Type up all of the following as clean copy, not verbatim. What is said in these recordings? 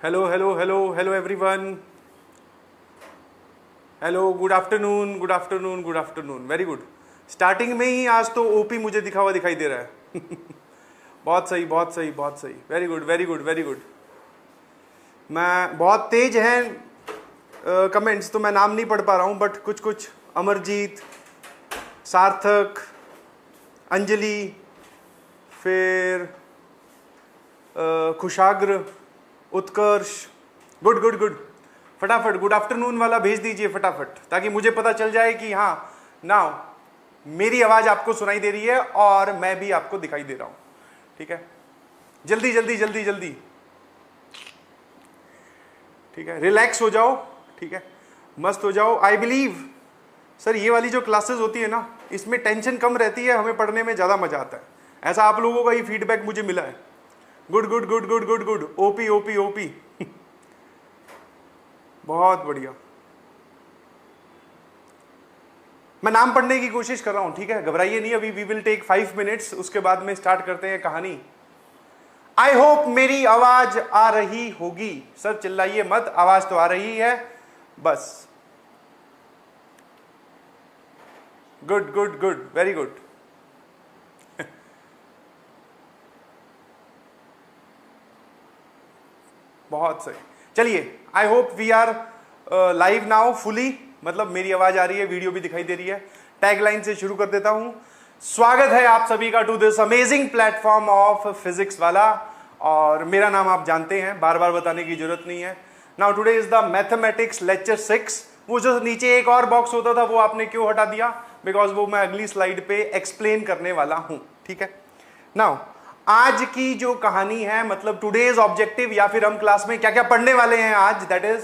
Hello hello hello hello everyone. Hello, good afternoon good afternoon good afternoon. Very good. Starting में ही आज तो OP मुझे दिखा हुआ दिखाई दे रहा है। बहुत सही बहुत सही बहुत सही। Very good very good very good. मैं बहुत तेज हैं कमेंट्स, तो मैं नाम नहीं पढ़ पा रहा हूँ, बट कुछ कुछ अमरजीत, सार्थक, अंजलि, फिर Khushagra, Utkarsh. Good good good. फटाफट गुड आफ्टरनून वाला भेज दीजिए फटाफट, ताकि मुझे पता चल जाए कि हाँ नाउ मेरी आवाज आपको सुनाई दे रही है और मैं भी आपको दिखाई दे रहा हूं। ठीक है, जल्दी जल्दी जल्दी जल्दी। ठीक है, रिलैक्स हो जाओ। ठीक है, मस्त हो जाओ। आई बिलीव सर ये वाली जो क्लासेस होती है ना, इसमें टेंशन कम रहती है, हमें पढ़ने में ज्यादा मजा आता है। ऐसा आप लोगों का ही फीडबैक मुझे मिला है। Good good good good good good. OP OP OP. बहुत बढ़िया। मैं नाम पढ़ने की कोशिश कर रहा हूं, ठीक है, घबराइए नहीं। अभी वी विल टेक 5 मिनट्स, उसके बाद में स्टार्ट करते हैं कहानी। आई होप मेरी आवाज आ रही होगी। सर चिल्लाइए मत, आवाज तो आ रही है बस। Good good good, very good. बहुत सही। चलिए, I hope we are live now fully, मतलब मेरी आवाज आ रही है, वीडियो भी दिखाई दे रही है। टैगलाइन से शुरू कर देता हूं। स्वागत है आप सभी का to this amazing platform of Physics Wallah. और मेरा नाम आप जानते हैं, बार बार बताने की जरूरत नहीं है। Now today is the mathematics lecture 6। वो जो नीचे एक और बॉक्स होता था वो आपने क्यों हटा दिया? बिकॉज वो मैं अगली स्लाइड पे एक्सप्लेन करने वाला हूं। ठीक है, नाउ आज की जो कहानी है, मतलब टुडेज ऑब्जेक्टिव, या फिर हम क्लास में क्या क्या पढ़ने वाले हैं आज, that is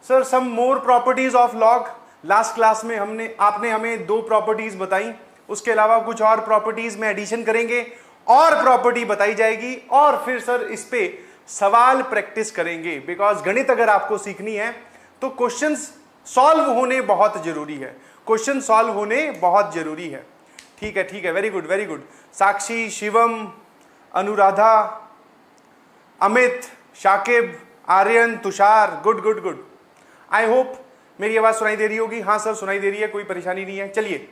sir some more properties of log. Last class में आपने हमें 2 प्रॉपर्टीज बताई, उसके अलावा कुछ और प्रॉपर्टीज में एडिशन करेंगे और प्रॉपर्टी बताई जाएगी, और फिर सर इस पे सवाल प्रैक्टिस करेंगे। बिकॉज गणित अगर आपको सीखनी है तो क्वेश्चंस सॉल्व होने बहुत जरूरी है। क्वेश्चन सॉल्व होने बहुत जरूरी है। ठीक है, very good very good. Sakshi, Shivam, Anuradha, Amit, Shakib, Aryan, Tushar, good good good. I hope मेरी आवाज सुनाई दे रही होगी। हाँ सर सुनाई दे रही है, कोई परेशानी नहीं है। चलिए,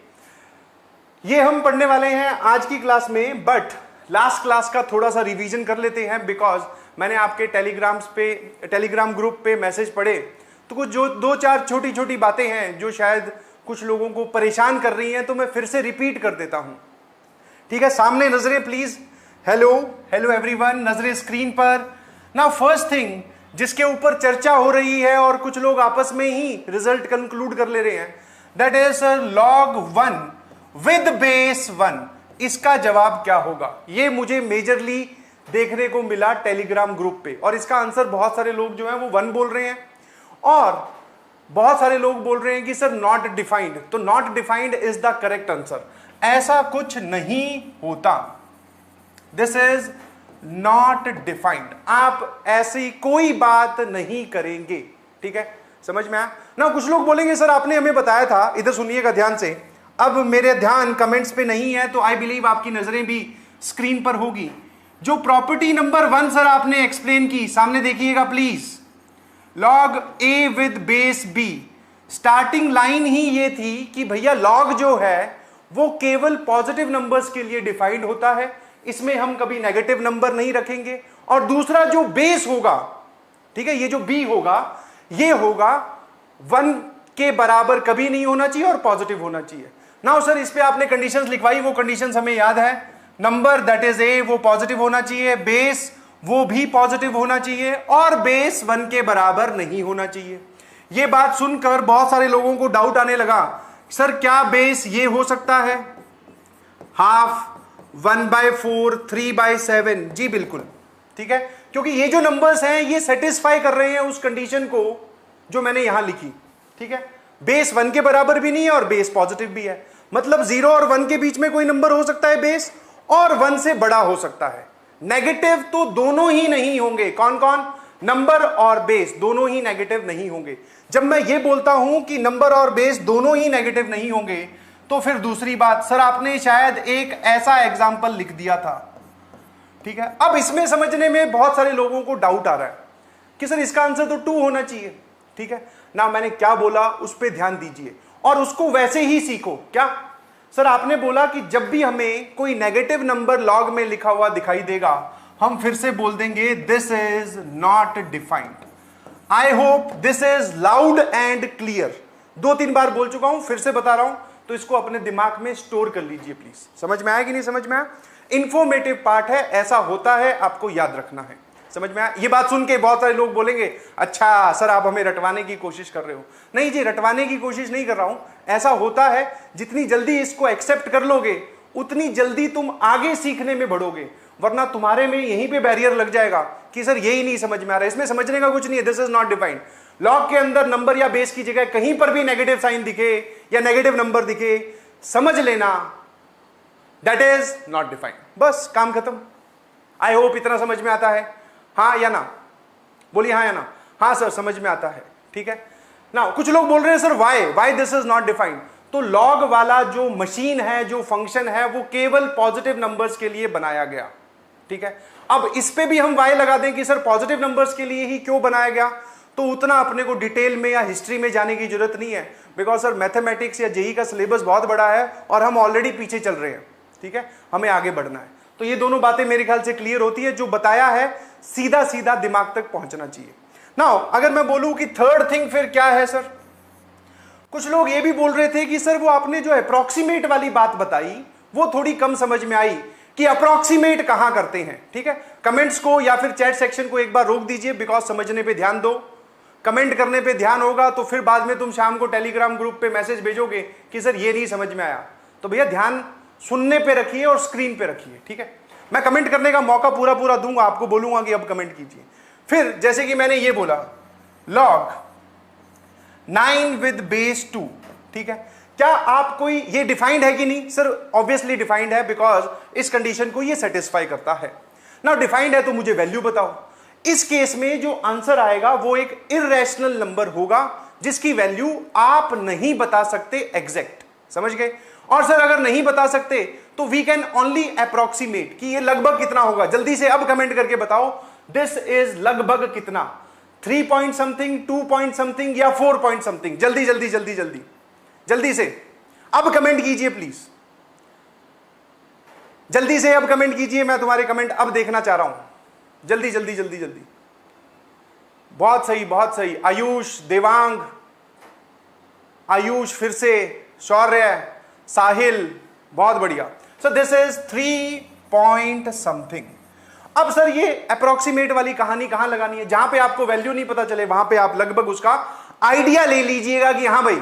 ये हम पढ़ने वाले हैं आज की क्लास में, बट लास्ट क्लास का थोड़ा सा रिवीजन कर लेते हैं। बिकॉज मैंने आपके टेलीग्राम ग्रुप पे मैसेज पढ़े, तो कुछ जो 2-4 छोटी छोटी बातें हैं जो शायद कुछ लोगों को परेशान कर रही हैं, तो मैं फिर से रिपीट कर देता हूं। ठीक है, सामने नजरें प्लीज। हेलो हेलो एवरीवन, नजरें स्क्रीन पर। नाउ फर्स्ट थिंग जिसके ऊपर चर्चा हो रही है और कुछ लोग आपस में ही रिजल्ट कंक्लूड कर ले रहे हैं, that is log 1 with base 1। इसका जवाब क्या होगा? ये मुझे मेजरली देखने को मिला टेलीग्राम ग्रुप पे, और इसका आंसर बहुत सारे लोग जो हैं वो 1 बोल रहे हैं, और बहुत सारे लोग बोल रहे हैं कि सर नॉट डिफाइंड। तो not defined is the correct answer. ऐसा कुछ नहीं होता। This is not defined. आप ऐसी कोई बात नहीं करेंगे। ठीक है, समझ में आया ना? कुछ लोग बोलेंगे सर आपने हमें बताया था, इधर सुनिएगा ध्यान से। अब मेरे ध्यान कमेंट्स पे नहीं है, तो आई बिलीव आपकी नजरें भी स्क्रीन पर होगी। जो प्रॉपर्टी नंबर 1 सर आपने एक्सप्लेन की, सामने देखिएगा please. log a with base b। Starting line ही ये थी कि भैया log जो है वो केवल पॉजिटिव नंबर्स के लिए डिफाइंड होता है, इसमें हम कभी नेगेटिव नंबर नहीं रखेंगे। और दूसरा जो बेस होगा, ठीक है, ये जो b होगा, ये होगा 1 के बराबर कभी नहीं होना चाहिए और पॉजिटिव होना चाहिए। नाउ सर इस पे आपने कंडीशंस लिखवाई, वो कंडीशंस हमें याद है। नंबर दैट इज a वो पॉजिटिव होना चाहिए, बेस वो भी पॉजिटिव होना चाहिए, और बेस 1 के बराबर नहीं होना चाहिए। ये बात सुनकर बहुत सारे लोगों को डाउट आने लगा, सर क्या बेस ये हो सकता है? हाफ, 1/4, 3/7। जी बिल्कुल, ठीक है, क्योंकि ये जो नंबर्स हैं ये सेटिस्फाई कर रहे हैं उस कंडीशन को जो मैंने यहां लिखी। ठीक है, बेस 1 के बराबर भी नहीं है और बेस पॉजिटिव भी है, मतलब 0 और 1 के बीच में कोई नंबर हो सकता है बेस, और 1 से बड़ा हो सकता है। नेगेटिव तो दोनों ही नहीं होंगे। कौन कौन? नंबर और बेस दोनों ही नेगेटिव नहीं होंगे। जब मैं ये बोलता हूं कि नंबर और बेस दोनों ही नेगेटिव नहीं होंगे, तो फिर दूसरी बात, सर आपने शायद एक ऐसा एग्जाम्पल लिख दिया था। ठीक है, अब इसमें समझने में बहुत सारे लोगों को डाउट आ रहा है, कि सर इसका आंसर तो 2 होना चाहिए। ठीक है ना, मैंने क्या बोला उस पर ध्यान दीजिए और उसको वैसे ही सीखो। क्या सर आपने बोला कि जब भी हमें कोई नेगेटिव नंबर लॉग में लिखा हुआ दिखाई देगा हम फिर से बोल देंगे this is not defined. I hope this is loud and clear. 2-3 बार बोल चुका हूं, फिर से बता रहा हूं, तो इसको अपने दिमाग में स्टोर कर लीजिए प्लीज। समझ में आया कि नहीं समझ में आया? इंफॉर्मेटिव पार्ट है, ऐसा होता है, आपको याद रखना है। समझ में आया? ये बात सुन के बहुत सारे लोग बोलेंगे अच्छा सर आप हमें रटवाने की कोशिश कर रहे हो। नहीं जी, रटवाने की कोशिश नहीं कर रहा हूं, ऐसा होता है। जितनी जल्दी इसको एक्सेप्ट कर लोगे उतनी जल्दी तुम आगे सीखने में बढ़ोगे, वरना तुम्हारे में यहीं पे बैरियर लग जाएगा कि सर यही नहीं समझ में आ रहा है, इसमें समझने का कुछ नहीं है, this is not defined. Log के अंदर नंबर या बेस की जगह कहीं पर भी नेगेटिव साइन दिखे या नेगेटिव नंबर दिखे, समझ लेना दैट इज नॉट डिफाइंड। बस काम खत्म। आई होप इतना समझ में आता है, हाँ या ना? बोलिए हाँ या ना। हाँ सर समझ में आता है। ठीक है ना, कुछ लोग बोल रहे हैं sir why this is not defined. तो लॉग वाला जो मशीन है, जो फंक्शन है, वो केवल पॉजिटिव नंबर्स के लिए बनाया गया। ठीक है, अब इस पे भी हम वाई लगा दें कि सर पॉजिटिव नंबर्स के लिए ही क्यों बनाया गया, तो उतना अपने को डिटेल में या हिस्ट्री में जाने की जरूरत नहीं है, बिकॉज सर मैथमेटिक्स या जेई का सिलेबस बहुत बड़ा है और हम ऑलरेडी पीछे चल रहे हैं। ठीक है, हमें आगे बढ़ना है। तो ये दोनों बातें मेरे ख्याल से क्लियर होती है। जो बताया है सीधा सीधा दिमाग तक पहुंचना चाहिए। नाउ अगर मैं बोलूं कि थर्ड थिंग फिर क्या है सर, कुछ लोग ये भी बोल रहे थे कि सर वो आपने जो अप्रोक्सीमेट वाली बात बताई वो थोड़ी कम समझ में आई कि अप्रोक्सीमेट कहां करते हैं। ठीक है, कमेंट्स को या फिर चैट सेक्शन को एक बार रोक दीजिए, बिकॉज समझने पे ध्यान दो। कमेंट करने पे ध्यान होगा तो फिर बाद में तुम शाम को टेलीग्राम ग्रुप पे मैसेज भेजोगे कि सर ये नहीं समझ में आया। तो भैया ध्यान सुनने पे रखिए और स्क्रीन पे रखिए। ठीक है, मैं कमेंट करने का मौका पूरा दूंगा, आपको बोलूंगा कि अब कमेंट कीजिए। फिर जैसे कि मैंने ये बोला लॉग 9 विद बेस 2। ठीक है, क्या आप कोई ये डिफाइंड है कि नहीं? सर ऑब्वियसली डिफाइंड है, बिकॉज इस कंडीशन को ये सेटिस्फाई करता है ना। डिफाइंड है तो मुझे वैल्यू बताओ। इस केस में जो आंसर आएगा वो एक इररेशनल नंबर होगा जिसकी वैल्यू आप नहीं बता सकते एग्जैक्ट। समझ गए? और सर अगर नहीं बता सकते तो वी कैन ओनली अप्रोक्सीमेट कि ये लगभग कितना होगा। जल्दी से अब कमेंट करके बताओ दिस इज लगभग कितना, 3 पॉइंट समथिंग, 2 पॉइंट समथिंग या 4 पॉइंट समथिंग। जल्दी जल्दी जल्दी जल्दी जल्दी से अब कमेंट कीजिए प्लीज, जल्दी से अब कमेंट कीजिए। मैं तुम्हारे कमेंट अब देखना चाह रहा हूं। जल्दी जल्दी जल्दी जल्दी। बहुत सही बहुत सही। आयुष, देवांग, आयुष फिर से, शौर्य, साहिल, बहुत बढ़िया। सो दिस इज 3 पॉइंट समथिंग। अब सर ये अप्रोक्सीमेट वाली कहानी कहां लगानी है? जहां पे आपको वैल्यू नहीं पता चले वहां पे आप लगभग उसका आइडिया ले लीजिएगा कि हाँ भाई,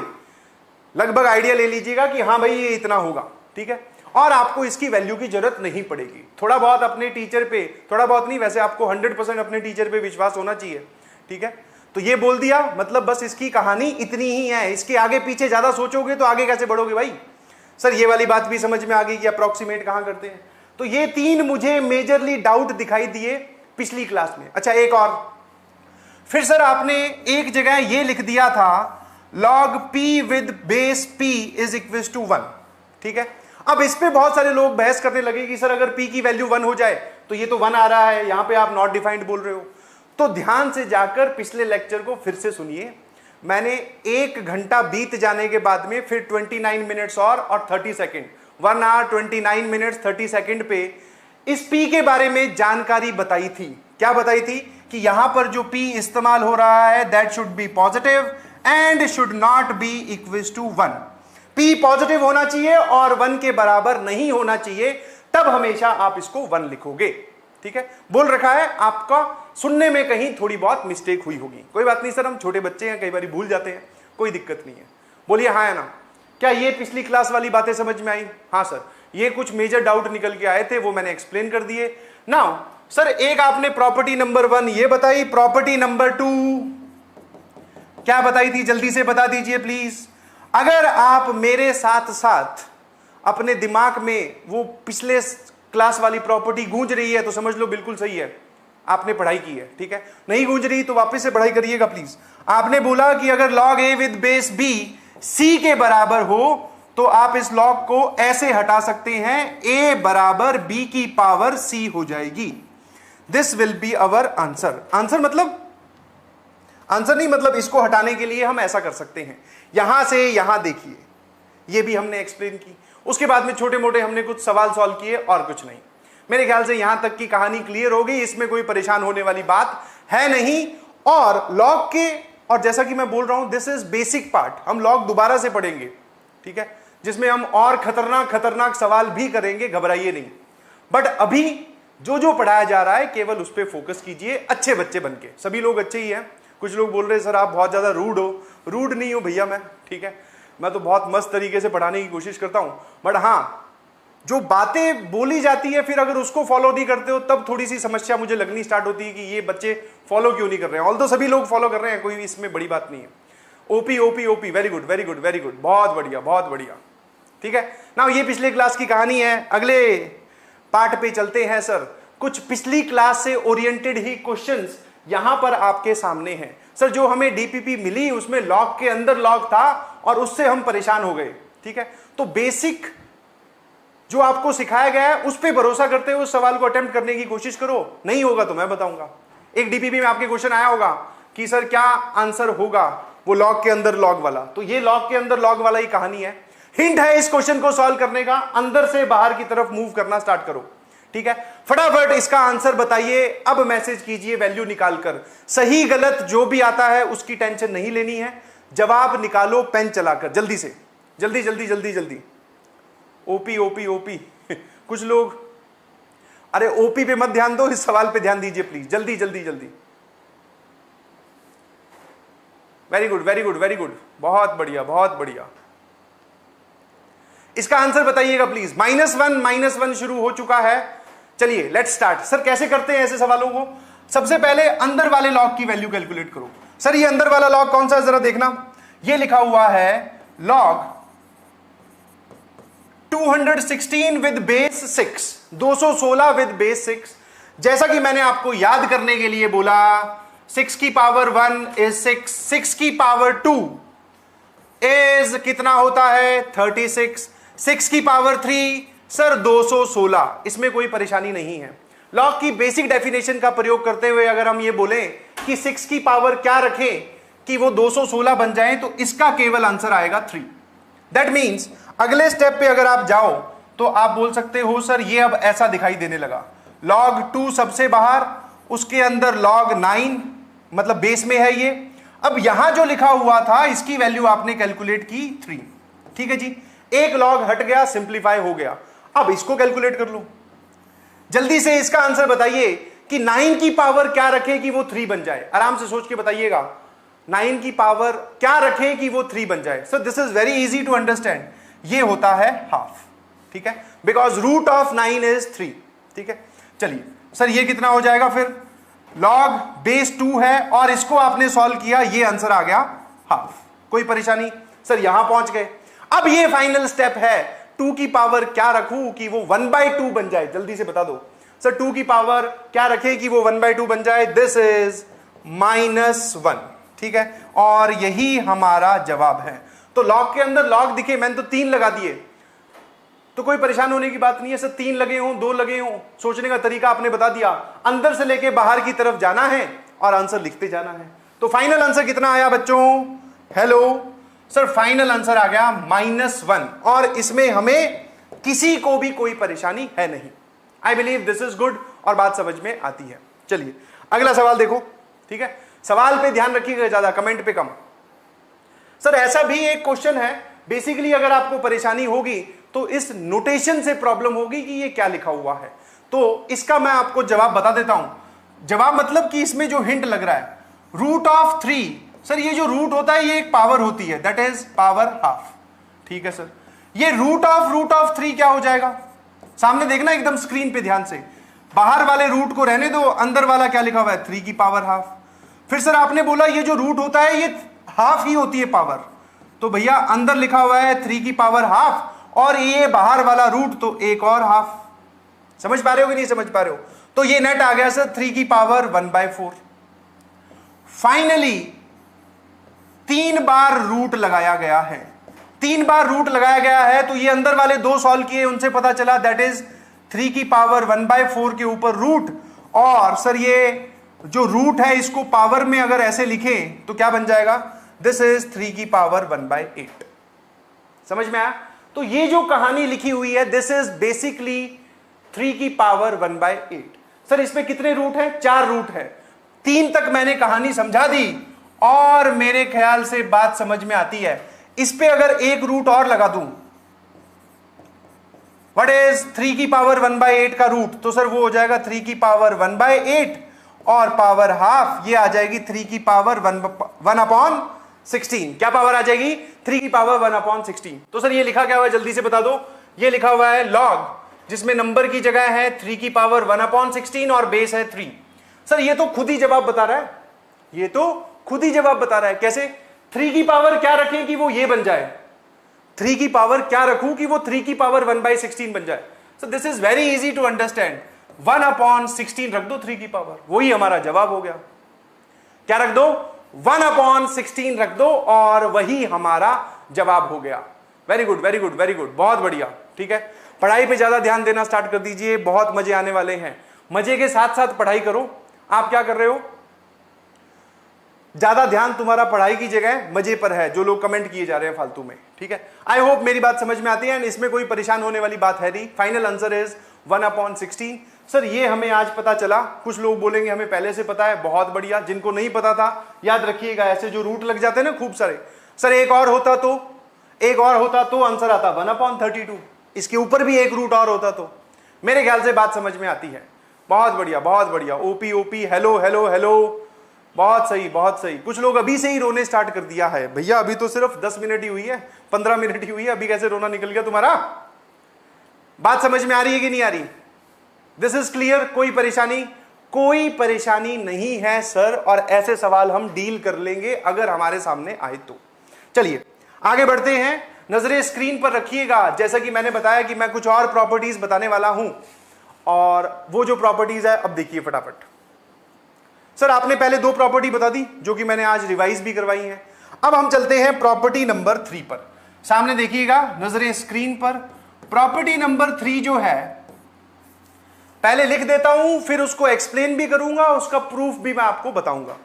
लगभग आइडिया ले लीजिएगा कि हाँ भाई ये इतना होगा। ठीक है, और आपको इसकी वैल्यू की जरूरत नहीं पड़ेगी। थोड़ा बहुत अपने टीचर पे, थोड़ा बहुत नहीं वैसे आपको 100% अपने टीचर पे विश्वास होना चाहिए। ठीक है, तो ये बोल दिया मतलब बस इसकी कहानी इतनी ही है। इसके आगे पीछे ज्यादा सोचोगे तो आगे कैसे बढ़ोगे भाई? सर ये वाली बात भी समझ में आ गई कि अप्रोक्सीमेट कहां करते हैं। तो ये 3 मुझे मेजरली डाउट दिखाई दिए पिछली क्लास में। अच्छा एक और, फिर सर आपने एक जगह ये लिख दिया था log p with base p is equals to 1। ठीक है, अब इस पे बहुत सारे लोग बहस करने लगे कि सर अगर p की वैल्यू 1 हो जाए तो ये तो 1 आ रहा है, यहां पे आप नॉट डिफाइंड बोल रहे हो। तो ध्यान से जाकर पिछले लेक्चर को फिर से सुनिए। मैंने 1 घंटा बीत जाने के बाद में फिर 29 मिनट्स और 30 सेकेंड, 1 आवर 29 मिनट्स 30 सेकेंड पे इस p के बारे में जानकारी बताई थी। क्या बताई थी? कि यहां पर जो p इस्तेमाल हो रहा है that should be positive and should not be equals to 1। p positive होना चाहिए और 1 के बराबर नहीं होना चाहिए, तब हमेशा आप इसको 1 लिखोगे। ठीक है, बोल रखा है, आपका सुनने में कहीं थोड़ी बहुत मिस्टेक हुई होगी, कोई बात नहीं सर, हम छोटे बच्चे हैं, कई बार भूल जाते हैं, कोई दिक्कत नहीं है। बोलिए हाँ या ना। क्या ये पिछली क्लास वाली बातें समझ में आई? हाँ सर, ये कुछ मेजर डाउट निकल के आए थे, वो मैंने एक्सप्लेन कर दिए। नाउ सर एक आपने प्रॉपर्टी नंबर 1 ये बताई, प्रॉपर्टी नंबर 2 क्या बताई थी? जल्दी से बता दीजिए प्लीज। अगर आप मेरे साथ साथ अपने दिमाग में वो पिछले क्लास वाली प्रॉपर्टी गूंज रही है तो समझ लो बिल्कुल सही है, आपने पढ़ाई की है। ठीक है, नहीं गूंज रही तो वापस से पढ़ाई करिएगा प्लीज। आपने बोला कि अगर log a with base b c के बराबर हो तो आप इस log को ऐसे हटा सकते हैं, a बराबर b की पावर c हो जाएगी। This will be our answer. Answer मतलब आंसर नहीं मतलब इसको हटाने के लिए हम ऐसा कर सकते हैं, यहां से यहां देखिए, ये भी हमने एक्सप्लेन की। उसके बाद में छोटे मोटे हमने कुछ सवाल सॉल्व किए और कुछ नहीं। मेरे ख्याल से यहां तक की कहानी क्लियर हो गई, इसमें कोई परेशान होने वाली बात है नहीं। और लॉग के, और जैसा कि मैं बोल रहा हूं, दिस इज बेसिक पार्ट, हम लॉग दोबारा से पढ़ेंगे, ठीक है, जिसमें हम और खतरनाक खतरनाक सवाल भी करेंगे, घबराइए नहीं। बट अभी जो जो पढ़ाया जा रहा है केवल उस पर फोकस कीजिए, अच्छे बच्चे बनके। सभी लोग अच्छे ही हैं। कुछ लोग बोल रहे हैं सर आप बहुत ज्यादा रूड हो। रूड नहीं हो भैया मैं, ठीक है, मैं तो बहुत मस्त तरीके से पढ़ाने की कोशिश करता हूं। बट हाँ, जो बातें बोली जाती है फिर अगर उसको फॉलो नहीं करते हो तब थोड़ी सी समस्या मुझे लगनी स्टार्ट होती है कि ये बच्चे फॉलो क्यों नहीं कर रहे हैं। ऑल्दो सभी लोग फॉलो कर रहे हैं, कोई इसमें बड़ी बात नहीं है। OP OP OP, very good very good very good, बहुत बढ़िया बहुत बढ़िया, ठीक है ना। ये पिछले क्लास की कहानी है। अगले पार्ट पे चलते हैं सर। कुछ पिछली क्लास से ओरिएंटेड ही क्वेश्चंस यहां पर आपके सामने हैं सर। जो हमें डीपीपी मिली उसमें लॉग के अंदर लॉग था और उससे हम परेशान हो गए, ठीक है। तो बेसिक जो आपको सिखाया गया है उस पर भरोसा करते हुए उस सवाल को अटेम्प्ट करने की कोशिश करो। नहीं होगा तो मैं बताऊंगा। एक डीपीपी में आपके क्वेश्चन आया होगा कि सर क्या आंसर होगा वो लॉग के अंदर लॉग वाला, तो ये लॉग के अंदर लॉग वाला ही कहानी है। हिंट है इस क्वेश्चन को सॉल्व करने का, अंदर से बाहर की तरफ मूव करना स्टार्ट करो, ठीक है। फटाफट इसका आंसर बताइए, अब मैसेज कीजिए वैल्यू निकालकर। सही गलत जो भी आता है उसकी टेंशन नहीं लेनी है, जवाब निकालो पेन चलाकर, जल्दी से, जल्दी जल्दी जल्दी जल्दी। ओपी ओपी ओपी कुछ लोग, अरे ओपी पे मत ध्यान दो, इस सवाल पे ध्यान दीजिए प्लीज, जल्दी जल्दी जल्दी। Very good very good very good, बहुत बढ़िया बहुत बढ़िया। इसका आंसर बताइएगा प्लीज। -1 शुरू हो चुका है। चलिए लेट्स स्टार्ट। सर कैसे करते हैं ऐसे सवालों को? सबसे पहले अंदर वाले लॉग की वैल्यू कैलकुलेट करो। सर ये अंदर वाला लॉग कौन सा है जरा देखना। ये लिखा हुआ है log 216 with base 6, 216 with base 6। जैसा कि मैंने आपको याद करने के लिए बोला, 6 की पावर 1 इज 6, 6 की पावर 2 इज कितना होता है 36, 6 की पावर 3 सर 216। इसमें कोई परेशानी नहीं है। लॉग की बेसिक डेफिनेशन का प्रयोग करते हुए अगर हम ये बोलें कि 6 की पावर क्या रखें कि वो 216 बन जाए, तो इसका केवल आंसर आएगा 3। दैट मीन्स अगले स्टेप पे अगर आप जाओ तो आप बोल सकते हो सर ये अब ऐसा दिखाई देने लगा, log 2 सबसे बाहर, उसके अंदर log 9 मतलब बेस में है ये। अब यहां जो लिखा हुआ था इसकी वैल्यू आपने कैलकुलेट की 3, ठीक है जी। एक log हट गया, सिंप्लीफाई हो गया। अब इसको कैलकुलेट कर लो जल्दी से। इसका आंसर बताइए कि 9 की पावर क्या रखे कि वो 3 बन जाए। आराम से सोच के बताइएगा, 9 की पावर क्या रखे कि वो 3 बन जाए। So this is very easy to understand. ये होता है हाफ, ठीक है, बिकॉज रूट ऑफ 9 इज 3, ठीक है। चलिए सर ये कितना हो जाएगा फिर, log बेस 2 है और इसको आपने सॉल्व किया, ये आंसर आ गया हाफ। कोई परेशानी? सर यहां पहुंच गए। अब ये फाइनल स्टेप है, 2 की पावर क्या रखूं कि वो 1/2 बन जाए। जल्दी से बता दो सर 2 की पावर क्या रखे कि वो 1/2 बन जाए। दिस इज -1, ठीक है, और यही हमारा जवाब है। तो लॉग के अंदर लॉग दिखे, मैंने तो 3 लगा दिए, तो कोई परेशान होने की बात नहीं है। सर 3 लगे हों 2 लगे हों, सोचने का तरीका आपने बता दिया। अंदर से लेके बाहर की तरफ जाना है और आंसर लिखते जाना है। तो फाइनल आंसर कितना आया बच्चों? हेलो सर, फाइनल आंसर आ गया -1, और इसमें हमें किसी को भी कोई परेशानी है नहीं। I believe this is good और बात समझ में आती है। चलिए अगला सवाल देखो, ठीक है। सवाल पे ध्यान रखिएगा, ज्यादा कमेंट पे कम। सर ऐसा भी एक क्वेश्चन है, बेसिकली अगर आपको परेशानी होगी तो इस नोटेशन से प्रॉब्लम होगी कि ये क्या लिखा हुआ है। तो इसका मैं आपको जवाब बता देता हूं। जवाब मतलब कि इसमें जो हिंट लग रहा है, रूट ऑफ 3। सर ये जो रूट होता है ये एक पावर होती है, दैट इज पावर हाफ, ठीक है सर। ये रूट ऑफ 3 क्या हो जाएगा? सामने देखना एकदम स्क्रीन पे ध्यान से। बाहर वाले रूट को रहने दो, अंदर वाला क्या लिखा हुआ है 3 की पावर हाफ। फिर सर आपने बोला ये जो रूट होता है ये हाफ ही होती है पावर, तो भैया अंदर लिखा हुआ है 3 की पावर हाफ और ये बाहर वाला रूट तो एक और हाफ। समझ पा रहे हो कि नहीं समझ पा रहे हो? तो ये नेट आ गया सर 3 की पावर 1/4। फाइनली 3 बार रूट लगाया गया है, 3 बार रूट लगाया गया है। तो ये अंदर वाले 2 सॉल्व किए, उनसे पता चला दैट इज 3 की पावर 1/4 के ऊपर रूट, और सर ये जो रूट है इसको पावर में अगर ऐसे लिखें तो क्या बन जाएगा, दिस इज 3 की पावर 1/8। समझ में आया? तो ये जो कहानी लिखी हुई है दिस इज बेसिकली 3 की पावर 1/8। सर इसमें कितने रूट हैं? 4 रूट है। 3 तक मैंने कहानी समझा दी और मेरे ख्याल से बात समझ में आती है। इस पे अगर एक रूट और लगा दूं, व्हाट इज 3 की पावर 1/8 का रूट, तो सर वो हो जाएगा 3 की पावर 1/8 और पावर हाफ ये आ जाएगी 3 की पावर 1/16। क्या पावर आ जाएगी? 3 की पावर 1/16। तो सर ये लिखा क्या हुआ है जल्दी से बता दो। ये लिखा हुआ है लॉग, जिसमें नंबर की जगह है 3 की पावर 1/16 और बेस है 3। सर ये तो खुद ही जवाब बता रहा है, ये तो खुद ही जवाब बता रहा है। कैसे? 3 की पावर क्या रखें कि वो ये बन जाए, 3 की पावर क्या रखूं कि वो 3 की पावर 1/16 बन जाए। So this is very easy to understand. 1/16 रख दो 3 की पावर, वही हमारा जवाब हो गया। क्या रख दो? 1/16 रख दो और वही हमारा जवाब हो गया। Very good very good very good, बहुत बढ़िया। ठीक है, पढ़ाई पे ज्यादा ध्यान देना स्टार्ट कर दीजिए, बहुत मजे आने वाले हैं। मजे के साथ साथ पढ़ाई करो। आप क्या कर रहे हो? ज्यादा ध्यान तुम्हारा पढ़ाई की जगह मजे पर है, जो लोग कमेंट किए जा रहे हैं फालतू में। ठीक है, आई होप मेरी बात समझ में आती है एंड इसमें कोई परेशान होने वाली बात है नहीं। Final answer is 1/16। सर ये हमें आज पता चला, कुछ लोग बोलेंगे हमें पहले से पता है, बहुत बढ़िया। जिनको नहीं पता था याद रखिएगा, ऐसे जो रूट लग जाते हैं ना खूब सारे, सर एक और होता तो आंसर आता 1/32। इसके ऊपर भी एक रूट और होता तो मेरे ख्याल से बात समझ में आती है। बहुत बढ़िया बहुत बढ़िया। OP OP, hello hello hello, बहुत सही बहुत सही। कुछ लोग अभी से ही रोने स्टार्ट कर दिया है। भैया अभी तो सिर्फ 10 मिनट ही हुई है, 15 मिनट ही हुई है, अभी कैसे रोना निकल गया तुम्हारा? बात समझ में आ रही है कि नहीं आ रही? This is clear? कोई परेशानी नहीं है सर, और ऐसे सवाल हम डील कर लेंगे अगर हमारे सामने आए तो। चलिए आगे बढ़ते हैं। नजरें स्क्रीन पर रखिएगा। जैसा कि मैंने बताया कि मैं कुछ और प्रॉपर्टीज बताने वाला हूं, और वो जो प्रॉपर्टीज है अब देखिए फटाफट। सर आपने पहले 2 प्रॉपर्टी बता दी जो कि मैंने आज रिवाइज भी करवाई है। अब हम चलते हैं प्रॉपर्टी नंबर 3 पर। सामने देखिएगा नजरें स्क्रीन पर। प्रॉपर्टी नंबर 3 जो है, पहले लिख देता हूं फिर उसको एक्सप्लेन भी करूंगा, उसका प्रूफ भी मैं आपको बताऊंगा।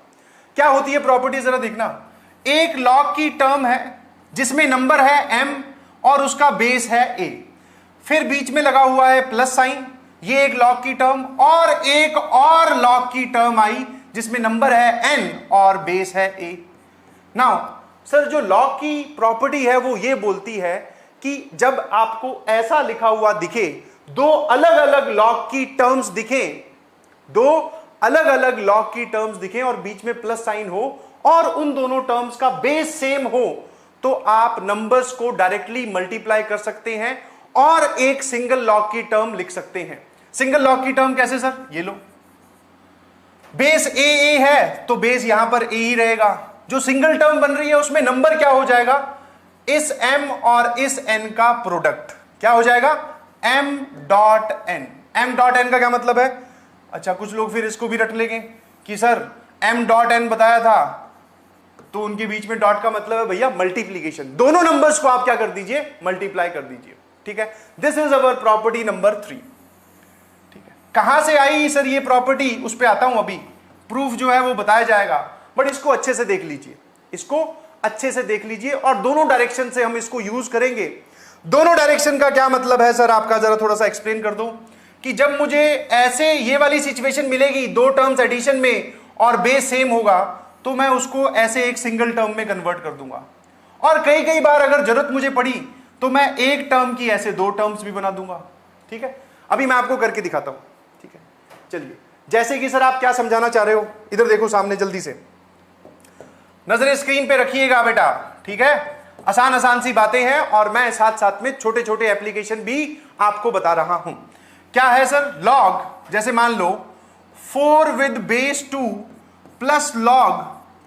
क्या होती है प्रॉपर्टी जरा देखना। एक लॉग की टर्म है जिसमें नंबर है m और उसका बेस है a, फिर बीच में लगा हुआ है प्लस साइन, ये एक लॉग की टर्म, और एक और लॉग की टर्म आई जिसमें नंबर है n और बेस है a। नाउ सर जो लॉग की प्रॉपर्टी है वो ये बोलती है कि जब आपको ऐसा लिखा हुआ दिखे, 2 अलग अलग लॉग की टर्म्स दिखें, 2 अलग अलग लॉग की टर्म्स दिखें और बीच में प्लस साइन हो और उन दोनों टर्म्स का बेस सेम हो, तो आप नंबर्स को डायरेक्टली मल्टीप्लाई कर सकते हैं और एक सिंगल लॉग की टर्म लिख सकते हैं। सिंगल लॉग की टर्म कैसे सर? ये लो, बेस ए है तो बेस यहां पर ए ही रहेगा। जो सिंगल टर्म बन रही है उसमें नंबर क्या हो जाएगा? इस m और इस n का प्रोडक्ट क्या हो जाएगा? m.n। m.n का क्या मतलब है? अच्छा कुछ लोग फिर इसको भी रट लेंगे कि सर m.n बताया था तो उनके बीच में डॉट का मतलब है भैया मल्टीप्लीकेशन। दोनों नंबर्स को आप क्या कर दीजिए? मल्टीप्लाई कर दीजिए। ठीक है, this is our property number 3। ठीक है, कहां से आई सर ये प्रॉपर्टी, उस पर आता हूं अभी। प्रूफ जो है वो बताया जाएगा, बट इसको अच्छे से देख लीजिए, इसको अच्छे से देख लीजिए और दोनों डायरेक्शन से हम इसको यूज करेंगे। दोनों डायरेक्शन का क्या मतलब है सर आपका, जरा थोड़ा सा एक्सप्लेन कर दो। कि जब मुझे ऐसे ये वाली सिचुएशन मिलेगी, 2 टर्म्स एडिशन में और बेस सेम होगा, तो मैं उसको ऐसे एक सिंगल टर्म में कन्वर्ट कर दूंगा। और कई कई बार अगर जरूरत मुझे पड़ी तो मैं एक टर्म की ऐसे 2 टर्म्स भी बना दूंगा। ठीक है, अभी मैं आपको करके दिखाता हूं। ठीक है, चलिए जैसे कि सर आप क्या समझाना चाह रहे हो, इधर देखो सामने, जल्दी से नजरें स्क्रीन पे रखिएगा बेटा। ठीक है, आसान आसान सी बातें हैं और मैं साथ साथ में छोटे छोटे एप्लीकेशन भी आपको बता रहा हूं। क्या है सर? लॉग, जैसे मान लो 4 with base 2 plus log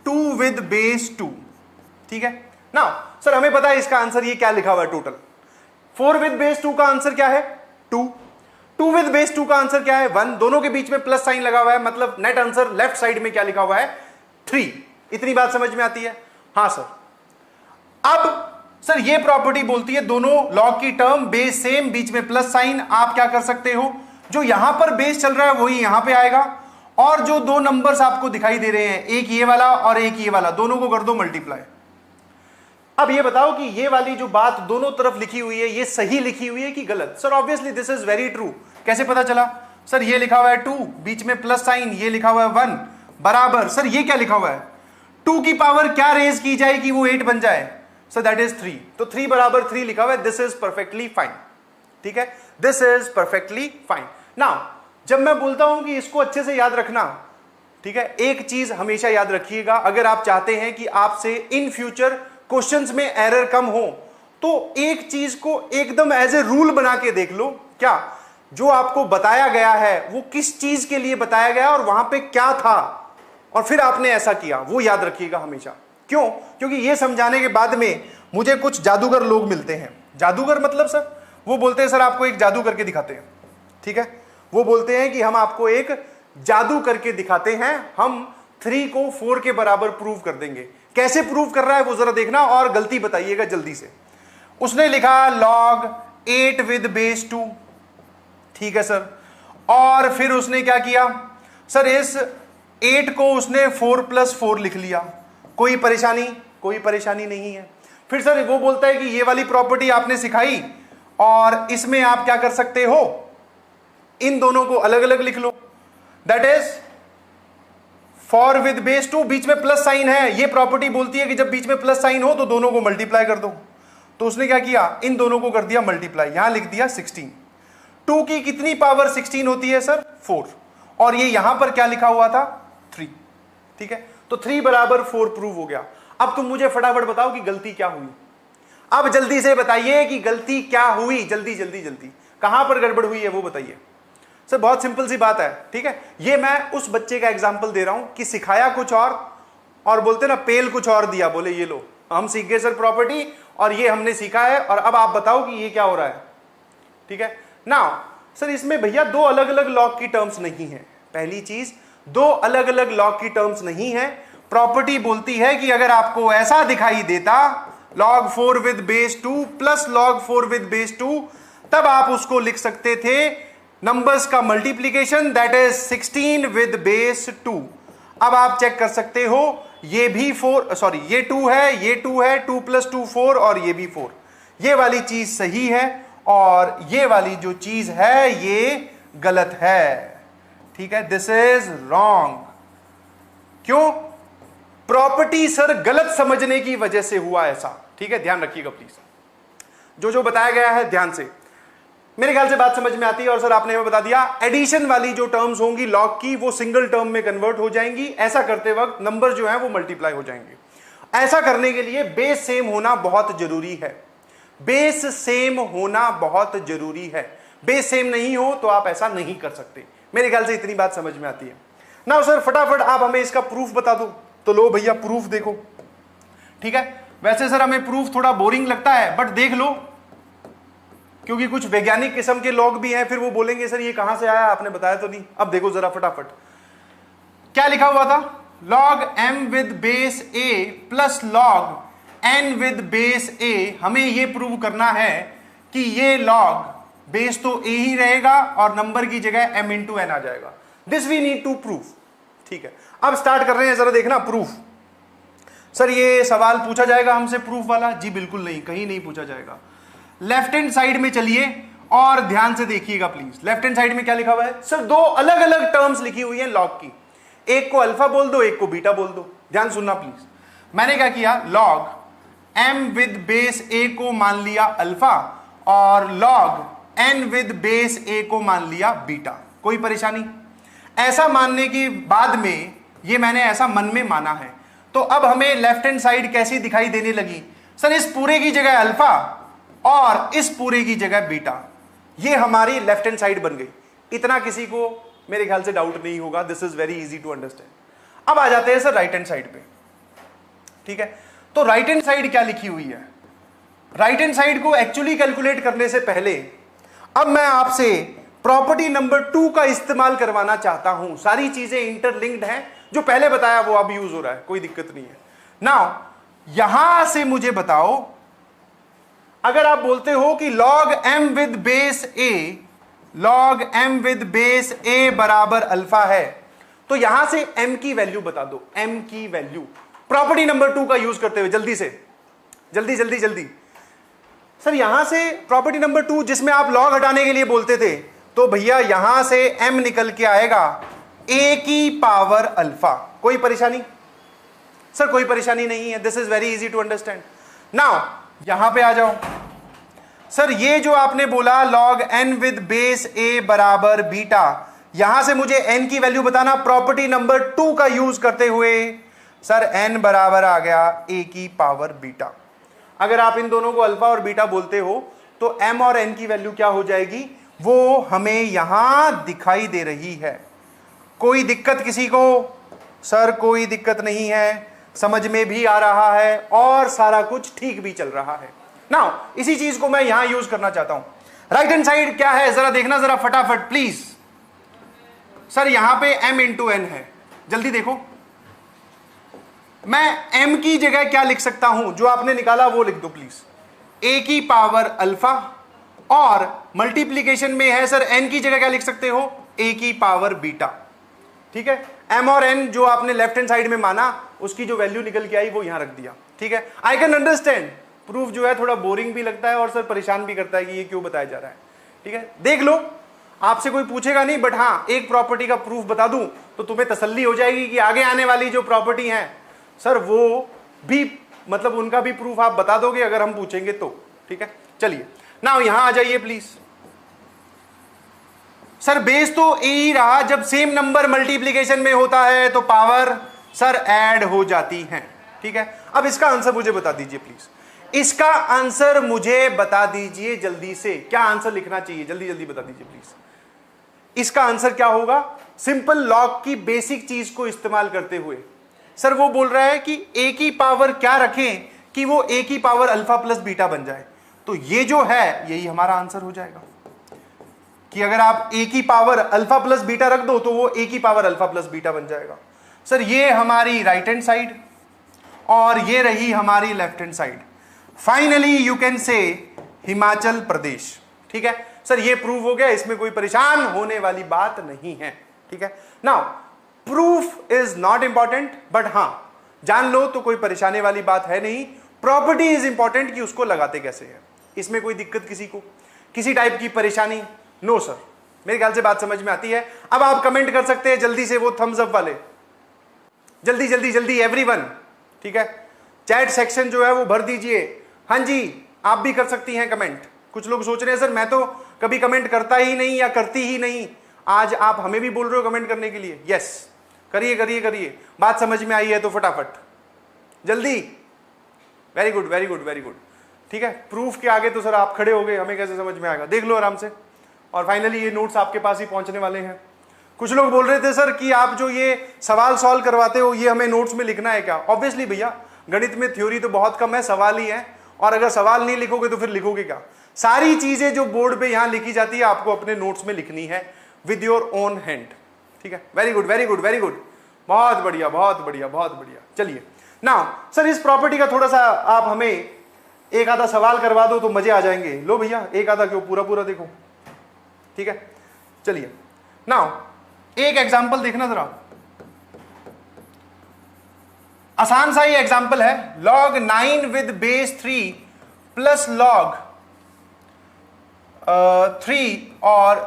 2 with base 2। ठीक है ना सर, हमें पता है इसका आंसर ये क्या लिखा हुआ है टोटल। 4 विद बेस 2 का आंसर क्या है? 2। 2 विद बेस 2 का आंसर क्या है? 1। दोनों के बीच में प्लस साइन लगा हुआ है, मतलब नेट आंसर लेफ्ट साइड में क्या लिखा हुआ है? 3। इतनी बात समझ में आती है? हाँ सर। अब सर ये प्रॉपर्टी बोलती है दोनों लॉग की टर्म बेस सेम, बीच में प्लस साइन। आप क्या कर सकते हो, जो यहां पर बेस चल रहा है वही यहां पे आएगा और जो दो नंबर्स आपको दिखाई दे रहे हैं, एक ये वाला और एक ये वाला, दोनों को कर दो मल्टीप्लाई। अब ये बताओ कि ये वाली जो बात दोनों तरफ लिखी हुई है, ये सही लिखी हुई है कि गलत? Sir obviously this is very true. कैसे पता चला? सर ये लिखा हुआ है 2, बीच में प्लस साइन, ये लिखा हुआ है 1 बराबर, सर ये क्या लिखा हुआ है? 2 की पावर क्या रेज की जाए कि वो 8 बन जाए? Sir that is 3। तो 3 बराबर 3 लिखा हुआ है। This is perfectly fine. ठीक है, this is perfectly fine. Now जब मैं बोलता हूं कि इसको अच्छे से याद रखना, ठीक है, एक चीज हमेशा याद रखिएगा, अगर आप चाहते हैं कि आपसे इन फ्यूचर क्वेश्चंस में एरर कम हो, तो एक चीज को एकदम एज ए रूल बना के देख लो। क्या जो आपको बताया गया है वो किस चीज के लिए बताया गया और वहां पे क्या था, और फिर आपने ऐसा किया, वो याद रखिएगा हमेशा। क्यों? क्योंकि ये समझाने के बाद में मुझे कुछ जादूगर लोग मिलते हैं। जादूगर मतलब सर, वो बोलते हैं सर आपको एक जादू करके दिखाते हैं। ठीक है, वो बोलते हैं कि हम आपको एक जादू करके दिखाते हैं, हम 3 को 4 के बराबर प्रूव कर देंगे। कैसे प्रूव कर रहा है वो जरा देखना और गलती बताइएगा जल्दी से। उसने लिखा log 8 विद बेस 2। ठीक है सर, और फिर उसने क्या किया? सर इस 8 को उसने 4 + 4 लिख लिया। कोई परेशानी? कोई परेशानी नहीं है। फिर सर वो बोलता है कि ये वाली प्रॉपर्टी आपने सिखाई और इसमें आप क्या कर सकते हो, इन दोनों को अलग अलग लिख लो। दैट इज 4 विद बेस 2, बीच में प्लस साइन है। ये प्रॉपर्टी बोलती है कि जब बीच में प्लस साइन हो तो दोनों को मल्टीप्लाई कर दो। तो उसने क्या किया? इन दोनों को कर दिया मल्टीप्लाई, यहां लिख दिया 16। 2 की कितनी पावर 16 होती है सर? 4। और ये यहां पर क्या लिखा हुआ था? 3। ठीक है, तो 3 बराबर 4 प्रूव हो गया। अब तुम मुझे फटाफट बताओ कि गलती क्या हुई। अब जल्दी से बताइए कि गलती क्या हुई, जल्दी जल्दी जल्दी, कहां पर गड़बड़ हुई है वो बताइए। सर बहुत सिंपल सी बात है। ठीक है, ये मैं उस बच्चे का एग्जांपल दे रहा हूं कि सिखाया कुछ और बोलते ना पेल कुछ और दिया, बोले ये लो हम सीख गए सर प्रॉपर्टी और ये हमने सीखा है और अब आप बताओ कि ये क्या हो रहा है। ठीक है ना सर, इसमें भैया 2 अलग अलग लॉग की टर्म्स नहीं है। पहली चीज, 2 अलग अलग लॉग की टर्म्स नहीं है। प्रॉपर्टी बोलती है कि अगर आपको ऐसा दिखाई देता log 4 with base 2 plus log 4 with base 2, तब आप उसको लिख सकते थे नंबर्स का multiplication, that is 16 with base 2। अब आप चेक कर सकते हो, ये भी 4, सॉरी ये 2 है, ये 2 है, 2 + 2 4 और ये भी 4। ये वाली चीज सही है और ये वाली जो चीज है ये गलत है। ठीक है, दिस इज रॉन्ग। क्यों? प्रॉपर्टी सर गलत समझने की वजह से हुआ ऐसा। ठीक है, ध्यान रखिएगा प्लीज, जो बताया गया है ध्यान से। मेरे ख्याल से बात समझ में आती है। और सर आपने हमें बता दिया एडिशन वाली जो टर्म्स होंगी लॉग की वो सिंगल टर्म में कन्वर्ट हो जाएंगी। ऐसा करते वक्त नंबर जो है वो मल्टीप्लाई हो जाएंगे। ऐसा करने के लिए बेस सेम होना बहुत जरूरी है। बेस सेम होना बहुत जरूरी है। बेस सेम नहीं हो तो आप ऐसा नहीं कर सकते। मेरे ख्याल से इतनी बात समझ में आती है ना। सर फटाफट आप हमें इसका प्रूफ बता दो। तो लो भैया प्रूफ देखो। ठीक है, वैसे सर हमें प्रूफ थोड़ा बोरिंग लगता है बट देख लो, क्योंकि कुछ वैज्ञानिक किस्म के लोग भी हैं, फिर वो बोलेंगे सर ये कहां से आया, आपने बताया तो नहीं। अब देखो जरा फटाफट क्या लिखा हुआ था, log m with base a plus log n with base a। हमें ये प्रूव करना है कि ये log बेस तो a ही रहेगा और नंबर की जगह m इंटू n आ जाएगा। This we need to prove. ठीक है, अब स्टार्ट कर रहे हैं, जरा देखना प्रूफ। सर ये सवाल पूछा जाएगा हमसे प्रूफ वाला? जी बिल्कुल नहीं, कहीं नहीं पूछा जाएगा। लेफ्ट हैंड साइड में चलिए और ध्यान से देखिएगा प्लीज। लेफ्ट हैंड साइड में क्या लिखा हुआ है? सर 2 अलग अलग टर्म्स लिखी हुई हैं लॉग की। एक को अल्फा बोल दो, एक को बीटा बोल दो। ध्यान सुनना प्लीज। मैंने क्या किया, log m with base a को मान लिया अल्फा और log n with base a को मान लिया बीटा। कोई परेशानी? ऐसा मानने के बाद में ये मैंने ऐसा मन में माना है, तो अब हमें लेफ्ट हैंड साइड कैसी दिखाई देने लगी? सर इस पूरे की जगह अल्फा और इस पूरे की जगह बीटा, ये हमारी लेफ्ट हैंड साइड बन गई। इतना किसी को मेरे ख्याल से डाउट नहीं होगा। This is very easy to understand. अब आ जाते हैं सर राइट हैंड साइड पे। ठीक है, तो राइट हैंड साइड क्या लिखी हुई है? राइट हैंड साइड को एक्चुअली कैलकुलेट करने से पहले अब मैं आपसे प्रॉपर्टी नंबर 2 का इस्तेमाल करवाना चाहता हूं। सारी चीजें इंटरलिंक्ड हैं, जो पहले बताया वो अब यूज हो रहा है, कोई दिक्कत नहीं है। नाउ यहां से मुझे बताओ, अगर आप बोलते हो कि log m with base a, log m with base a बराबर अल्फा है, तो यहां से m की वैल्यू बता दो, m की वैल्यू प्रॉपर्टी नंबर 2 का यूज करते हुए जल्दी से, जल्दी जल्दी जल्दी। सर यहां से प्रॉपर्टी नंबर 2 जिसमें आप लॉग हटाने के लिए बोलते थे, तो भैया यहां से m निकल के आएगा a की पावर अल्फा। कोई परेशानी? सर कोई परेशानी नहीं है, this is very easy to understand. Now यहां पे आ जाओ। सर ये जो आपने बोला log n with base a बराबर बीटा, यहां से मुझे n की वैल्यू बताना प्रॉपर्टी नंबर 2 का यूज करते हुए। सर n बराबर आ गया a की पावर बीटा। अगर आप इन दोनों को अल्फा और बीटा बोलते हो तो m और n की वैल्यू क्या हो जाएगी, वो हमें यहां दिखाई दे रही है। कोई दिक्कत किसी को? सर कोई दिक्कत नहीं है, समझ में भी आ रहा है और सारा कुछ ठीक भी चल रहा है। नाउ इसी चीज को मैं यहां यूज करना चाहता हूं। राइट हैंड साइड क्या है जरा देखना जरा फटाफट प्लीज। सर यहां पे m इंटू n है, जल्दी देखो। मैं m की जगह क्या लिख सकता हूं, जो आपने निकाला वो लिख दो प्लीज। a की पावर अल्फा और मल्टीप्लीकेशन में है सर n की जगह क्या लिख सकते हो, a की पावर बीटा। ठीक है, m और n जो आपने लेफ्ट हैंड साइड में माना उसकी जो वैल्यू निकल के आई वो यहां रख दिया। ठीक है, आई कैन अंडरस्टैंड प्रूफ जो है थोड़ा बोरिंग भी लगता है और सर परेशान भी करता है कि ये क्यों बताया जा रहा है। ठीक है, देख लो, आपसे कोई पूछेगा नहीं, बट हाँ एक प्रॉपर्टी का प्रूफ बता दूं तो तुम्हें तसल्ली हो जाएगी कि आगे आने वाली जो प्रॉपर्टी है सर वो भी मतलब उनका भी प्रूफ आप बता दोगे अगर हम पूछेंगे तो। ठीक है, चलिए नाउ यहां आ जाइए प्लीज। सर बेस तो ए ही रहा, जब सेम नंबर मल्टीप्लीकेशन में होता है तो पावर सर ऐड हो जाती है। ठीक है, अब इसका आंसर मुझे बता दीजिए प्लीज, इसका आंसर मुझे बता दीजिए जल्दी से। क्या आंसर लिखना चाहिए, जल्दी जल्दी बता दीजिए प्लीज। इसका आंसर क्या होगा, सिंपल लॉग की बेसिक चीज को इस्तेमाल करते हुए। सर वो बोल रहा है कि a की पावर क्या रखें कि वो a की पावर अल्फा प्लस बीटा बन जाए, तो ये जो है यही हमारा आंसर हो जाएगा कि अगर आप a की पावर अल्फा प्लस बीटा रख दो तो वो a की पावर अल्फा प्लस बीटा बन जाएगा। सर ये हमारी राइट हैंड साइड और ये रही हमारी left hand side. Finally you can say Himachal Pradesh. ठीक है सर, ये प्रूफ हो गया, इसमें कोई परेशान होने वाली बात नहीं है। ठीक है, now proof is not important, but हां जान लो तो कोई परेशानी वाली बात है नहीं। प्रॉपर्टी इज इंपॉर्टेंट कि उसको लगाते कैसे है। इसमें कोई दिक्कत किसी को, किसी टाइप की परेशानी? नो सर, मेरे ख्याल से बात समझ में आती है। अब आप कमेंट कर सकते हैं जल्दी से, वो थम्स अप वाले, जल्दी जल्दी जल्दी एवरीवन। ठीक है, चैट सेक्शन जो है वो भर दीजिए। हाँ जी, आप भी कर सकती हैं कमेंट। कुछ लोग सोच रहे हैं सर मैं तो कभी कमेंट करता ही नहीं या करती ही नहीं, आज आप हमें भी बोल रहे हो कमेंट करने के लिए। यस, करिए करिए करिए, बात समझ में आई है तो फटाफट जल्दी। Very good very good very good. ठीक है, प्रूफ के आगे तो सर आप खड़े हो गए, हमें कैसे समझ में आएगा, देख लो आराम से। और फाइनली ये नोट्स आपके पास ही पहुंचने वाले हैं। कुछ लोग बोल रहे थे सर कि आप जो ये सवाल सॉल्व करवाते हो ये हमें नोट्स में लिखना है क्या? ऑब्वियसली भैया, गणित में थ्योरी तो बहुत कम है, सवाल ही है, और अगर सवाल नहीं लिखोगे तो फिर लिखोगे क्या? सारी चीजें जो बोर्ड पे यहां लिखी जाती है आपको अपने नोट्स में लिखनी है विद योर ओन हैंड। ठीक है, very good very good very good, बहुत बढ़िया बहुत बढ़िया बहुत बढ़िया। चलिए नाउ सर इस प्रॉपर्टी का थोड़ा सा आप हमें एक आधा सवाल करवा दो तो मजे आ जाएंगे। लो भैया, एक आधा क्यों, पूरा पूरा देखो। ठीक है, चलिए नाउ एक एग्जांपल देखना जरा, आसान सा ही एग्जांपल है। log 9 with base 3 plus log 3 और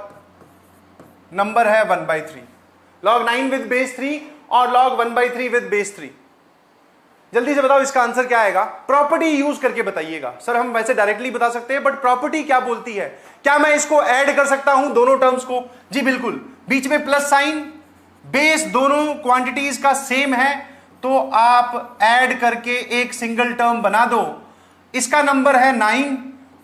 नंबर है 1/3। log 9 विद बेस 3 और log 1/3 विद बेस 3। जल्दी से बताओ इसका आंसर क्या आएगा। प्रॉपर्टी यूज करके बताइएगा। सर हम वैसे डायरेक्टली बता सकते हैं, बट प्रॉपर्टी क्या बोलती है? क्या मैं इसको ऐड कर सकता हूं दोनों टर्म्स को? जी बिल्कुल, बीच में प्लस साइन, बेस दोनों क्वांटिटीज का सेम है तो आप ऐड करके एक सिंगल टर्म बना दो। इसका नंबर है 9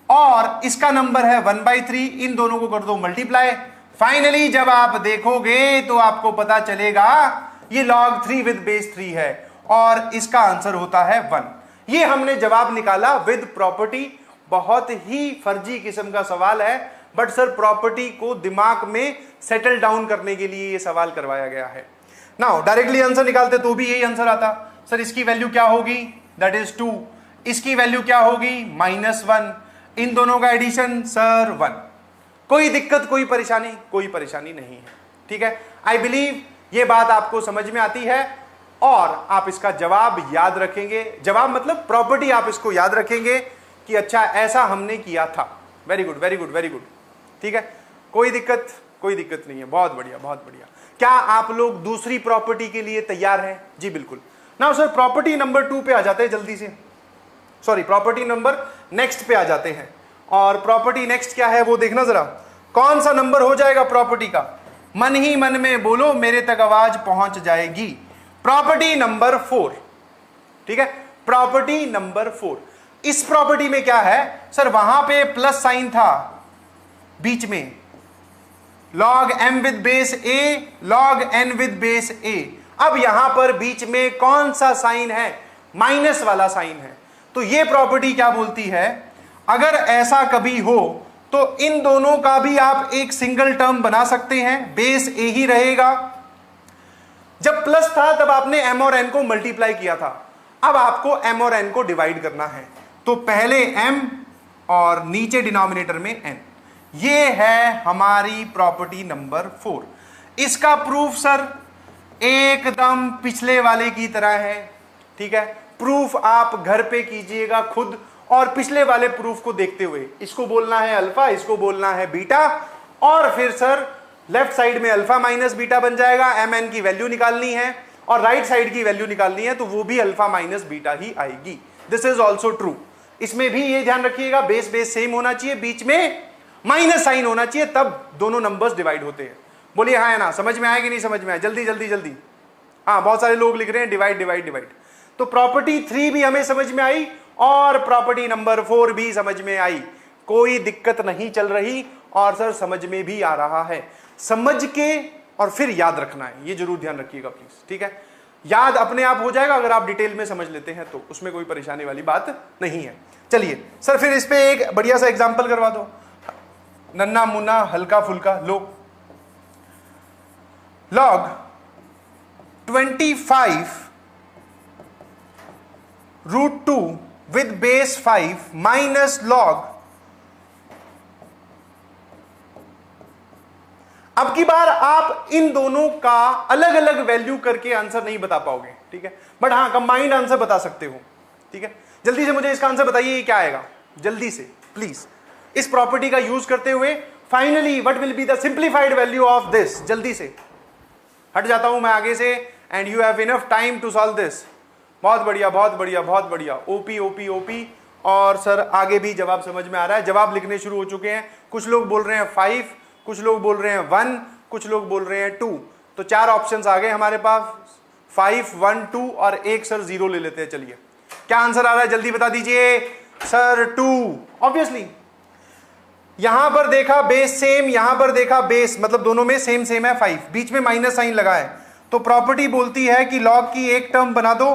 और इसका नंबर है 1/3, इन दोनों को कर दो मल्टीप्लाई। फाइनली जब आप देखोगे तो आपको पता चलेगा ये log 3 विद बेस 3 है और इसका आंसर होता है 1। ये हमने जवाब निकाला विद प्रॉपर्टी। बहुत ही फर्जी किस्म का सवाल है, बट सर प्रॉपर्टी को दिमाग में सेटल डाउन करने के लिए ये सवाल करवाया गया है। नाउ डायरेक्टली आंसर निकालते तो भी यही आंसर आता। सर इसकी वैल्यू क्या होगी? That is 2। इसकी वैल्यू क्या होगी? -1। इन दोनों का एडिशन सर 1। कोई दिक्कत, कोई परेशानी? कोई परेशानी नहीं है। ठीक है, आई बिलीव ये बात आपको समझ में आती है और आप इसका जवाब याद रखेंगे। जवाब मतलब प्रॉपर्टी आप इसको याद रखेंगे कि अच्छा ऐसा हमने किया था। Very good very good very good. ठीक है, कोई दिक्कत नहीं है। बहुत बढ़िया बहुत बढ़िया। क्या आप लोग दूसरी प्रॉपर्टी के लिए तैयार हैं? जी बिल्कुल। नाउ सर प्रॉपर्टी नंबर 2 पे आ जाते हैं जल्दी से। सॉरी, प्रॉपर्टी नंबर नेक्स्ट पे आ जाते हैं। और प्रॉपर्टी नेक्स्ट क्या है वो देखना जरा, कौन सा नंबर हो जाएगा प्रॉपर्टी का। मन ही मन में बोलो, मेरे तक आवाज पहुंच जाएगी। Property number 4। ठीक है, प्रॉपर्टी नंबर 4। इस प्रॉपर्टी में क्या है सर, वहां पे प्लस साइन था बीच में, log m with base a, log n with base a। अब यहां पर बीच में कौन सा साइन है? माइनस वाला साइन है। तो ये प्रॉपर्टी क्या बोलती है, अगर ऐसा कभी हो तो इन दोनों का भी आप एक सिंगल टर्म बना सकते हैं, बेस a ही रहेगा। जब प्लस था तब आपने m और n को मल्टीप्लाई किया था, अब आपको m और n को डिवाइड करना है। तो पहले m और नीचे डिनोमिनेटर में n। ये है हमारी प्रॉपर्टी नंबर 4। इसका प्रूफ सर एकदम पिछले वाले की तरह है। ठीक है, प्रूफ आप घर पे कीजिएगा खुद और पिछले वाले प्रूफ को देखते हुए। इसको बोलना है अल्फा, इसको बोलना है बीटा, और फिर सर लेफ्ट साइड में अल्फा माइनस बीटा बन जाएगा। एम एन की वैल्यू निकालनी है और राइट साइड की वैल्यू निकालनी है, तो वो भी अल्फा माइनस बीटा ही आएगी। This is also true. इसमें भी ये ध्यान रखिएगा, बेस सेम होना चाहिए, बीच में माइनस साइन होना चाहिए, तब दोनों नंबर्स डिवाइड होते हैं। बोलिए हाँ है ना, समझ में आया कि नहीं समझ में आया? जल्दी जल्दी जल्दी। हाँ, बहुत सारे लोग लिख रहे हैं डिवाइड डिवाइड डिवाइड। तो प्रॉपर्टी 3 भी हमें समझ में आई और प्रॉपर्टी नंबर 4 भी समझ में आई। कोई दिक्कत नहीं चल रही और सर समझ में भी आ रहा है। समझ के और फिर याद रखना है, ये जरूर ध्यान रखिएगा प्लीज। ठीक है, याद अपने आप हो जाएगा अगर आप डिटेल में समझ लेते हैं तो, उसमें कोई परेशानी वाली बात नहीं है। चलिए सर फिर इस पे एक बढ़िया सा एग्जाम्पल करवा दो, नन्ना मुन्ना हल्का फुल्का। लो, log 25 root 2 with base 5 minus log। अब की बार आप इन दोनों का अलग अलग वैल्यू करके आंसर नहीं बता पाओगे, ठीक है, बट हाँ कंबाइंड आंसर बता सकते हो। ठीक है, जल्दी से मुझे इसका आंसर बताइए, ये क्या आएगा जल्दी से प्लीज। इस प्रॉपर्टी का यूज करते हुए finally what will be the simplified value of this. जल्दी से हट जाता हूं मैं आगे से and you have enough time to solve this. बहुत बढ़िया बहुत बढ़िया बहुत बढ़िया। OP OP OP. और सर आगे भी जवाब समझ में आ रहा है, जवाब लिखने शुरू हो चुके हैं। कुछ लोग बोल रहे हैं 5, कुछ लोग बोल रहे हैं 1, कुछ लोग बोल रहे हैं 2। तो 4 ऑप्शंस आ गए हमारे पास, 5, 1, 2 और एक सर 0 ले लेते हैं। चलिए क्या आंसर आ रहा है जल्दी बता दीजिए। Sir 2 obviously. यहां पर देखा बेस सेम, यहां पर देखा बेस, मतलब दोनों में सेम सेम है 5, बीच में माइनस साइन लगा है। तो प्रॉपर्टी बोलती है कि लॉग की एक टर्म बना दो,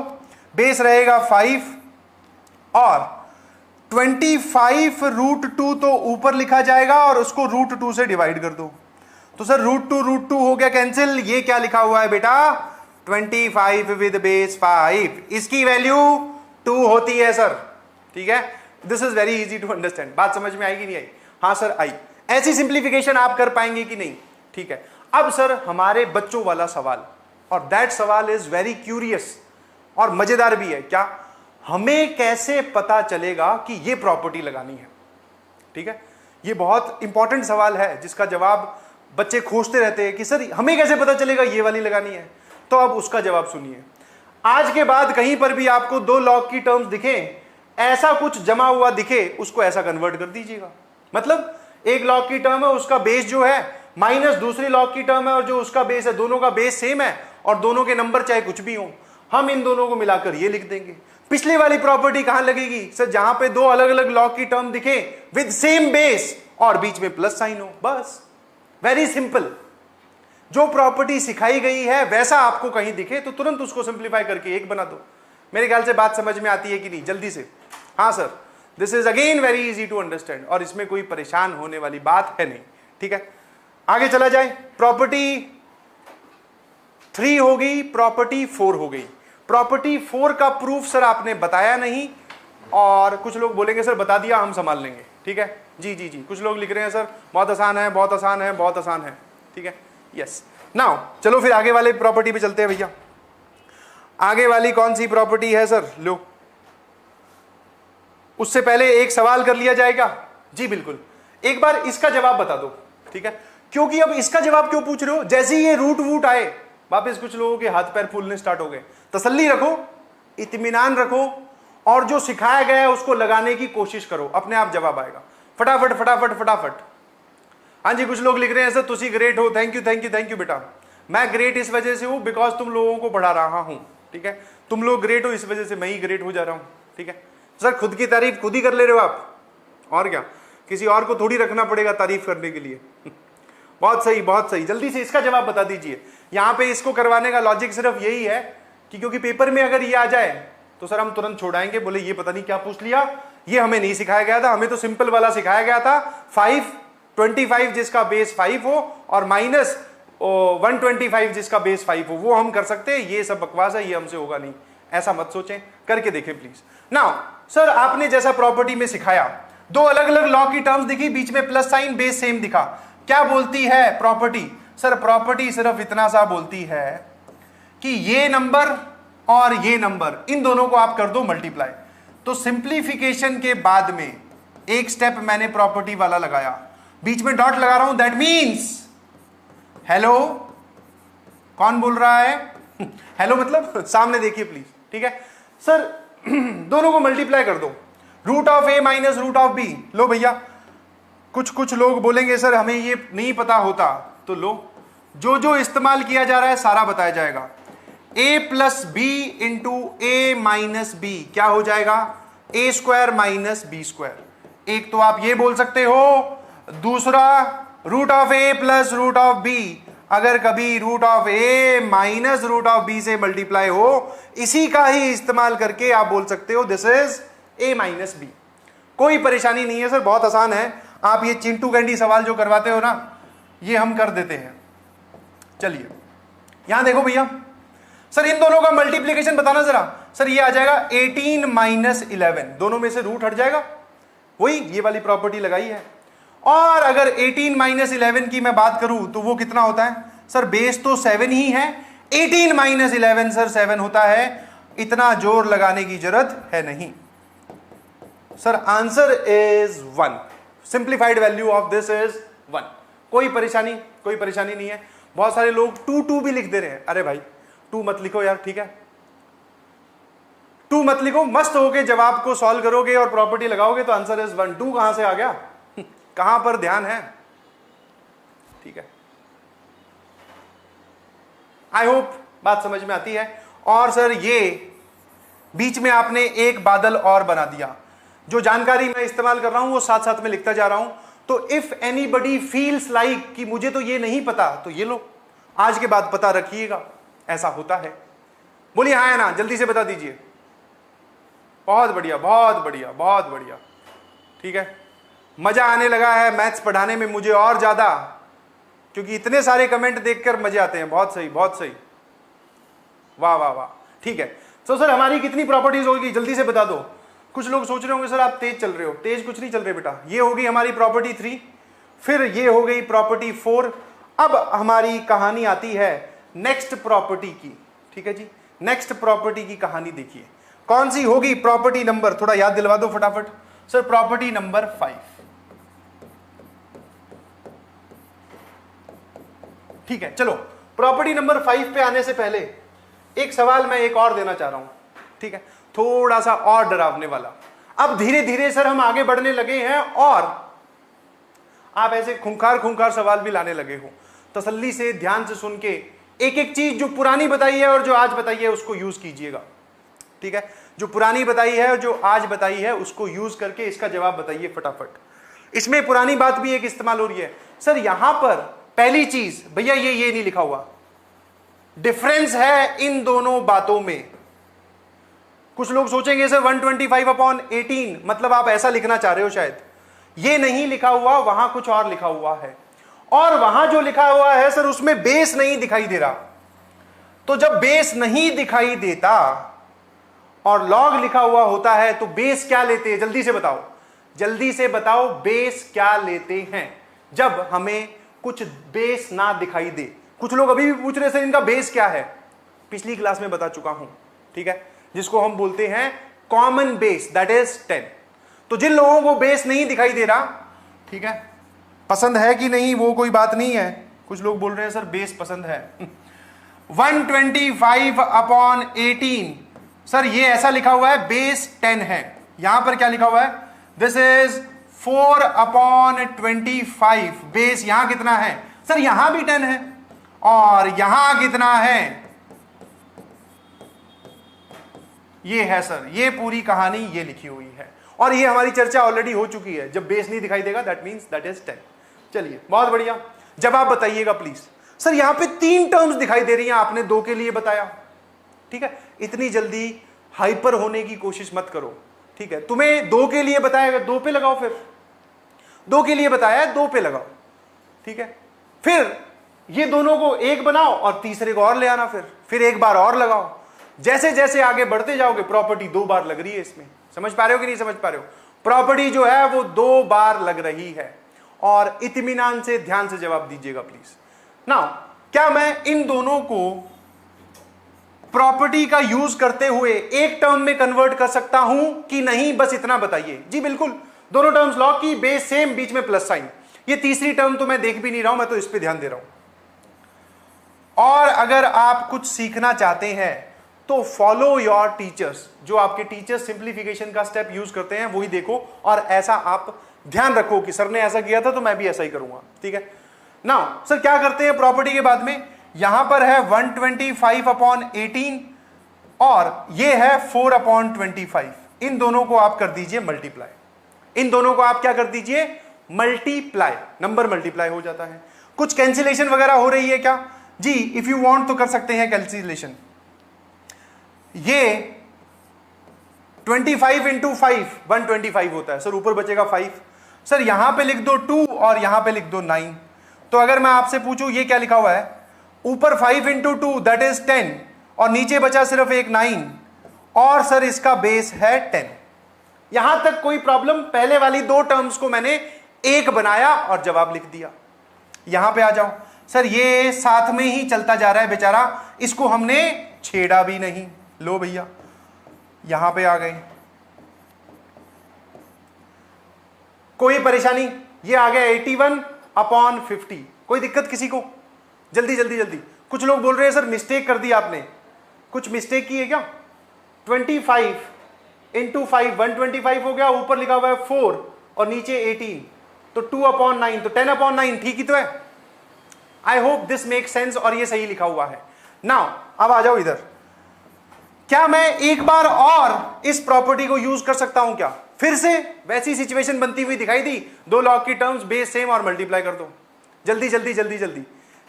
बेस रहेगा 5 और 25 रूट 2 तो ऊपर लिखा जाएगा और उसको रूट 2 से डिवाइड कर दो। तो सर रूट 2 हो गया कैंसिल। ये क्या लिखा हुआ है बेटा, 25 विद बेस 5, इसकी वैल्यू 2 होती है सर। ठीक है, this is very easy to understand. बात समझ में आएगी नहीं आई? हाँ सर आई। ऐसी सिंप्लीफिकेशन आप कर पाएंगे कि नहीं? ठीक है, अब सर हमारे बच्चों वाला सवाल, और दैट सवाल इज वेरी क्यूरियस और मजेदार भी है। क्या, हमें कैसे पता चलेगा कि ये प्रॉपर्टी लगानी है? ठीक है, ये बहुत इंपॉर्टेंट सवाल है जिसका जवाब बच्चे खोजते रहते हैं कि सर हमें कैसे पता चलेगा ये वाली लगानी है। तो अब उसका जवाब सुनिए। आज के बाद कहीं पर भी आपको 2 लॉग की टर्म्स दिखे, ऐसा कुछ जमा हुआ दिखे, उसको ऐसा कन्वर्ट कर दीजिएगा। मतलब एक लॉग की टर्म है, उसका बेस जो है माइनस दूसरी लॉग की टर्म है और जो उसका बेस है, दोनों का बेस सेम है और दोनों के नंबर चाहे कुछ भी हो, हम इन दोनों को मिलाकर ये लिख देंगे। पिछली वाली प्रॉपर्टी कहां लगेगी सर? जहां पे 2 अलग अलग लॉग की टर्म दिखे विद सेम बेस और बीच में प्लस साइन हो, बस वेरी सिंपल। जो प्रॉपर्टी सिखाई गई है वैसा आपको कहीं दिखे तो तुरंत उसको सिंप्लीफाई करके एक बना दो। मेरे ख्याल से बात समझ में आती है कि नहीं? जल्दी से। हाँ sir, this is again very easy to understand और इसमें कोई परेशान होने वाली बात है नहीं। ठीक है, आगे चला जाए। प्रॉपर्टी 3 हो गई, प्रॉपर्टी 4 हो गई। प्रॉपर्टी 4 का प्रूफ सर आपने बताया नहीं, और कुछ लोग बोलेंगे सर बता दिया हम संभाल लेंगे। ठीक है जी जी जी, कुछ लोग लिख रहे हैं सर बहुत आसान है बहुत आसान है बहुत आसान है। ठीक है, यस। नाउ चलो फिर आगे वाले प्रॉपर्टी पे चलते हैं भैया। आगे वाली कौन सी प्रॉपर्टी है सर? लो, उससे पहले एक सवाल कर लिया जाएगा। जी बिल्कुल, एक बार इसका जवाब बता दो, ठीक है? क्योंकि अब इसका जवाब क्यों पूछ रहे हो? जैसे ही ये रूट वूट आए वापस कुछ लोगों के हाथ पैर फूलने स्टार्ट हो गए। तसल्ली रखो, इत्मीनान रखो और जो सिखाया गया है उसको लगाने की कोशिश करो, अपने आप जवाब आएगा। फटाफट फटाफट फटाफट। हाँ जी, कुछ लोग लिख रहे हैं सर तुसी ग्रेट हो। Thank you thank you thank you बेटा। मैं ग्रेट इस वजह से हूं बिकॉज तुम लोगों को पढ़ा रहा हूं, ठीक है? तुम लोग ग्रेट हो इस वजह से मैं ही ग्रेट हो जा रहा हूं, ठीक है? सर खुद की तारीफ खुद ही कर ले रहे हो आप, और क्या? किसी और को थोड़ी रखना पड़ेगा तारीफ करने के लिए। बहुत सही बहुत सही। जल्दी से इसका जवाब बता दीजिए। यहां पे इसको करवाने का लॉजिक सिर्फ यही है कि क्योंकि पेपर में अगर ये आ जाए तो सर हम तुरंत छोड़ाएंगे, बोले ये पता नहीं क्या पूछ लिया, ये हमें नहीं सिखाया गया था, हमें तो सिंपल वाला सिखाया गया था 525 जिसका बेस 5 हो और माइनस 125 जिसका बेस 5 हो, वो हम कर सकते हैं। ये सब बकवास है, ये हमसे होगा नहीं, ऐसा मत सोचें, करके देखें प्लीज। नाउ सर आपने जैसा प्रॉपर्टी में सिखाया, दो अलग अलग लॉ की टर्म्स दिखी, बीच में प्लस साइन, बेस सेम दिखा। क्या बोलती है प्रॉपर्टी? सर प्रॉपर्टी सिर्फ इतना सा बोलती है कि ये नंबर और ये नंबर, इन दोनों को आप कर दो मल्टीप्लाई। तो सिंप्लीफिकेशन के बाद में एक स्टेप मैंने प्रॉपर्टी वाला लगाया, बीच में डॉट लगा रहा हूं, दैट मीन्स हेलो। कौन बोल रहा है? हेलो मतलब सामने देखिए प्लीज, ठीक है? सर दोनों को मल्टीप्लाई कर दो, root of A minus root of B. लो भैया, कुछ लोग बोलेंगे सर हमें ये नहीं पता होता, तो लो जो जो इस्तेमाल किया जा रहा है सारा बताया जाएगा। a plus B into A minus B क्या हो जाएगा? A square minus B square. एक तो आप ये बोल सकते हो, दूसरा root of A plus root of B. अगर कभी root of A minus root of B से मल्टीप्लाई हो, इसी का ही इस्तेमाल करके आप बोल सकते हो this is A minus B. कोई परेशानी नहीं है सर, बहुत आसान है। आप ये चिंटू कैंडी सवाल जो करवाते हो ना, ये हम कर देते हैं। चलिए यहां देखो भैया, सर इन दोनों का मल्टीप्लीकेशन बताना जरा। सर ये आ जाएगा 18 माइनस 11, दोनों में से रूट हट जाएगा, वही ये वाली प्रॉपर्टी लगाई है। और अगर 18 माइनस 11 की मैं बात करूं तो वो कितना होता है? सर बेस तो 7 ही है, 18 माइनस 11 सर 7 होता है। इतना जोर लगाने की जरूरत है नहीं sir, answer is 1। Simplified value of this is 1। कोई परेशानी नहीं है। बहुत सारे लोग 2 भी लिख दे रहे हैं। अरे भाई 2 मत लिखो यार, ठीक है? 2 मत लिखो, मस्त होके जवाब को सॉल्व करोगे और प्रॉपर्टी लगाओगे तो आंसर इज 1। 2 कहां से आ गया? कहां पर ध्यान है? ठीक है, आई होप बात समझ में आती है। और सर ये बीच में आपने एक बादल और बना दिया। जो जानकारी मैं इस्तेमाल कर रहा हूं वो साथ साथ में लिखता जा रहा हूं। तो इफ एनीबडी फील्स लाइक कि मुझे तो ये नहीं पता, तो ये लो, आज के बाद पता रखिएगा, ऐसा होता है। बोलिए हाँ है ना, जल्दी से बता दीजिए। बहुत बढ़िया बहुत बढ़िया बहुत बढ़िया, ठीक है। मजा आने लगा है मैथ्स पढ़ाने में मुझे और ज्यादा, क्योंकि इतने सारे कमेंट देखकर मजे आते हैं। बहुत सही बहुत सही, वाह वाह वाह, ठीक है। तो सर हमारी कितनी प्रॉपर्टीज होगी जल्दी से बता दो। कुछ लोग सोच रहे होंगे सर आप तेज चल रहे हो। तेज कुछ नहीं चल रहे बेटा। ये होगी हमारी प्रॉपर्टी 3, फिर ये हो गई प्रॉपर्टी 4। अब हमारी कहानी आती है नेक्स्ट प्रॉपर्टी की, ठीक है जी। नेक्स्ट प्रॉपर्टी की कहानी देखिए कौन सी होगी। प्रॉपर्टी नंबर थोड़ा याद दिलवा दो फटाफट सर। प्रॉपर्टी नंबर 5, ठीक है। चलो प्रॉपर्टी नंबर 5 पे आने से पहले एक सवाल मैं एक और देना चाह रहा हूं, ठीक है, थोड़ा सा और डरावने वाला। अब धीरे धीरे सर हम आगे बढ़ने लगे हैं और आप ऐसे खूंखार सवाल भी लाने लगे हो। तसल्ली से ध्यान से सुन के एक एक चीज जो पुरानी बताई है और जो आज बताई है उसको यूज कीजिएगा, ठीक है। जो पुरानी बताई है और जो आज बताई है उसको यूज करके इसका जवाब बताइए फटाफट। इसमें पुरानी बात भी एक इस्तेमाल हो रही है सर। यहां पर पहली चीज भैया ये नहीं लिखा हुआ, डिफरेंस है इन दोनों बातों में। कुछ लोग सोचेंगे सर 125/18 मतलब आप ऐसा लिखना चाह रहे हो शायद। ये नहीं लिखा हुआ, वहां कुछ और लिखा हुआ है। और वहां जो लिखा हुआ है सर उसमें बेस नहीं दिखाई दे रहा। तो जब बेस नहीं दिखाई देता और लॉग लिखा हुआ होता है तो बेस क्या लेते हैं? जल्दी से बताओ, जल्दी से बताओ बेस क्या लेते हैं जब हमें कुछ बेस ना दिखाई दे। कुछ लोग अभी भी पूछ रहे सर इनका बेस क्या है, पिछली क्लास में बता चुका हूं, ठीक है, जिसको हम बोलते हैं कॉमन बेस, दैट इज 10। तो जिन लोगों को बेस नहीं दिखाई दे रहा, ठीक है, पसंद है कि नहीं वो कोई बात नहीं है, कुछ लोग बोल रहे हैं सर बेस पसंद है 125/18, सर ये ऐसा लिखा हुआ है बेस 10 है, यहां पर क्या लिखा हुआ है, दिस इज 4/25, बेस यहां कितना है सर, यहां भी 10 है, और यहां कितना है, ये है सर, ये पूरी कहानी ये लिखी हुई है, और ये हमारी चर्चा ऑलरेडी हो चुकी है, जब बेस नहीं दिखाई देगा दैट मींस दैट इज 10। चलिए बहुत बढ़िया, जवाब बताइएगा प्लीज। सर यहां पे 3 टर्म्स दिखाई दे रही हैं, आपने 2 के लिए बताया, ठीक है, इतनी जल्दी हाइपर होने की कोशिश मत करो, ठीक है, तुम्हें 2 के लिए बताया, 2 पे लगाओ, फिर 2 के लिए बताया है 2 पे लगाओ, ठीक है, फिर ये दोनों को एक बनाओ और तीसरे को और ले आना, फिर एक बार और लगाओ, जैसे जैसे आगे बढ़ते जाओगे प्रॉपर्टी 2 बार लग रही है इसमें, समझ पा रहे हो कि नहीं समझ पा रहे हो, प्रॉपर्टी जो है वो 2 बार लग रही है, और इत्मीनान से ध्यान से जवाब दीजिएगा प्लीज। नाउ क्या मैं इन दोनों को प्रॉपर्टी का यूज करते हुए एक टर्म में कन्वर्ट कर सकता हूं कि नहीं, बस इतना बताइए। जी बिल्कुल, दोनों टर्म्स लॉग की, बेस सेम, बीच में प्लस साइन, ये तीसरी टर्म तो मैं देख भी नहीं रहा हूं, मैं तो इस पे ध्यान दे रहा हूं। और अगर आप कुछ सीखना चाहते हैं तो फॉलो योर टीचर्स, जो आपके टीचर्स सिंप्लीफिकेशन का स्टेप यूज करते हैं वही देखो, और ऐसा आप ध्यान रखो कि सर ने ऐसा किया था तो मैं भी ऐसा ही करूंगा, ठीक है। नाउ सर क्या करते हैं प्रॉपर्टी के बाद में, यहां पर है 125/18 और ये है 4/25, इन दोनों को आप कर दीजिए मल्टीप्लाई, इन दोनों को आप क्या कर दीजिए मल्टीप्लाई, नंबर मल्टीप्लाई हो जाता है। कुछ कैंसिलेशन वगैरह हो रही है क्या, जी इफ यू वांट तो कर सकते हैं कैंसिलेशन। ये 25 × 5 125 होता है सर, ऊपर बचेगा 5, सर यहां पे लिख दो 2 और यहां पे लिख दो 9। तो अगर मैं आपसे पूछूं ये क्या लिखा हुआ है, ऊपर 5 × 2 दैट इज 10 और नीचे बचा सिर्फ एक 9, और सर इसका बेस है 10। यहां तक कोई प्रॉब्लम, पहले वाली 2 टर्म्स को मैंने एक बनाया और जवाब लिख दिया। यहां पे आ जाओ सर, ये साथ में ही चलता जा रहा है बेचारा, इसको हमने छेड़ा भी नहीं, लो भैया यहां पे आ गए, कोई परेशानी, ये आ गया 81/50, कोई दिक्कत किसी को, जल्दी जल्दी जल्दी। कुछ लोग बोल रहे हैं सर मिस्टेक कर दी आपने, कुछ मिस्टेक की है क्या, 25 × 5 125 हो गया, ऊपर लिखा हुआ है 4 और नीचे 18, तो 2/9, तो 10/9 ठीक ही तो है। I hope this make sense, और ये सही लिखा हुआ है। नाउ अब आ जाओ इधर, क्या मैं एक बार और इस प्रॉपर्टी को यूज कर सकता हूं क्या, फिर से वैसी सिचुएशन बनती हुई दिखाई दी, 2 लॉग की टर्म्स बेस सेम और मल्टीप्लाई कर दो, जल्दी जल्दी जल्दी जल्दी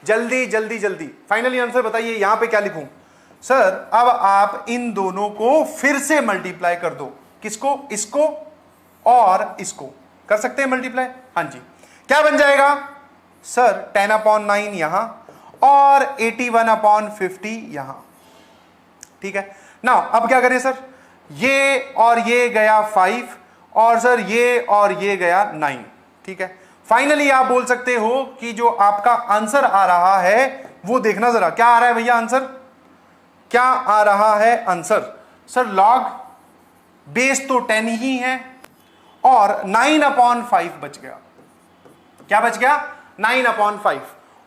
जल्दी जल्दी जल्दी, फाइनली आंसर बताइए यहां पे क्या लिखूं। सर अब आप इन दोनों को फिर से मल्टीप्लाई कर दो, किसको, इसको और इसको कर सकते हैं मल्टीप्लाई, हाँ जी, क्या बन जाएगा सर 10/9 यहां और 81/50 यहां, ठीक है। नाउ अब क्या करें सर, ये और ये गया 5 और सर ये और ये गया 9, ठीक है। फाइनली आप बोल सकते हो कि जो आपका आंसर आ रहा है वो देखना जरा, क्या आ रहा है भैया आंसर, क्या आ रहा है आंसर, सर लॉग बेस तो 10 ही है और 9/5 बच गया, क्या बच गया 9/5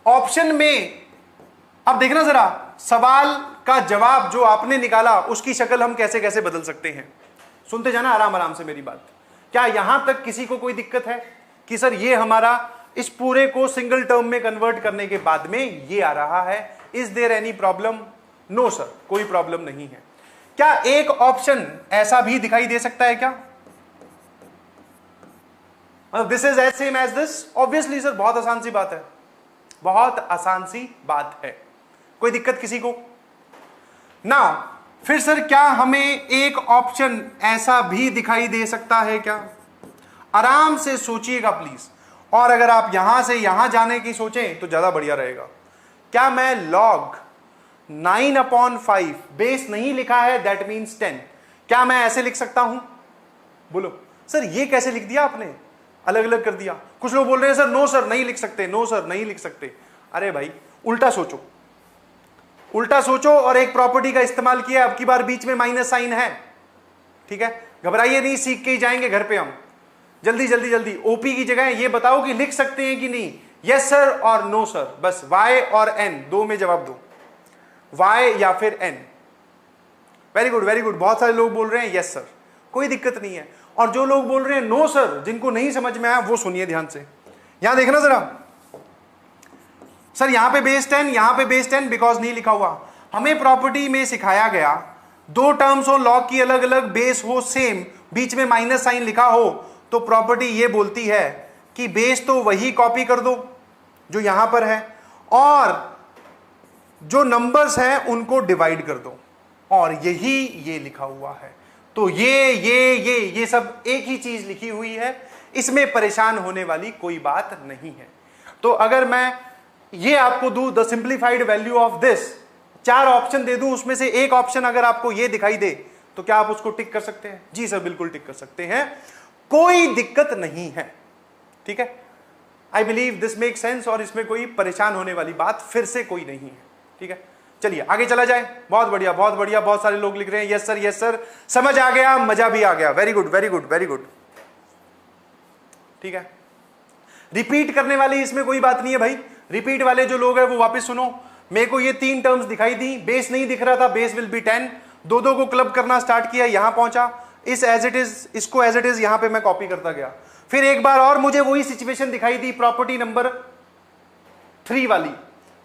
ऑप्शन में। अब देखना जरा सवाल का जवाब जो आपने निकाला उसकी शक्ल हम कैसे कैसे बदल सकते हैं, सुनते जाना आराम आराम से मेरी बात। क्या यहां तक किसी को कोई दिक्कत है कि सर ये हमारा इस पूरे को सिंगल टर्म में कन्वर्ट करने के बाद में ये आ रहा है, is there any problem, no sir कोई प्रॉब्लम नहीं है। क्या एक ऑप्शन ऐसा भी दिखाई दे सकता है क्या, this is as same as this, obviously sir बहुत आसान सी बात है, बहुत आसान सी बात है, कोई दिक्कत किसी को। नाउ फिर सर क्या हमें एक ऑप्शन ऐसा भी दिखाई दे सकता है क्या, आराम से सोचिएगा प्लीज, और अगर आप यहां से यहां जाने की सोचें तो ज्यादा बढ़िया रहेगा। क्या मैं लॉग 9/5 बेस नहीं लिखा है दैट मीन्स 10, क्या मैं ऐसे लिख सकता हूं, बोलो सर ये कैसे लिख दिया आपने, अलग अलग कर दिया। कुछ लोग बोल रहे हैं सर नो सर नहीं लिख सकते, नो सर नहीं लिख सकते। अरे भाई उल्टा सोचो, उल्टा सोचो और एक प्रॉपर्टी का इस्तेमाल किया, अब की बार बीच में माइनस साइन है, ठीक है। घबराइए नहीं, सीख के ही जाएंगे घर पे हम। जल्दी जल्दी जल्दी, ओपी की जगह ये बताओ कि लिख सकते हैं कि नहीं, यस सर और नो सर, बस वाई और एन दो में जवाब दो, वाई या फिर N. Very good very good, बहुत सारे लोग बोल रहे हैं यस सर, कोई दिक्कत नहीं है। और जो लोग बोल रहे हैं नो सर, जिनको नहीं समझ में आया वो सुनिए ध्यान से। यहां देखना जरा, सर यहां पे बेस 10, यहां पे बेस 10 बिकॉज नहीं लिखा हुआ। हमें प्रॉपर्टी में सिखाया गया दो टर्म्स हो, लॉग की अलग अलग, बेस हो सेम, बीच में माइनस साइन लिखा हो, तो प्रॉपर्टी ये बोलती है कि बेस तो वही कॉपी कर दो जो यहां पर है, और जो नंबर्स हैं उनको डिवाइड कर दो, और यही ये लिखा हुआ है। तो ये सब एक ही चीज लिखी हुई है, इसमें परेशान होने वाली कोई बात नहीं है। तो अगर मैं ये आपको दूं, the simplified value of this, 4 option दे दूं, उसमें से एक ऑप्शन अगर आपको ये दिखाई दे तो क्या आप उसको टिक कर सकते हैं? जी सर बिल्कुल टिक कर सकते हैं, कोई दिक्कत नहीं है, ठीक है। I believe this make sense, और इसमें कोई परेशान होने वाली बात फिर से कोई नहीं है, ठीक है। चलिए आगे चला जाए। बहुत बढ़िया बहुत बढ़िया, बहुत सारे लोग लिख रहे हैं यस सर, समझ आ गया, मजा भी आ गया, very good very good very good, ठीक है। रिपीट करने वाली इसमें कोई बात नहीं है भाई, रिपीट वाले जो लोग हैं वो वापस सुनो। मेरे को ये 3 टर्म्स दिखाई दी, बेस नहीं दिख रहा था, बेस विल बी 10, दो को क्लब करना स्टार्ट किया, यहां पहुंचा, इस एज इट इज, इसको एज इट इज यहां पे मैं कॉपी करता गया। फिर एक बार और मुझे वही सिचुएशन दिखाई दी, प्रॉपर्टी नंबर 3 वाली,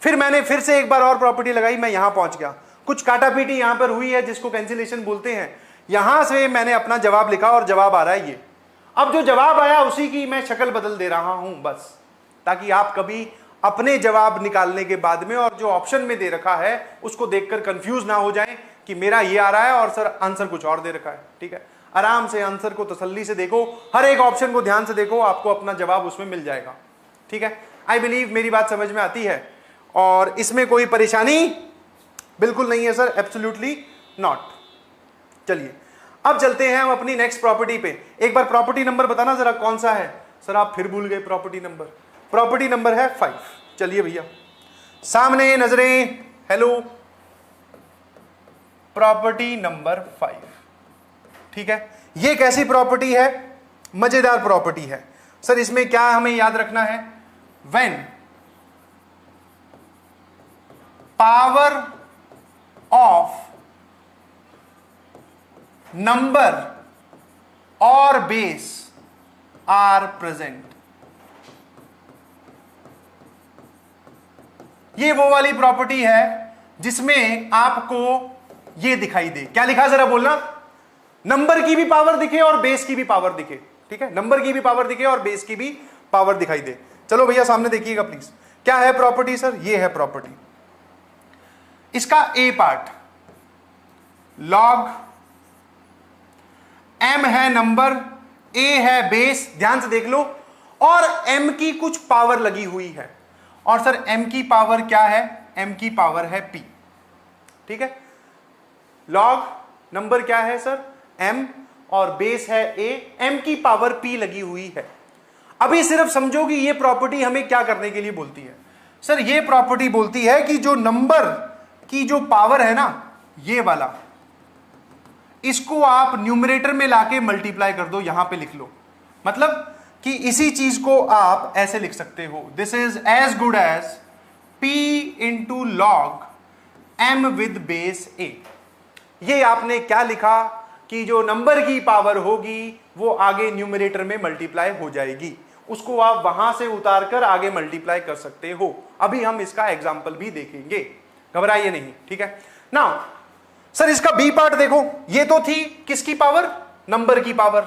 फिर मैंने फिर से एक बार और प्रॉपर्टी लगाई, मैं यहां पहुंच गया। कुछ काटा पीटी यहां पर हुई है जिसको कैंसिलेशन बोलते हैं, यहां से मैंने अपना जवाब लिखा और जवाब आ रहा है ये। अब जो जवाब आया उसी की मैं शक्ल बदल दे रहा हूं बस, ताकि आप कभी अपने जवाब निकालने के बाद में और जो ऑप्शन में दे रखा है उसको देखकर कंफ्यूज ना हो जाए कि मेरा ये आ रहा है और सर आंसर कुछ और दे रखा है, ठीक है। आराम से आंसर को तसल्ली से देखो, हर एक ऑप्शन को ध्यान से देखो, आपको अपना जवाब उसमें मिल जाएगा, ठीक है। आई बिलीव मेरी बात समझ में आती है और इसमें कोई परेशानी बिल्कुल नहीं है सर, एब्सोल्युटली नॉट। चलिए अब चलते हैं हम अपनी नेक्स्ट प्रॉपर्टी पे। एक बार प्रॉपर्टी नंबर बताना जरा कौन सा है? सर आप फिर भूल गए प्रॉपर्टी नंबर, प्रॉपर्टी नंबर है 5। चलिए भैया सामने नजरें, हेलो, प्रॉपर्टी नंबर 5, ठीक है। ये कैसी प्रॉपर्टी है? मजेदार प्रॉपर्टी है सर। इसमें क्या हमें याद रखना है? व्हेन पावर ऑफ नंबर और बेस आर प्रेजेंट, ये वो वाली प्रॉपर्टी है जिसमें आपको ये दिखाई दे, क्या लिखा जरा बोलना, नंबर की भी पावर दिखे और बेस की भी पावर दिखे, ठीक है। नंबर की भी पावर दिखे और बेस की भी पावर दिखाई दे। चलो भैया सामने देखिएगा प्लीज, क्या है प्रॉपर्टी सर? ये है प्रॉपर्टी। इसका ए पार्ट लॉग, एम है नंबर, ए है बेस, ध्यान से देख लो, और एम की कुछ पावर लगी हुई है। और सर एम की पावर क्या है? एम की पावर है पी, ठीक है। लॉग नंबर क्या है सर? एम, और बेस है ए, एम की पावर पी लगी हुई है। अभी सिर्फ समझो कि ये प्रॉपर्टी हमें क्या करने के लिए बोलती है। सर ये प्रॉपर्टी बोलती है कि जो नंबर की जो पावर है ना, ये वाला, इसको आप न्यूमरेटर में लाके मल्टीप्लाई कर दो, यहां पे लिख लो। मतलब कि इसी चीज को आप ऐसे लिख सकते हो, this is as good as P into log M with base A। ये आपने क्या लिखा कि जो नंबर की पावर होगी वो आगे न्यूमरेटर में मल्टीप्लाई हो जाएगी, उसको आप वहां से उतार कर आगे मल्टीप्लाई कर सकते हो। अभी हम इसका एग्जाम्पल भी देखेंगे, घबराइए नहीं, ठीक है ना। सर इसका बी पार्ट देखो, ये तो थी किसकी पावर? नंबर की पावर।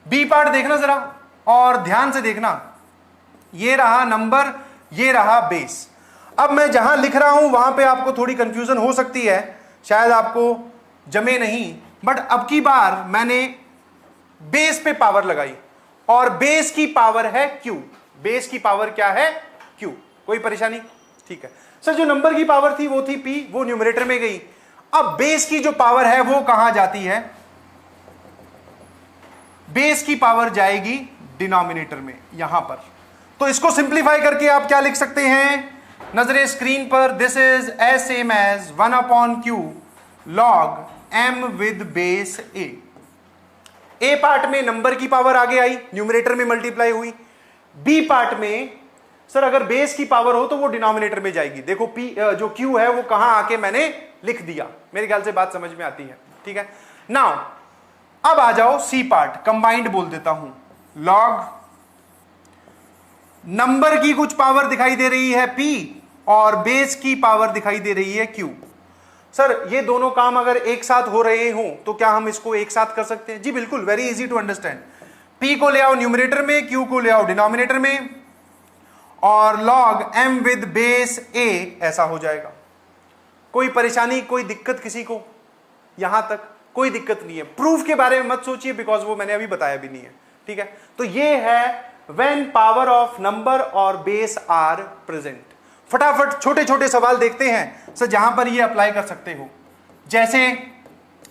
बी पार्ट देखना जरा और ध्यान से देखना, ये रहा नंबर, ये रहा बेस। अब मैं जहां लिख रहा हूं वहां पे आपको थोड़ी कंफ्यूजन हो सकती है, शायद आपको जमे नहीं, बट अब की बार मैंने बेस पे पावर लगाई और बेस की पावर है Q। बेस की पावर क्या है? Q। कोई परेशानी? ठीक है सर, जो नंबर की पावर थी वो थी P, वो न्यूमरेटर में गई। अब बेस की जो पावर है वो कहां जाती है? बेस की पावर जाएगी डिनोमिनेटर में, यहां पर। तो इसको सिंप्लीफाई करके आप क्या लिख सकते हैं? नजरे स्क्रीन पर, this is as same as 1/q log m with base A part में नंबर की पावर आगे आई, न्यूमरेटर में मल्टीप्लाई हुई। बी पार्ट में सर अगर बेस की पावर हो तो वो डिनोमिनेटर में जाएगी। देखो पी जो क्यू है वो कहां आके मैंने लिख दिया, मेरे ख्याल से बात समझ में आती है, ठीक है। नाउ अब आ जाओ सी पार्ट, कंबाइंड बोल देता हूं, लॉग नंबर की कुछ पावर दिखाई दे रही है P और बेस की पावर दिखाई दे रही है Q। सर ये दोनों काम अगर एक साथ हो रहे हो तो क्या हम इसको एक साथ कर सकते हैं? जी बिल्कुल, very easy to understand. P को ले आओ न्यूमरेटर में, Q को ले आओ डिनोमिनेटर में, और log m with base A ऐसा हो जाएगा। कोई परेशानी, कोई दिक्कत किसी को? यहां तक कोई दिक्कत नहीं है। प्रूफ के बारे में मत सोचिए बिकॉज वो मैंने अभी बताया भी नहीं है, ठीक है। तो ये है व्हेन पावर ऑफ नंबर और बेस आर प्रेजेंट। फटाफट छोटे छोटे सवाल देखते हैं सर जहां पर ये अप्लाई कर सकते हो। जैसे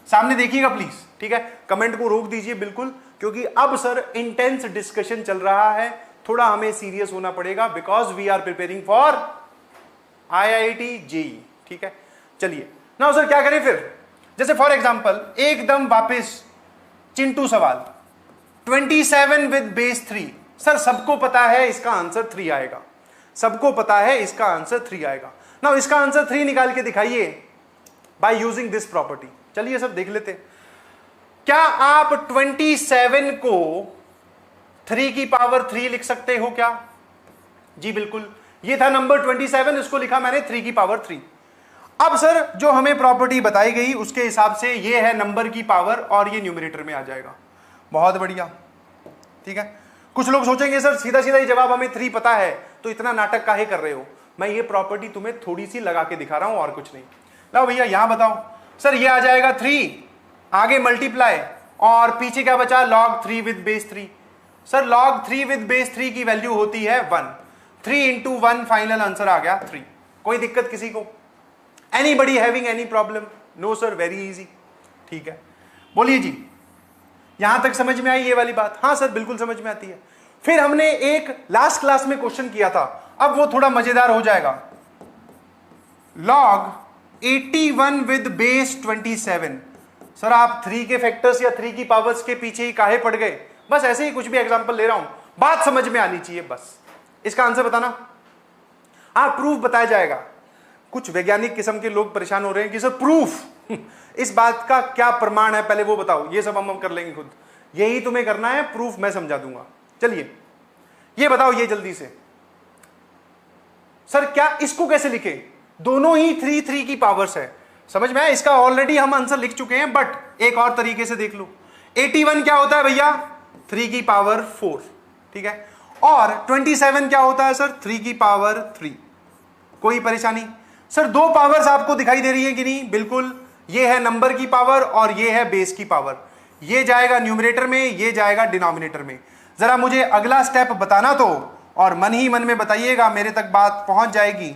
सामने देखिएगा प्लीज, ठीक है। कमेंट को रोक दीजिए बिल्कुल, क्योंकि अब सर इंटेंस डिस्कशन चल रहा है, थोड़ा हमें सीरियस होना पड़ेगा because we are preparing for IIT JEE, ठीक है। चलिए नाउ सर क्या करें फिर? जैसे फॉर एग्जांपल एकदम वापस चिंटू सवाल, 27 विद बेस 3। सर सबको पता है इसका आंसर 3 आएगा, सबको पता है इसका आंसर 3 आएगा। नाउ इसका आंसर 3 निकाल के दिखाइए बाय यूजिंग दिस प्रॉपर्टी। चलिए सब देख लेते हैं। क्या आप 27 को 3 की पावर 3 लिख सकते हो क्या? जी बिल्कुल, ये था नंबर 27, इसको लिखा मैंने 3 की पावर 3। अब सर जो हमें प्रॉपर्टी बताई गई उसके हिसाब से ये है नंबर की पावर और ये न्यूमरेटर में आ जाएगा। बहुत बढ़िया, ठीक है। कुछ लोग सोचेंगे सर सीधा सीधा ही जवाब हमें 3 पता है तो इतना नाटक काहे कर रहे हो? मैं ये प्रॉपर्टी तुम्हें थोड़ी सी लगा के दिखा रहा हूं और कुछ नहीं। लो भैया यहां बताओ, सर ये आ जाएगा 3, आगे मल्टीप्लाई और पीछे क्या बचा? log 3 with base 3। Sir log 3 with base 3 की वैल्यू होती है 1, 3 इंटू 1, फाइनल आंसर आ गया 3। कोई दिक्कत किसी को? Anybody having any problem? No sir, very easy, ठीक है। बोलिए जी, यहां तक समझ में आई ये वाली बात? हाँ सर बिल्कुल समझ में आती है। फिर हमने एक लास्ट क्लास में क्वेश्चन किया था, अब वो थोड़ा मजेदार हो जाएगा। log 81 with base 27। सर आप 3 के फैक्टर्स या 3 की पावर्स के पीछे ही काहे पड़ गए? बस ऐसे ही कुछ भी एग्जांपल ले रहा हूं, बात समझ में आनी चाहिए बस। इसका आंसर बताना, हाँ प्रूफ बताया जाएगा। कुछ वैज्ञानिक किस्म के लोग परेशान हो रहे हैं कि सर प्रूफ इस बात का क्या प्रमाण है, पहले वो बताओ। ये सब हम कर लेंगे खुद, यही तुम्हें करना है, प्रूफ मैं समझा दूंगा। चलिए ये बताओ ये जल्दी से, सर क्या इसको कैसे लिखें? दोनों ही 3 की पावर्स है, समझ में आया? इसका ऑलरेडी हम आंसर लिख चुके हैं बट एक और तरीके से देख लो। 81 क्या होता है भैया? 3 की पावर 4, ठीक है। और 27 क्या होता है सर? 3 की पावर 3। कोई परेशानी? सर 2 पावर्स आपको दिखाई दे रही है कि नहीं? बिल्कुल, ये है नंबर की पावर और ये है बेस की पावर। ये जाएगा न्यूमरेटर में, ये जाएगा डिनोमिनेटर में। जरा मुझे अगला स्टेप बताना तो, और मन ही मन में बताइएगा, मेरे तक बात पहुंच जाएगी।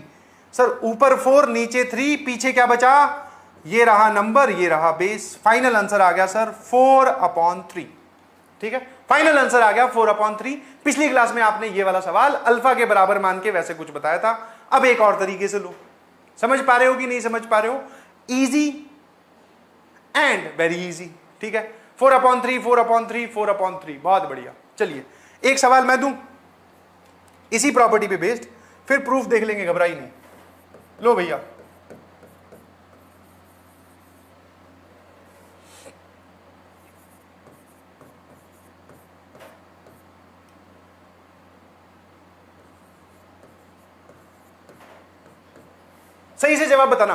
सर ऊपर 4 नीचे 3, पीछे क्या बचा? ये रहा नंबर, ये रहा बेस। फाइनल आंसर आ गया सर 4/3, ठीक है। फाइनल आंसर आ गया 4/3। पिछली क्लास में आपने ये वाला सवाल अल्फा के बराबर मान के वैसे कुछ बताया था, अब एक और तरीके से लो। समझ पा रहे हो कि नहीं समझ पा रहे हो? इजी एंड वेरी इजी, ठीक है। 4/3 4/3 4/3, बहुत बढ़िया। चलिए एक सवाल मैं दूं इसी प्रॉपर्टी पे बेस्ड, फिर प्रूफ देख लेंगे, घबराई नहीं। लो भैया, सही से जवाब बताना,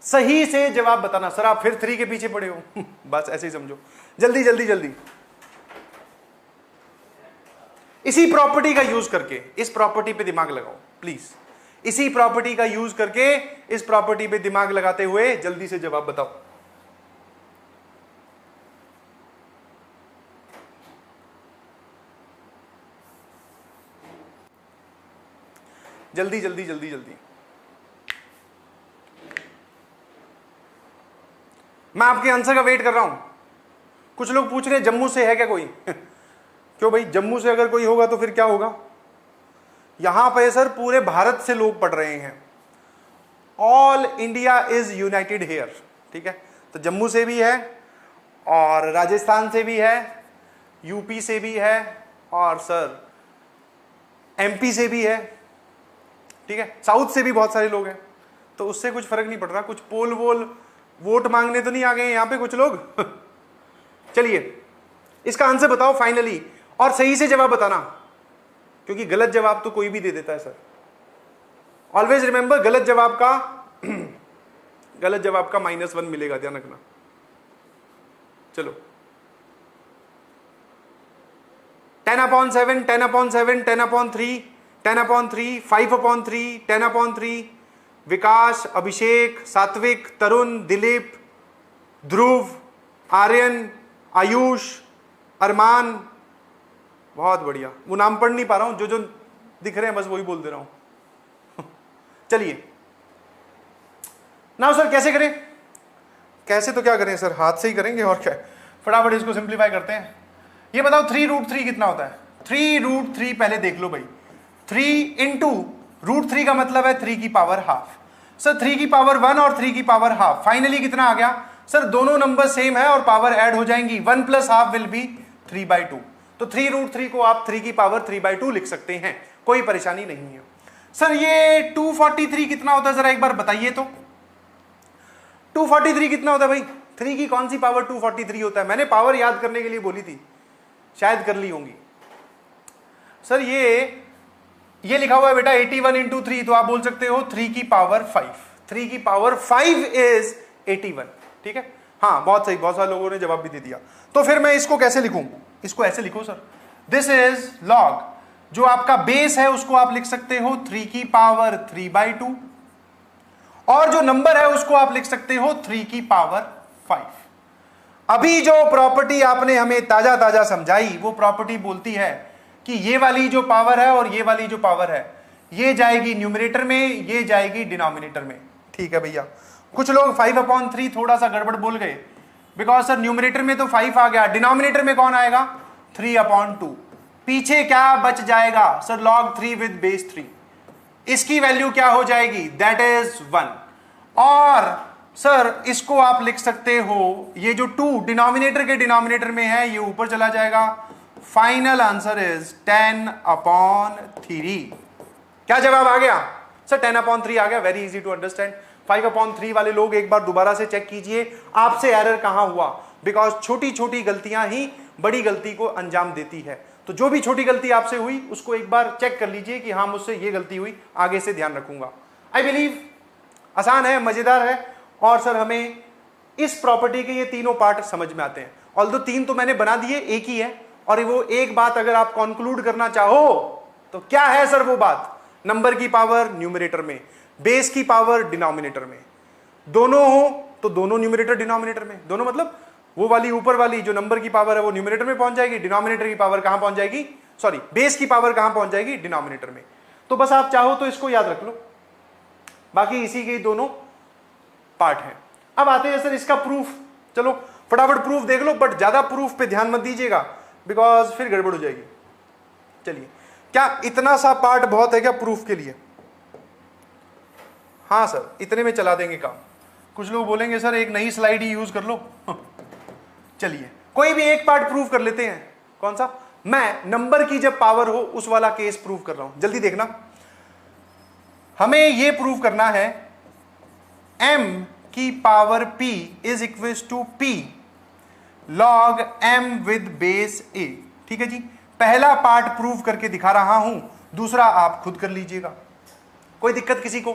सही से जवाब बताना। सर आप फिर 3 के पीछे पड़े हो बस ऐसे ही समझो, जल्दी जल्दी जल्दी। इसी प्रॉपर्टी का यूज करके इस प्रॉपर्टी पे दिमाग लगाओ प्लीज। इसी प्रॉपर्टी का यूज करके इस प्रॉपर्टी पे दिमाग लगाते हुए जल्दी से जवाब बताओ। जल्दी जल्दी जल्दी जल्दी। मैं आपके आंसर का वेट कर रहा हूं। कुछ लोग पूछ रहे हैं जम्मू से है क्या कोई क्यों भाई, जम्मू से अगर कोई होगा तो फिर क्या होगा? यहां पे सर पूरे भारत से लोग पढ़ रहे हैं। All India is united here, ठीक है। तो जम्मू से भी है और राजस्थान से भी है, यूपी से भी है और सर एमपी से भी है, ठीक है। साउथ से भी बहुत सारे लोग हैं, तो उससे कुछ फर्क नहीं पड़ रहा। कुछ पोल वोल वोट मांगने तो नहीं आ गए यहाँ पे कुछ लोग। चलिए इसका आंसर बताओ फाइनली, और सही से जवाब बताना, क्योंकि गलत जवाब तो कोई भी दे देता है सर। ऑलवेज रिमेंबर, गलत जवाब का -1 मिलेगा, ध्यान रखना। चलो 10/7, 10/7, 10/3, 10/3, 5/3, 10/3, विकास, अभिषेक, सात्विक, तरुण, दिलीप, ध्रुव, आर्यन, आयुष, अरमान, बहुत बढ़िया। वो नाम पढ़ नहीं पा रहा हूं, जो जो दिख रहे हैं बस वही बोल दे रहा हूं। चलिए नाउ सर कैसे करें? कैसे तो क्या करें सर, हाथ से ही करेंगे और क्या। फटाफट इसको सिंप्लीफाई करते हैं। ये बताओ 3√3 कितना होता है? 3√3 पहले देख लो भाई। 3 इंटू √3 का मतलब है 3 की पावर हाफ। सर 3 की पावर 1 और 3 की पावर हाफ, फाइनली कितना आ गया सर? दोनों नंबर सेम है और पावर ऐड हो जाएंगी। 1 + हाफ विल बी 3/2। तो 3√3 को आप 3 की पावर 3/2 लिख सकते हैं, कोई परेशानी नहीं है। सर ये 243 कितना होता है, जरा एक बार बताइए तो। 243 कितना होता है भाई? 3 की कौन सी पावर 243 होता है? मैंने पावर याद करने के लिए बोली थी, शायद कर ली होंगी। सर ये लिखा हुआ है बेटा 81 × 3, तो आप बोल सकते हो 3 की पावर 5। 3 की पावर 5 इज 81, ठीक है। हाँ बहुत सही, बहुत सारे लोगों ने जवाब भी दे दिया। तो फिर मैं इसको कैसे लिखूं? इसको ऐसे लिखो सर, दिस इज लॉग, जो आपका बेस है उसको आप लिख सकते हो 3 की पावर 3/2, और जो नंबर है उसको आप लिख सकते हो 3 की पावर 5। अभी जो प्रॉपर्टी आपने हमें ताजा समझाई, वो प्रॉपर्टी बोलती है कि ये वाली जो पावर है और ये वाली जो पावर है, ये जाएगी न्यूमरेटर में, ये जाएगी डिनोमिनेटर में, ठीक है भैया। कुछ लोग 5/3 थोड़ा सा गड़बड़ बोल गए, बिकॉज सर न्यूमरेटर में तो 5 आ गया, डिनोमिनेटर में कौन आएगा? 3/2। पीछे क्या बच जाएगा सर? log 3 with base 3। इसकी वैल्यू क्या हो जाएगी? That is 1। और सर इसको आप लिख सकते हो, ये जो 2 डिनोमिनेटर के डिनोमिनेटर में है, ये ऊपर चला जाएगा। Final answer is 10/3। क्या जवाब आ गया सर? 10/3 आ गया। Very easy to understand. 5/3 वाले लोग एक बार दोबारा से चेक कीजिए आपसे एरर कहां हुआ, बिकॉज छोटी छोटी गलतियां ही बड़ी गलती को अंजाम देती है। तो जो भी छोटी गलती आपसे हुई उसको एक बार चेक कर लीजिए कि हाँ मुझसे ये गलती हुई, आगे से ध्यान रखूंगा। आई बिलीव आसान है, मजेदार है, और सर हमें इस प्रॉपर्टी के ये तीनों पार्ट समझ में आते हैं। ऑल्दो 3 तो मैंने बना दिए, एक ही है, और वो एक बात अगर आप कंक्लूड करना चाहो तो क्या है सर वो बात? नंबर की पावर न्यूमरेटर में, बेस की पावर डिनोमिनेटर में, दोनों हो तो दोनों न्यूमरेटर डिनोमिनेटर में। दोनों मतलब वो वाली ऊपर वाली जो नंबर की पावर है वो न्यूमरेटर में पहुंच जाएगी, डिनोमिनेटर की पावर कहां पहुंच जाएगी? सॉरी, बेस की पावर कहां पहुंच जाएगी? डिनोमिनेटर में। तो बस आप चाहो तो इसको याद रख लो, बाकी इसी के दोनों पार्ट हैं। अब आते हैं सर इसका प्रूफ। चलो फटाफट प्रूफ देख लो, बट ज्यादा प्रूफ पे ध्यान मत दीजिएगा, बिकॉज फिर गड़बड़ हो जाएगी। चलिए, क्या इतना सा पार्ट बहुत है क्या प्रूफ के लिए? हाँ सर, इतने में चला देंगे काम। कुछ लोग बोलेंगे सर एक नई स्लाइड ही यूज कर लो। चलिए कोई भी एक पार्ट प्रूफ कर लेते हैं। कौन सा? मैं नंबर की जब पावर हो उस वाला केस प्रूफ कर रहा हूं, जल्दी देखना। हमें यह प्रूफ करना है m की power p is equal to p log m with base a। ठीक है जी, पहला पार्ट प्रूव करके दिखा रहा हूं, दूसरा आप खुद कर लीजिएगा। कोई दिक्कत किसी को?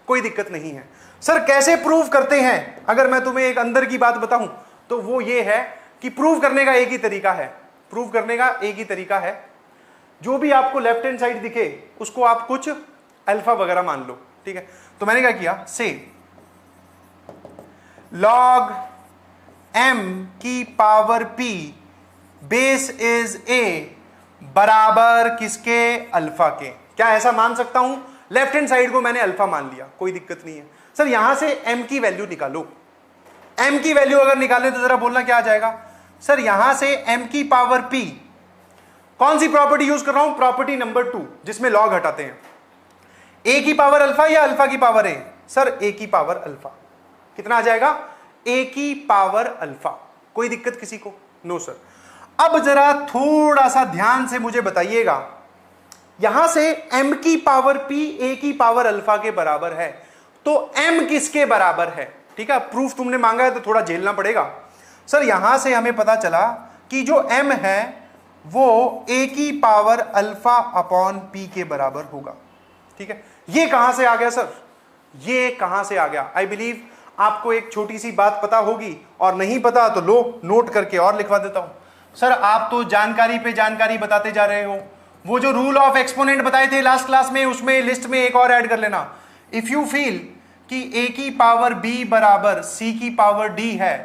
कोई दिक्कत नहीं है। सर कैसे प्रूव करते हैं? अगर मैं तुम्हें एक अंदर की बात बताऊं तो वो ये है कि प्रूव करने का एक ही तरीका है। प्रूव करने का एक ही तरीका है, जो भी आपको लेफ्ट हैंड साइड दिखे उसको आप कुछ अल्फा वगैरह मान लो। ठीक है, तो मैंने क्या किया, से log m की power p base is a बराबर किसके? अल्फा के। क्या ऐसा मान सकता हूं? लेफ्ट हैंड साइड को मैंने अल्फा मान लिया, कोई दिक्कत नहीं है। सर यहां से m की वैल्यू निकालो। m की वैल्यू अगर निकालें तो जरा बोलना क्या आ जाएगा? सर यहां से m की पावर p कौन सी प्रॉपर्टी यूज कर रहा हूं? प्रॉपर्टी नंबर 2, जिसमें लॉग हटाते हैं। ए की पावर अल्फा या अल्फा की पावर ए? सर ए की पावर अल्फा। कितना आ जाएगा? ए की पावर अल्फा। कोई दिक्कत किसी को? No sir. अब जरा थोड़ा सा ध्यान से मुझे बताइएगा, यहां से m की पावर p a की पावर अल्फा के बराबर है, तो m किसके बराबर है? ठीक है, प्रूफ तुमने मांगा है तो थोड़ा झेलना पड़ेगा। सर यहां से हमें पता चला कि जो m है वो a की पावर अल्फा अपॉन p के बराबर होगा। ठीक है, ये कहां से आ गया सर? ये कहां से आ गया? आई बिलीव आपको एक छोटी सी बात पता होगी, और नहीं पता तो लो नोट करके और लिखवा देता हूं। सर आप तो जानकारी पे जानकारी बताते जा रहे हो। वो जो रूल ऑफ एक्सपोनेंट बताए थे लास्ट क्लास में, उसमें लिस्ट में एक और ऐड कर लेना। इफ यू फील कि a की पावर b बराबर c की पावर d है,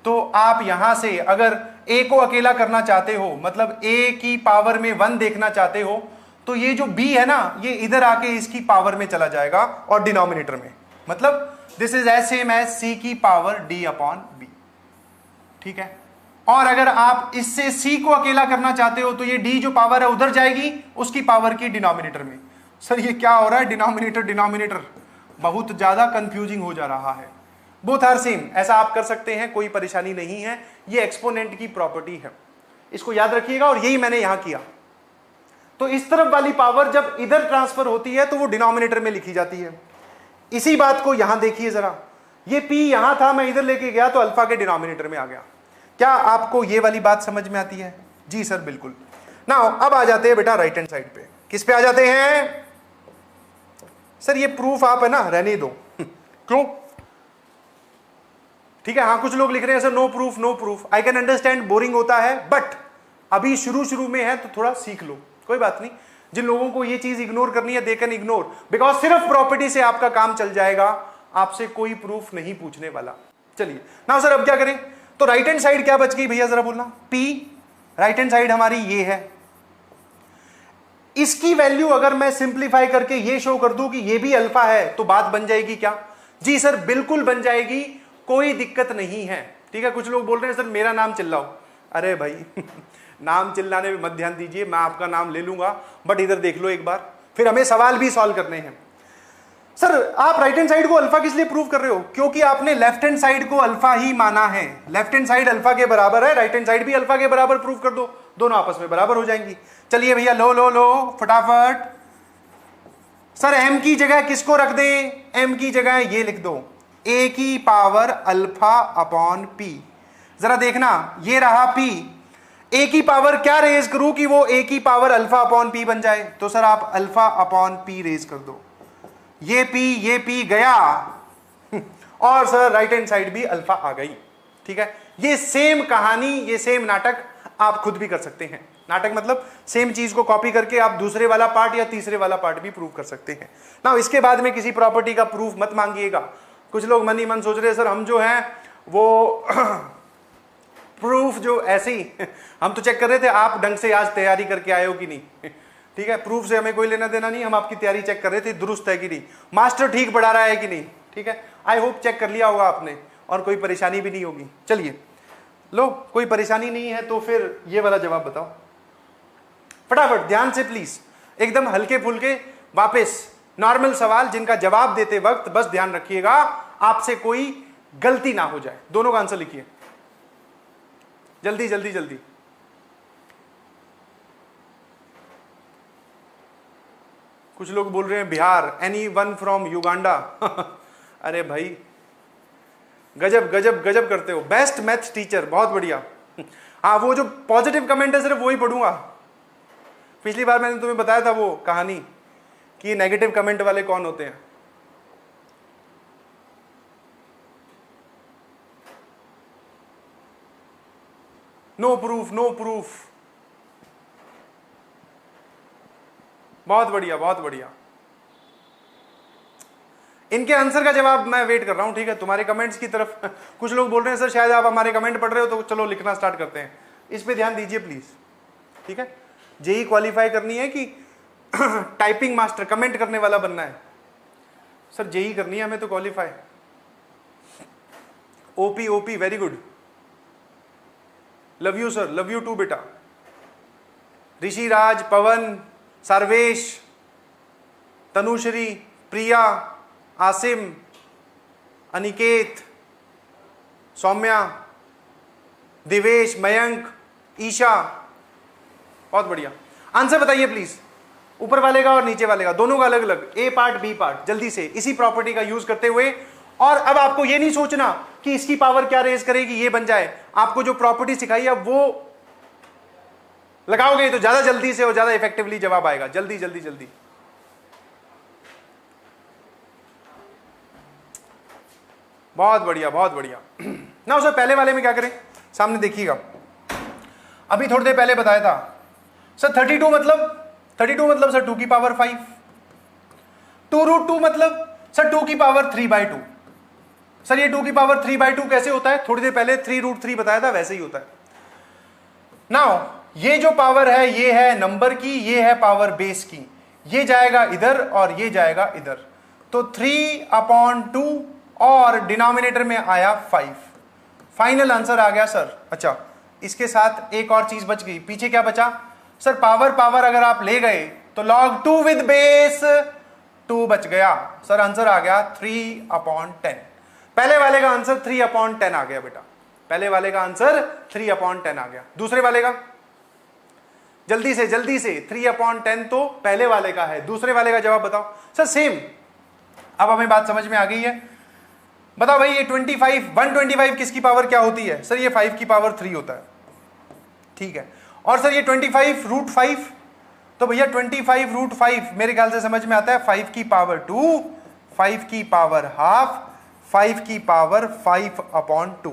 तो आप यहां से अगर a को अकेला करना चाहते हो, मतलब a की पावर में 1 देखना चाहते हो, तो ये जो b है ना, ये इधर आके इसकी पावर में चला जाएगा और डिनोमिनेटर में, मतलब this is as same as c की पावर d अपॉन b। ठीक है, और अगर आप इससे c को अकेला करना चाहते हो, तो ये d जो पावर है उधर जाएगी, उसकी पावर की डिनोमिनेटर में। सर ये क्या हो रहा है? डिनोमिनेटर डिनोमिनेटर बहुत ज्यादा कंफ्यूजिंग हो जा रहा है। बोथ आर सेम, ऐसा आप कर सकते हैं, कोई परेशानी नहीं है। ये एक्सपोनेंट की प्रॉपर्टी है, इसको याद रखिएगा, और यही मैंने यहां किया। तो इस तरफ वाली पावर जब इधर ट्रांसफर होती है तो वो डिनोमिनेटर में लिखी जाती है। इसी बात को यहां देखिए जरा, ये p यहां था, मैं इधर लेके गया तो अल्फा के डिनोमिनेटर में आ गया। क्या आपको ये वाली बात समझ में आती है? जी सर बिल्कुल। नाउ अब आ जाते हैं बेटा राइट हैंड साइड पे। किस पे आ जाते हैं? सर ये प्रूफ आप है ना रहने दो। क्यों? ठीक है, हाँ कुछ लोग लिख रहे हैं sir no proof no proof. I can understand, boring होता है, बट अभी शुरू शुरू में है तो थोड़ा सीख लो, कोई बात नहीं। जिन लोगों को ये चीज इग्नोर करनी है दे कैन इग्नोर, बिकॉज सिर्फ प्रॉपर्टी से आपका काम चल जाएगा, आपसे कोई प्रूफ नहीं पूछने वाला। चलिए ना सर अब क्या करें? तो राइट हैंड साइड क्या बच गई भैया जरा बोलना? p राइट हैंड साइड हमारी ये है। इसकी वैल्यू अगर मैं सिंप्लीफाई करके ये शो कर दूं कि ये भी अल्फा है, तो बात बन जाएगी क्या? जी सर बिल्कुल बन जाएगी, कोई दिक्कत नहीं है। ठीक है, कुछ लोग बोल रहे हैं सर मेरा नाम चिल्लाओ। अरे भाई नाम चिल्लाने में मत ध्यान दीजिए, मैं आपका नाम ले लूंगा, बट इधर देख लो एक बार, फिर हमें सवाल भी सॉल्व करने हैं। सर आप राइट हैंड साइड को अल्फा किस लिए प्रूव कर रहे हो? क्योंकि आपने लेफ्ट हैंड साइड को अल्फा ही माना है। लेफ्ट हैंड साइड अल्फा के बराबर है, राइट हैंड साइड भी अल्फा के बराबर प्रूव कर दो, दोनों आपस में बराबर हो जाएंगी। चलिए भैया लो लो लो फटाफट। सर m की जगह किसको रख दें? m की जगह ये लिख दो, a की पावर अल्फा अपॉन p। जरा देखना ये रहा p, a की पावर क्या रेज करूं कि वो a की पावर अल्फा अपॉन p बन जाए? तो सर आप अल्फा अपॉन p रेज कर दो, ये p गया और सर राइट हैंड साइड भी अल्फा आ गई। ठीक है, ये सेम कहानी, ये सेम नाटक आप खुद भी कर सकते हैं। नाटक मतलब सेम चीज को कॉपी करके आप दूसरे वाला पार्ट या तीसरे वाला पार्ट भी प्रूव कर सकते हैं ना। इसके बाद में किसी प्रॉपर्टी का प्रूफ मत मांगिएगा। कुछ लोग मन ही मन सोच रहे हैं सर हम जो हैं वो प्रूफ जो ऐसे ही हम तो चेक कर रहे थे आप ढंग से आज तैयारी करके आए हो कि नहीं। ठीक है, प्रूफ से हमें कोई लेना देना नहीं, हम आपकी तैयारी चेक कर रहे थे दुरुस्त है कि नहीं, मास्टर ठीक पढ़ा रहा है कि नहीं। ठीक है, आई होप चेक कर लिया होगा आपने और कोई परेशानी भी नहीं होगी। चलिए लो, कोई परेशानी नहीं है तो फिर ये वाला जवाब बताओ फटाफट, ध्यान से प्लीज, एकदम हल्के फुल्के वापस नॉर्मल सवाल जिनका जवाब देते वक्त बस ध्यान रखिएगा आपसे कोई गलती ना हो जाए। दोनों का आंसर लिखिए जल्दी जल्दी जल्दी। कुछ लोग बोल रहे हैं Bihar, any one from Uganda. अरे भाई गजब गजब गजब करते हो, बेस्ट मैथ टीचर, बहुत बढ़िया। हाँ वो जो पॉजिटिव कमेंट है सिर्फ वो ही पढ़ूंगा। पिछली बार मैंने तुम्हें बताया था वो कहानी कि नेगेटिव कमेंट वाले कौन होते हैं। नो प्रूफ नो प्रूफ, बहुत बढ़िया बहुत बढ़िया। इनके आंसर का जवाब मैं वेट कर रहा हूं। ठीक है, तुम्हारे कमेंट्स की तरफ कुछ लोग बोल रहे हैं सर शायद आप हमारे कमेंट पढ़ रहे हो, तो चलो लिखना स्टार्ट करते हैं। इस पे ध्यान दीजिए प्लीज। ठीक है, जेई क्वालिफाई करनी है कि टाइपिंग मास्टर कमेंट करने वाला बनना है? सर जेई करनी है हमें तो qualify. OP OP very good, love you sir, love you too बेटा। ऋषिराज, पवन, सर्वेश, तनुश्री, प्रिया, आसिम, अनिकेत, सौम्या, दिवेश, मयंक, ईशा। बहुत बढ़िया। आंसर बताइए प्लीज, ऊपर वाले का और नीचे वाले का, दोनों का अलग अलग, ए पार्ट बी पार्ट, जल्दी से इसी प्रॉपर्टी का यूज करते हुए। और अब आपको ये नहीं सोचना कि इसकी पावर क्या रेज करेगी ये बन जाए, आपको जो प्रॉपर्टी सिखाई है वो लगाओगे तो ज्यादा जल्दी से और ज्यादा इफेक्टिवली जवाब आएगा। जल्दी जल्दी जल्दी। बहुत बढ़िया बहुत बढ़िया। ना उसे पहले वाले में क्या करें, सामने देखिएगा। अभी थोड़ी देर पहले बताया था सर 32 मतलब सर 2 की पावर 5, 2√2 मतलब सर 2 की पावर 3/2। सर ये 2 की पावर 3/2 कैसे होता है, थोड़ी देर पहले 3√3 बताया था, वैसे ही होता है। नाउ ये जो पावर है ये है नंबर की, ये है पावर बेस की, ये जाएगा इधर और ये जाएगा इधर, तो 3/2 और डिनोमिनेटर में आया 5। फाइनल आंसर आ गया सर। अच्छा, इसके साथ एक और चीज बच गई, पीछे क्या बचा सर, पावर अगर आप ले गए तो log 2 विद बेस 2 बच गया। सर आंसर आ गया 3/10। पहले वाले का आंसर 3/10 आ गया बेटा, पहले वाले का आंसर 3/10 आ गया। दूसरे वाले का जल्दी से 3/10 तो पहले वाले का है, दूसरे वाले का जवाब बताओ। Sir same. अब हमें बात समझ में आ गई है। बताओ भाई ये 125 किसकी पावर क्या होती है, सर ये 5 की पावर 3 होता है, ठीक है। और सर ये 25√5, तो भैया 25√5 मेरे ख्याल से समझ में आता है 5 की पावर 2, 5 की पावर हाफ, 5 की पावर 5/2,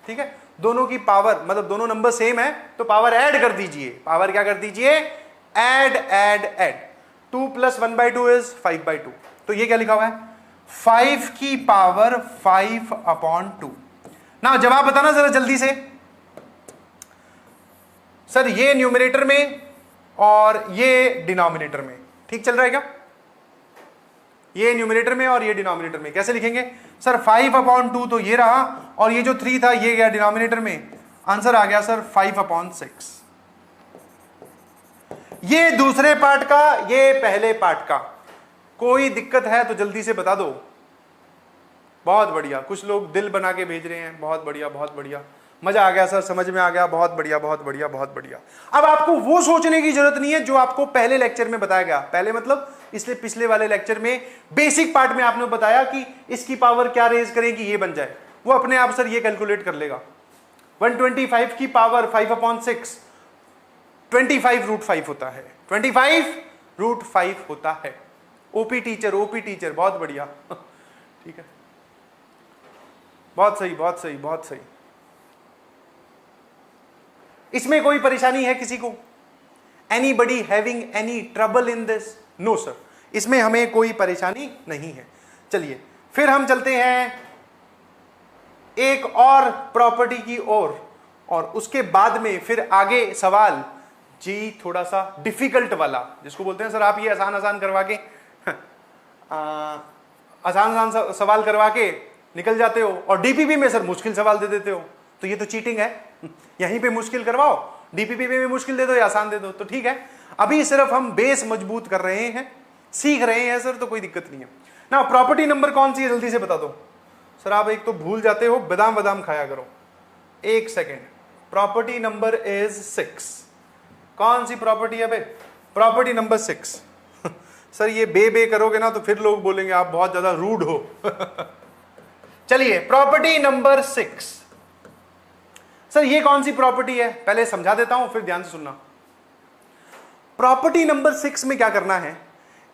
ठीक है। दोनों की पावर मतलब दोनों नंबर सेम है तो पावर ऐड कर दीजिए। पावर क्या कर दीजिए, ऐड 2 + 1/2 इज 5/2। तो ये क्या लिखा हुआ है, 5 की पावर 5/2। ना जवाब बताना जरा जल्दी से। सर ये न्यूमरेटर में और ये डिनोमिनेटर में, ठीक चल रहा है क्या, ये न्यूमरेटर में और ये डिनोमिनेटर में, कैसे लिखेंगे सर 5/2 तो ये रहा और ये जो 3 था ये गया डिनोमिनेटर में, आंसर आ गया सर 5/6। ये दूसरे पार्ट का, ये पहले पार्ट का। कोई दिक्कत है तो जल्दी से बता दो। बहुत बढ़िया, कुछ लोग दिल बना के भेज रहे हैं, बहुत बढ़िया बहुत बढ़िया, मजा आ गया सर, समझ में आ गया, बहुत बढ़िया बहुत बढ़िया बहुत बढ़िया। अब आपको वो सोचने की जरूरत नहीं है जो आपको पहले लेक्चर में बताया गया, पहले मतलब इसलिए पिछले वाले लेक्चर में बेसिक पार्ट में आपने बताया कि इसकी पावर क्या रेज करेगी ये बन जाए, वो अपने आप सर ये कैलकुलेट कर लेगा। 125 की पावर 5/6 25√5 होता है, 25√5 होता है। ओपी टीचर बहुत बढ़िया, ठीक है, बहुत सही बहुत सही बहुत सही। इसमें कोई परेशानी है किसी को, anybody having any trouble in this? No sir, इसमें हमें कोई परेशानी नहीं है। चलिए फिर हम चलते हैं एक और प्रॉपर्टी की ओर, और उसके बाद में फिर आगे सवाल जी थोड़ा सा डिफिकल्ट वाला, जिसको बोलते हैं सर आप ये आसान करवा के आसान सवाल करवा के निकल जाते हो और डीपीपी में सर मुश्किल सवाल दे देते हो, तो ये तो चीटिंग है। यहीं पे मुश्किल करवाओ, डीपीपी में मुश्किल दे दो या आसान दे दो, तो ठीक है। अभी सिर्फ हम बेस मजबूत कर रहे हैं, सीख रहे हैं सर, तो कोई दिक्कत नहीं है ना। प्रॉपर्टी नंबर कौन सी है जल्दी से बता दो सर। आप एक तो भूल जाते हो, बादाम खाया करो। एक सेकेंड, प्रॉपर्टी नंबर इज 6। कौन सी प्रॉपर्टी है भाई? Property number 6। सर ये बे करोगे ना तो फिर लोग बोलेंगे आप बहुत ज्यादा रूड हो। चलिए प्रॉपर्टी नंबर 6। सर ये कौन सी प्रॉपर्टी है, पहले समझा देता हूं फिर ध्यान से सुनना। प्रॉपर्टी नंबर 6 में क्या करना है,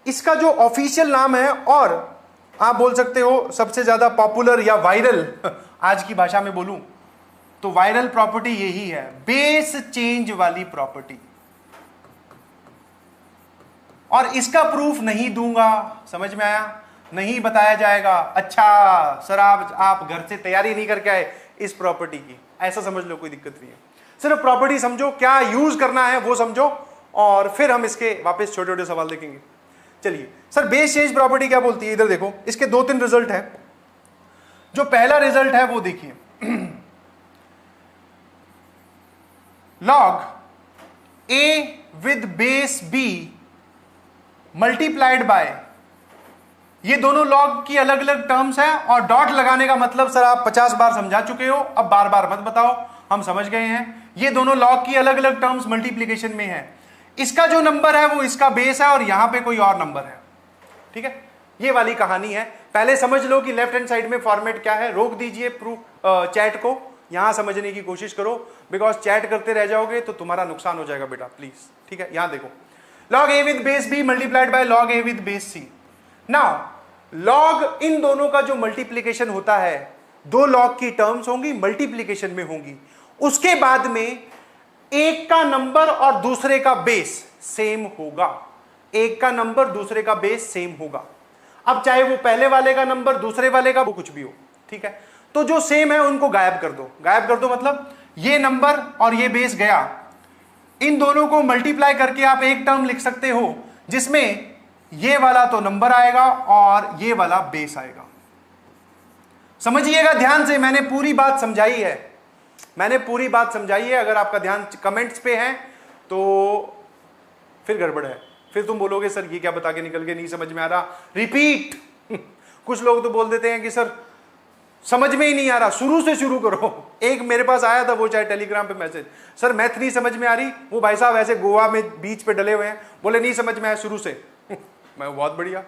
इसका जो ऑफिशियल नाम है, और आप बोल सकते हो सबसे ज्यादा पॉपुलर या वायरल, आज की भाषा में बोलूं तो वायरल प्रॉपर्टी यही है, बेस चेंज वाली प्रॉपर्टी। और इसका प्रूफ नहीं दूंगा, समझ में आया? नहीं बताया जाएगा। अच्छा सर आप घर से तैयारी नहीं करके आए इस प्रॉपर्टी की, ऐसा समझ लो, कोई दिक्कत नहीं है। सिर्फ प्रॉपर्टी समझो, क्या यूज करना है वो समझो, और फिर हम इसके वापस छोटे छोटे सवाल देखेंगे। चलिए सर बेस चेंज प्रॉपर्टी क्या बोलती है, इधर देखो, इसके 2-3 रिजल्ट है। जो पहला रिजल्ट है वो देखिए, log a with base B multiplied by, ये दोनों लॉग की अलग अलग टर्म्स हैं, और डॉट लगाने का मतलब सर आप 50 बार समझा चुके हो, अब बार बार मत बताओ, हम समझ गए हैं। ये दोनों लॉग की अलग अलग टर्म्स मल्टीप्लीकेशन में है, इसका जो नंबर है वो इसका बेस है और यहां पे कोई और नंबर है। ठीक है, ये वाली कहानी है। पहले समझ लो कि लेफ्ट हैंड साइड में फॉर्मेट क्या है, रोक दीजिए चैट को, यहां समझने की कोशिश करो, बिकॉज चैट करते रह जाओगे तो तुम्हारा नुकसान हो जाएगा बेटा, प्लीज। ठीक है, यहां देखो, log A with base B multiplied by log A with base C. Now log, इन दोनों का जो मल्टीप्लीकेशन होता है, दो लॉग की टर्म्स होंगी, मल्टीप्लीकेशन में होंगी, उसके बाद में एक का नंबर और दूसरे का बेस सेम होगा, एक का नंबर दूसरे का बेस सेम होगा। अब चाहे वो पहले वाले का नंबर दूसरे वाले का वो कुछ भी हो, ठीक है, तो जो सेम है उनको गायब कर दो। गायब कर दो मतलब ये नंबर और ये बेस गया, इन दोनों को मल्टीप्लाई करके आप एक टर्म लिख सकते हो जिसमें ये वाला तो नंबर आएगा और ये वाला बेस आएगा। समझिएगा ध्यान से, मैंने पूरी बात समझाई है, मैंने पूरी बात समझाई है। अगर आपका ध्यान कमेंट्स पे है तो फिर गड़बड़ है, फिर तुम बोलोगे सर ये क्या बता के निकल के, नहीं समझ में आ रहा, रिपीट। कुछ लोग तो बोल देते हैं कि सर समझ में ही नहीं आ रहा, शुरू से शुरू करो। एक मेरे पास आया था, वो चाहे टेलीग्राम पे मैसेज, सर मैथ नहीं समझ में आ रही, वो भाई साहब ऐसे गोवा में बीच पे डले हुए हैं, बोले नहीं समझ में आया शुरू से। मैं बहुत बढ़िया,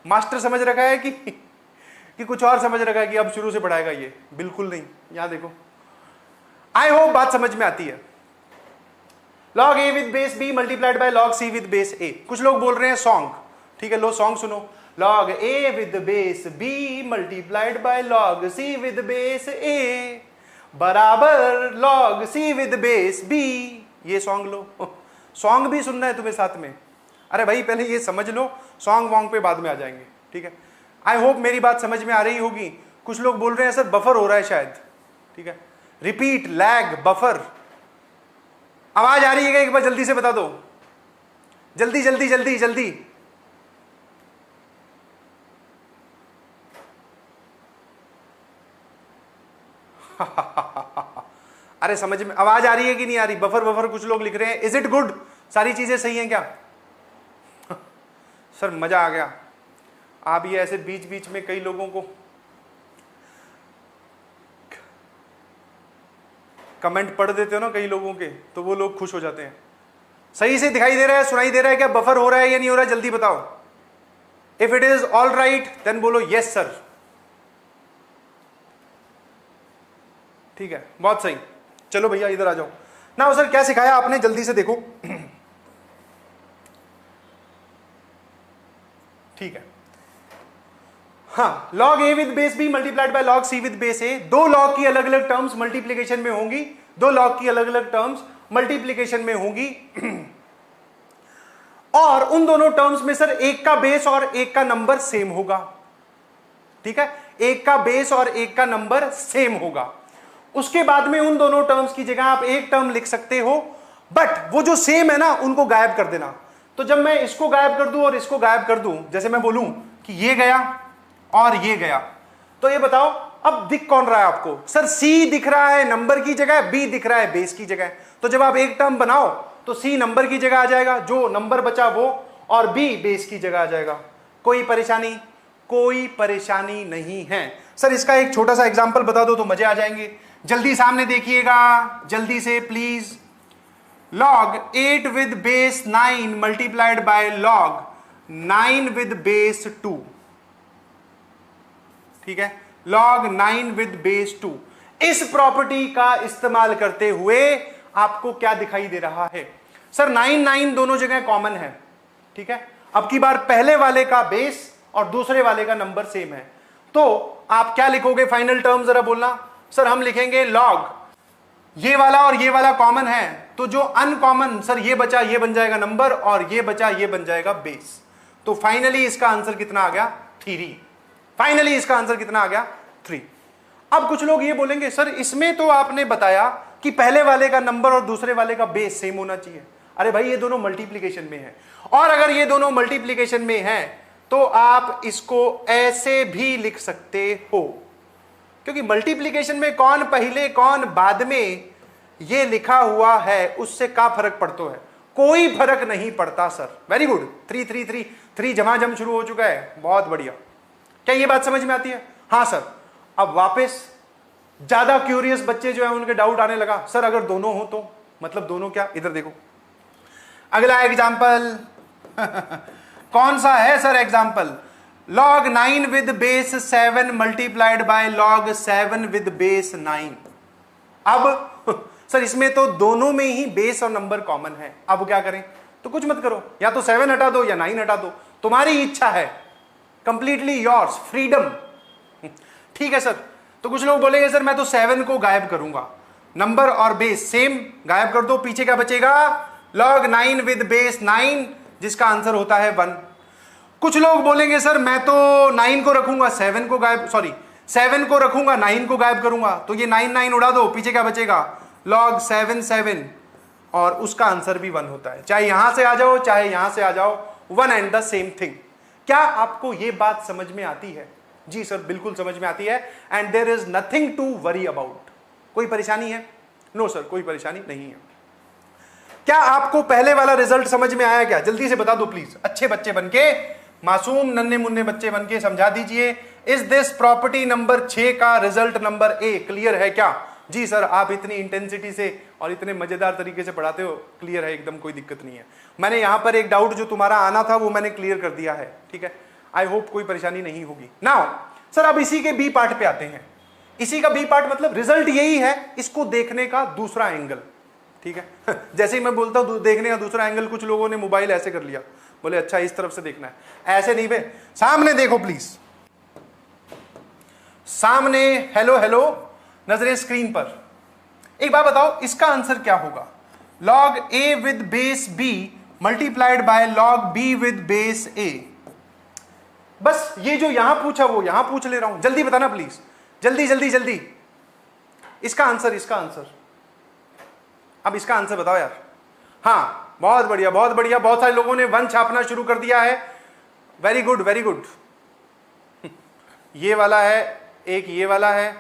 मास्टर समझ रखा है कि कुछ और समझ रखा है कि अब शुरू से पढ़ाएगा ये, बिल्कुल नहीं। यहां देखो, आई होप बात समझ में आती है। Log A with base B multiplied by log C with base A. कुछ लोग बोल रहे हैं सॉन्ग, ठीक है, लो सॉन्ग सुनो, log A with base B multiplied by log C with base A बराबर log C with base B. ये सॉन्ग लो, सॉन्ग भी सुनना है तुम्हें साथ में। अरे भाई पहले ये समझ लो, सॉन्ग वॉन्ग पे बाद में आ जाएंगे, ठीक है। आई होप मेरी बात समझ में आ रही होगी। कुछ लोग बोल रहे हैं सर बफर हो रहा है शायद, ठीक है, रिपीट, लैग, बफर, आवाज आ रही है क्या? एक बार जल्दी से बता दो, जल्दी जल्दी जल्दी जल्दी। अरे समझ में आवाज आ रही है कि नहीं आ रही? बफर बफर कुछ लोग लिख रहे हैं, इज इट गुड? सारी चीजें सही हैं क्या? सर मजा आ गया। आप ये ऐसे बीच बीच में कई लोगों को कमेंट पढ़ देते हो ना कई लोगों के, तो वो लोग खुश हो जाते हैं। सही से दिखाई दे रहा है, सुनाई दे रहा है क्या? बफर हो रहा है या नहीं हो रहा है? जल्दी बताओ। If it is all right then बोलो यस सर। ठीक है, बहुत सही। चलो भैया इधर आ जाओ ना। सर क्या सिखाया आपने, जल्दी से देखो। ठीक है, हाँ, log A with base B multiplied by log C with base A. दो लॉग की अलग अलग टर्म्स मल्टीप्लीकेशन में होंगी, दो लॉग की अलग अलग टर्म्स मल्टीप्लीकेशन में होंगी, और उन दोनों टर्म्स में सर एक का बेस और एक का नंबर सेम होगा। ठीक है, एक का बेस और एक का नंबर सेम होगा। उसके बाद में उन दोनों टर्म्स की जगह आप एक टर्म लिख सकते हो, बट वो जो सेम है ना उनको गायब कर देना। तो जब मैं इसको गायब कर दूं और इसको गायब कर दूं, जैसे मैं बोलूं कि ये गया और ये गया, तो ये बताओ अब दिख कौन रहा है आपको? सर सी दिख रहा है नंबर की जगह, बी दिख रहा है बेस की जगह। तो जब आप एक टर्म बनाओ तो सी नंबर की जगह आ जाएगा, जो नंबर बचा वो, और बी बेस की जगह आ जाएगा। कोई परेशानी? कोई परेशानी नहीं है। सर इसका एक छोटा सा एग्जांपल बता दो तो मजे आ जाएंगे। जल्दी सामने देखिएगा, जल्दी से please. log 8 with base 9 multiplied by log 9 with base 2, ठीक है, log 9 with base 2। इस प्रॉपर्टी का इस्तेमाल करते हुए आपको क्या दिखाई दे रहा है? सर 9 9 दोनों जगह कॉमन है, ठीक है। अब की बार पहले वाले का बेस और दूसरे वाले का नंबर सेम है, तो आप क्या लिखोगे फाइनल टर्म? जरा बोलना। सर हम लिखेंगे log, ये वाला और ये वाला कॉमन है, तो जो अनकॉमन, सर ये बचा ये बन जाएगा नंबर और ये बचा ये बन जाएगा बेस। तो फाइनली इसका आंसर कितना आ गया? 3। फाइनली इसका आंसर कितना आ गया? 3। अब कुछ लोग ये बोलेंगे सर इसमें तो आपने बताया कि पहले वाले का नंबर और दूसरे वाले का बेस सेम होना चाहिए। अरे भाई ये दोनों मल्टीप्लीकेशन में है, और अगर ये दोनों मल्टीप्लीकेशन में है तो आप इसको ऐसे भी लिख सकते हो, क्योंकि मल्टीप्लीकेशन में कौन पहले कौन बाद में ये लिखा हुआ है उससे क्या फर्क पड़ता है? कोई फर्क नहीं पड़ता सर। वेरी गुड, 3 3 3 3 झमाझम शुरू हो चुका है, बहुत बढ़िया। क्या ये बात समझ में आती है? हाँ सर। अब वापस ज्यादा क्यूरियस बच्चे जो है उनके डाउट आने लगा, सर अगर दोनों हो तो मतलब दोनों क्या? इधर देखो, अगला एग्जाम्पल कौन सा है sir? Example log 9 with base 7 multiplied by log 7 with base 9। अब सर इसमें तो दोनों में ही बेस और नंबर कॉमन है, अब क्या करें? तो कुछ मत करो, या तो 7 हटा दो या 9 हटा दो, तुम्हारी इच्छा है, कंप्लीटली योर्स, फ्रीडम। ठीक है सर। तो कुछ लोग बोलेंगे सर मैं तो 7 को गायब करूंगा, नंबर और बेस सेम गायब कर दो, पीछे क्या बचेगा? log 9 with base 9, जिसका आंसर होता है 1। कुछ लोग बोलेंगे सर मैं तो 9 को रखूंगा 7 को गायब, सॉरी 7 को रखूंगा 9 को गायब करूंगा, तो ये 9 9 उड़ा दो, पीछे क्या बचेगा? log 7 7, और उसका आंसर भी 1 होता है। चाहे यहां से आ जाओ चाहे यहां से आ जाओ, 1 एंड द सेम थिंग। क्या आपको ये बात समझ में आती है? जी सर बिल्कुल समझ में आती है। And there is nothing to worry about. कोई परेशानी है? नो सर कोई परेशानी नहीं है। क्या आपको पहले वाला रिजल्ट समझ में आया क्या? जल्दी से बता दो प्लीज, अच्छे बच्चे बनके, मासूम नन्हे मुन्ने बच्चे बनके समझा दीजिए। इज दिस प्रॉपर्टी नंबर 6 का रिजल्ट नंबर ए क्लियर है क्या? जी सर आप इतनी इंटेंसिटी से और इतने मजेदार तरीके से पढ़ाते हो, क्लियर है एकदम, कोई दिक्कत नहीं है। मैंने यहां पर एक डाउट जो तुम्हारा आना था वो मैंने क्लियर कर दिया है, ठीक है। आई होप कोई परेशानी नहीं होगी। नाउ सर अब इसी के बी पार्ट पे आते हैं। इसी का बी पार्ट मतलब रिजल्ट यही है, इसको देखने का दूसरा एंगल, ठीक है। जैसे ही मैं बोलता हूं देखने का दूसरा एंगल, कुछ लोगों ने मोबाइल ऐसे कर लिया, बोले अच्छा इस तरफ से देखना है, ऐसे नहीं बे, सामने देखो प्लीज, सामने। हेलो हेलो, नजरें स्क्रीन पर। एक बात बताओ इसका आंसर क्या होगा? log a with base b multiplied by log b with base a। बस ये जो यहां पूछा वो यहां पूछ ले रहा हूं, जल्दी बताना प्लीज, जल्दी जल्दी जल्दी। इसका आंसर, इसका आंसर, अब इसका आंसर बताओ यार। हाँ बहुत बढ़िया बहुत बढ़िया, बहुत सारे लोगों ने 1 छापना शुरू कर दिया है। Very good very good. ये वाला है, एक ये वाला है,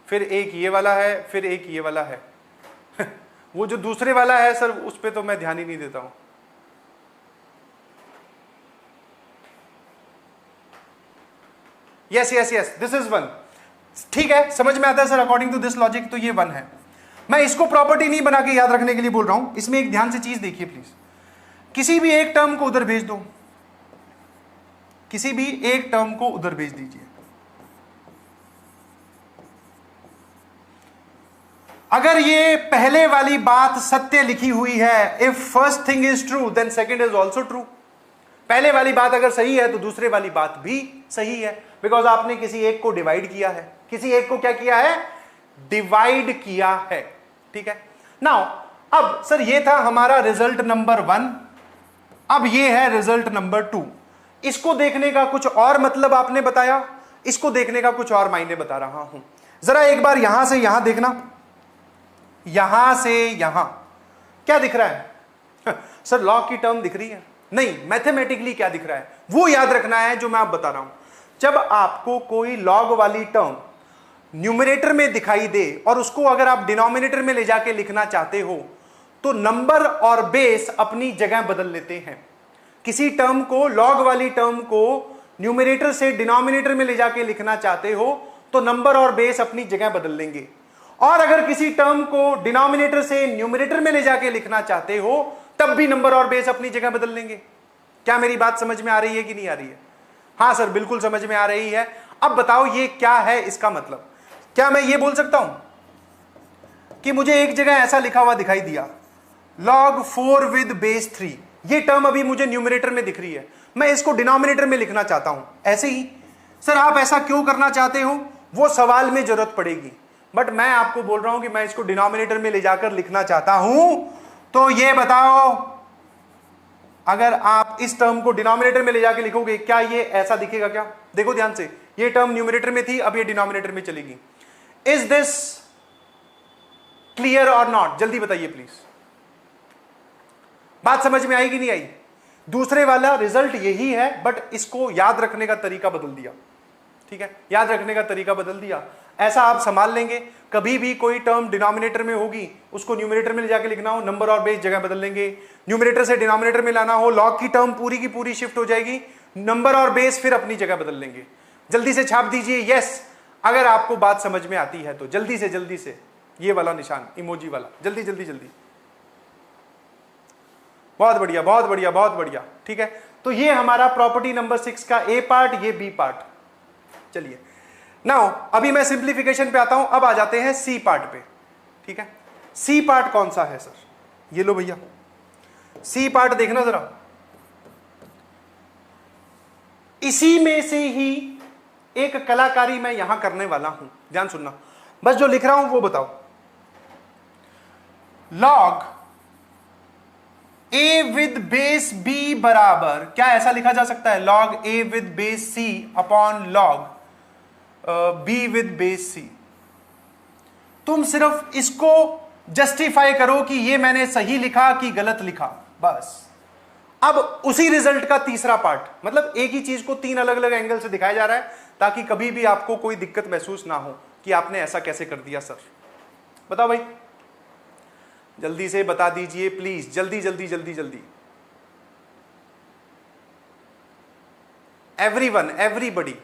फिर एक ये वाला है, फिर एक ये वाला है। वो जो दूसरे वाला है सर उस पे तो मैं ध्यान ही नहीं देता हूं। Yes yes yes, this is 1। ठीक है, समझ में आता है sir, according to this logic तो ये 1 है। मैं इसको प्रॉपर्टी नहीं बना के याद रखने के लिए बोल रहा हूं, इसमें एक ध्यान से चीज देखिए प्लीज। किसी भी एक टर्म को उधर भेज दो, किसी भी एक टर्म को उधर भेज दीजिए। अगर ये पहले वाली बात सत्य लिखी हुई है, if first thing is true then second is also true. पहले वाली बात अगर सही है तो दूसरे वाली बात भी सही है, बिकॉज आपने किसी एक को डिवाइड किया है। किसी एक को क्या किया है? डिवाइड किया है, ठीक है। नाउ अब सर ये था हमारा रिजल्ट नंबर 1, अब ये है रिजल्ट नंबर 2। इसको देखने का कुछ और मतलब आपने बताया, इसको देखने का कुछ और मायने बता रहा हूं। जरा एक बार यहां से यहां देखना, यहां से यहां क्या दिख रहा है? सर लॉग की टर्म दिख रही है? नहीं, मैथमेटिकली क्या दिख रहा है वो याद रखना है जो मैं आप बता रहा हूं। जब आपको कोई लॉग वाली टर्म न्यूमरेटर में दिखाई दे और उसको अगर आप डिनोमिनेटर में ले जाके लिखना चाहते हो तो नंबर और बेस अपनी जगह बदल लेते हैं। किसी टर्म को, लॉग वाली टर्म को न्यूमरेटर से डिनोमिनेटर में ले जाके लिखना चाहते हो तो नंबर और बेस अपनी जगह बदल लेंगे, और अगर किसी टर्म को डिनोमिनेटर से न्यूमरेटर में ले जाके लिखना चाहते हो तब भी नंबर और बेस अपनी जगह बदल लेंगे। क्या मेरी बात समझ में आ रही है कि नहीं आ रही है? हाँ सर बिल्कुल समझ में आ रही है। अब बताओ ये क्या है इसका मतलब? क्या मैं ये बोल सकता हूं कि मुझे एक जगह ऐसा लिखा हुआ दिखाई दिया log 4 with base 3, ये टर्म अभी मुझे न्यूमरेटर में दिख रही है, मैं इसको डिनोमिनेटर में लिखना चाहता हूं। ऐसे ही सर आप ऐसा क्यों करना चाहते हो वो सवाल में जरूरत पड़ेगी, बट मैं आपको बोल रहा हूं कि मैं इसको डिनोमिनेटर में ले जाकर लिखना चाहता हूं। तो ये बताओ अगर आप इस टर्म को डिनोमिनेटर में ले जाकर लिखोगे क्या ये ऐसा दिखेगा क्या? देखो ध्यान से, ये टर्म न्यूमरेटर में थी, अब ये डिनोमिनेटर में चलेगी। इज दिस क्लियर और नॉट? जल्दी बताइए प्लीज, बात समझ में आई कि नहीं आई? दूसरे वाला रिजल्ट यही है बट इसको याद रखने का तरीका बदल दिया, ठीक है, याद रखने का तरीका बदल दिया, ऐसा आप संभाल लेंगे। कभी भी कोई टर्म डिनोमिनेटर में होगी उसको न्यूमरेटर में ले जाके लिखना हो, नंबर और बेस जगह बदल लेंगे। न्यूमरेटर से डिनोमिनेटर में लाना हो, लॉग की टर्म पूरी की पूरी शिफ्ट हो जाएगी, नंबर और बेस फिर अपनी जगह बदल लेंगे। जल्दी से छाप दीजिए यस अगर आपको बात समझ में आती है तो, जल्दी से ये वाला निशान इमोजी वाला, जल्दी जल्दी जल्दी। बहुत बढ़िया बहुत बढ़िया बहुत बढ़िया, ठीक है। तो ये हमारा प्रॉपर्टी नंबर 6 का ए पार्ट, ये बी पार्ट। चलिए नाउ अभी मैं सिंप्लीफिकेशन पे आता हूं, अब आ जाते हैं सी पार्ट पे, ठीक है। सी पार्ट कौन सा है सर? ये लो भैया, सी पार्ट देखना जरा, इसी में से ही एक कलाकारी मैं यहां करने वाला हूं, ध्यान सुनना, बस जो लिख रहा हूं वो बताओ। Log A with base B बराबर, क्या ऐसा लिखा जा सकता है? Log A with base C upon log B with base C. तुम सिर्फ इसको जस्टिफाई करो कि ये मैंने सही लिखा कि गलत लिखा, बस। अब उसी रिजल्ट का तीसरा पार्ट, मतलब एक ही चीज को 3 अलग अलग एंगल से दिखाया जा रहा है ताकि कभी भी आपको कोई दिक्कत महसूस ना हो कि आपने ऐसा कैसे कर दिया सर। बताओ भाई, जल्दी से बता दीजिए प्लीज, जल्दी जल्दी जल्दी जल्दी। Everyone, everybody.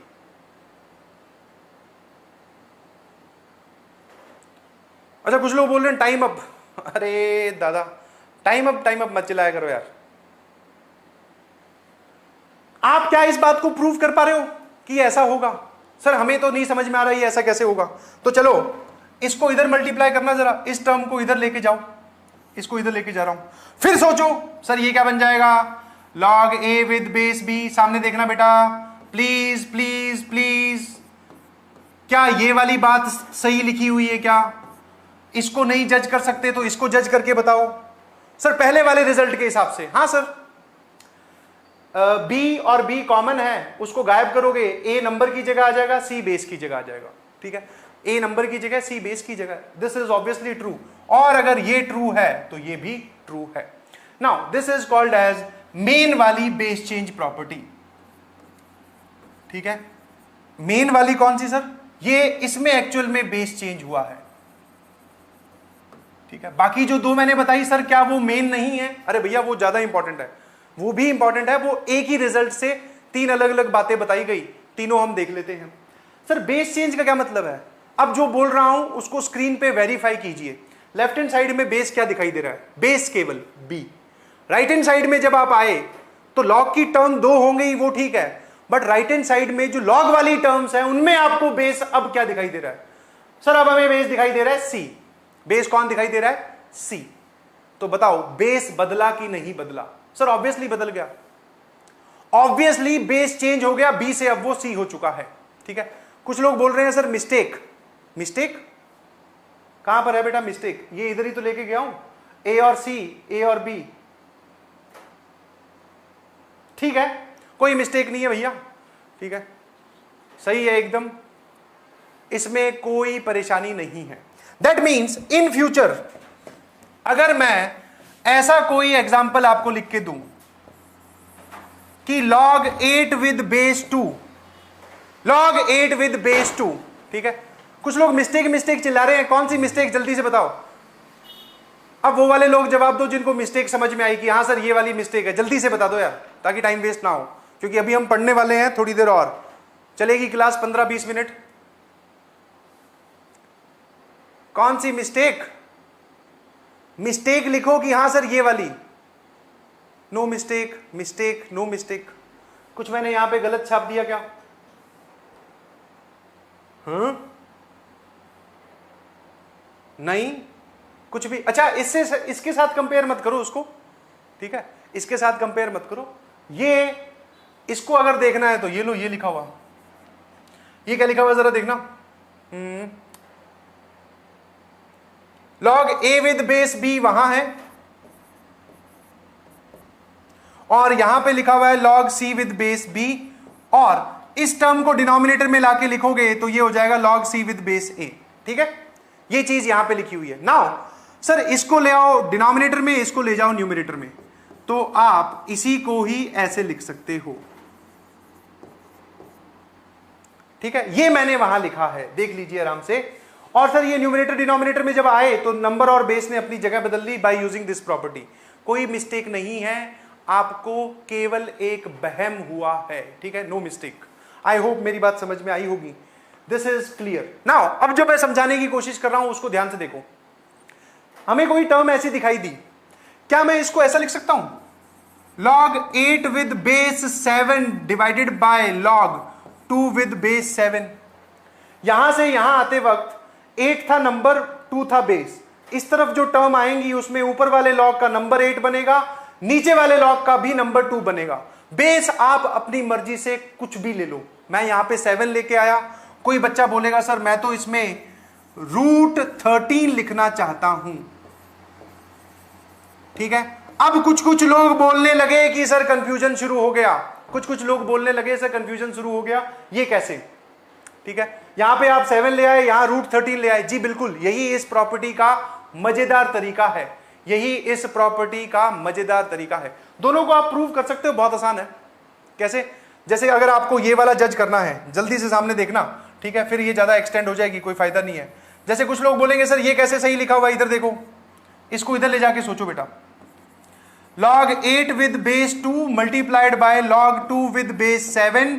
अच्छा कुछ लोग बोल रहे हैं टाइम अप, अरे दादा टाइम अप मत चिल्लाया करो यार। आप क्या इस बात को प्रूव कर पा रहे हो कि ऐसा होगा? सर हमें तो नहीं समझ में आ रहा है ऐसा कैसे होगा। तो चलो इसको इधर मल्टीप्लाई करना, जरा इस टर्म को इधर लेके जाओ, इसको इधर लेके जा रहा हूं, फिर सोचो सर ये क्या बन जाएगा? Log A with base B, सामने देखना बेटा प्लीज प्लीज प्लीज, क्या ये वाली बात सही लिखी हुई है? क्या इसको नहीं जज कर सकते तो इसको जज करके बताओ सर, पहले वाले रिजल्ट के हिसाब से। हाँ सर, बी और बी कॉमन है, उसको गायब करोगे, ए नंबर की जगह आ जाएगा, सी बेस की जगह आ जाएगा, ठीक है। ए नंबर की जगह, सी बेस की जगह, दिस इज ऑब्वियसली ट्रू। और अगर ये ट्रू है तो ये भी ट्रू है। Now this is called as main वाली बेस चेंज प्रॉपर्टी, ठीक है। मेन वाली कौन सी सर? ये इसमें एक्चुअल में बेस चेंज हुआ है, ठीक है। बाकी जो 2 मैंने बताई सर क्या वो मेन नहीं है? अरे भैया वो ज्यादा इंपॉर्टेंट है, वो भी इंपॉर्टेंट है, वो एक ही रिजल्ट से 3 अलग अलग बातें बताई गई, तीनों हम देख लेते हैं। सर बेस चेंज का क्या मतलब है? अब जो बोल रहा हूं उसको स्क्रीन पे वेरीफाई कीजिए। लेफ्ट हैंड साइड में बेस क्या दिखाई दे रहा है? बेस केवल बी। राइट हैंड साइड में जब आप आए तो लॉग की टर्म 2 होंगे ही, वो ठीक है, बट राइट हैंड साइड में जो लॉग वाली टर्म्स है उनमें आपको बेस अब क्या दिखाई दे रहा है? सर अब हमें बेस दिखाई दे रहा है सी। बेस कौन दिखाई दे रहा है? सी। तो बताओ बेस बदला कि नहीं बदला? सर ऑब्वियसली बदल गया, ऑब्वियसली बेस चेंज हो गया, बी से अब वो सी हो चुका है, ठीक है। कुछ लोग बोल रहे हैं सर मिस्टेक, मिस्टेक कहां पर है बेटा? मिस्टेक ये इधर ही तो लेके गया हूं, ए और सी, ए और बी, ठीक है, कोई मिस्टेक नहीं है भैया, ठीक है, सही है एकदम, इसमें कोई परेशानी नहीं है। दैट मीन्स इन फ्यूचर अगर मैं ऐसा कोई एग्जाम्पल आपको लिख के दूं कि log 8 with base 2, log 8 with base 2, ठीक है। कुछ लोग मिस्टेक चिल्ला रहे हैं, कौन सी मिस्टेक जल्दी से बताओ। अब वो वाले लोग जवाब दो जिनको मिस्टेक समझ में आई कि हाँ सर ये वाली मिस्टेक है, जल्दी से बता दो यार ताकि टाइम वेस्ट ना हो, क्योंकि अभी हम पढ़ने वाले हैं, थोड़ी देर और चलेगी क्लास, 15-20 मिनट। कौन सी मिस्टेक? मिस्टेक लिखो कि हाँ सर ये वाली। No mistake, mistake, no mistake. कुछ मैंने यहां पे गलत छाप दिया क्या? हाँ नहीं कुछ भी। अच्छा इससे इसके साथ कंपेयर मत करो उसको, ठीक है, इसके साथ कंपेयर मत करो। ये इसको अगर देखना है तो ये लो, ये लिखा हुआ, ये क्या लिखा हुआ जरा देखना, log a with base b वहां है और यहां पे लिखा हुआ है log c with base b, और इस टर्म को डिनोमिनेटर में लाके लिखोगे तो ये हो जाएगा log c with base a, ठीक है। ये चीज यहां पे लिखी हुई है। नाउ सर इसको ले आओ डिनोमिनेटर में, इसको ले जाओ न्यूमरेटर में, तो आप इसी को ही ऐसे लिख सकते हो, ठीक है, ये मैंने वहां लिखा है, देख लीजिए आराम से। और सर ये न्यूमरेटर डिनोमिनेटर में जब आए तो नंबर और बेस ने अपनी जगह बदल ली बाय यूजिंग दिस प्रॉपर्टी। कोई मिस्टेक नहीं है, आपको केवल एक वहम हुआ है, ठीक है, नो मिस्टेक। आई होप मेरी बात समझ में आई होगी। This is clear now. अब जो मैं समझाने की कोशिश कर रहा हूं उसको ध्यान से देखो। हमें कोई टर्म ऐसी दिखाई दी, क्या मैं इसको ऐसा लिख सकता हूं, log 8 with base 7 divided by log 2 with base 7। यहां से यहां आते वक्त 8 था नंबर, 2 था बेस। इस तरफ जो टर्म आएंगी उसमें ऊपर वाले लॉग का नंबर 8 बनेगा, नीचे वाले लॉग का भी नंबर 2 बनेगा। बेस आप अपनी मर्जी से कुछ भी ले लो। मैं यहां पे 7 लेके आया, कोई बच्चा बोलेगा सर मैं तो इसमें √13 लिखना चाहता हूं, ठीक है। अब कुछ लोग बोलने लगे कि सर कंफ्यूजन शुरू हो गया, कुछ लोग बोलने लगे सर कंफ्यूजन शुरू हो गया, ये कैसे, ठीक है। यहां पे आप 7 ले आए, यहां √13 ले आए। जी बिल्कुल, यही इस प्रॉपर्टी का मजेदार तरीका है, यही इस प्रॉपर्टी का मजेदार तरीका है। दोनों को आप प्रूव कर सकते हो, बहुत आसान है। कैसे, जैसे अगर आपको ये वाला जज करना है, जल्दी से सामने देखना, ठीक है, फिर ये ज्यादा एक्सटेंड हो जाएगी, कोई फायदा नहीं है। जैसे कुछ लोग बोलेंगे सर ये कैसे सही लिखा हुआ है, इधर देखो, इसको इधर ले जाके सोचो बेटा। log 8 with base 2 multiplied by log 2 with base 7,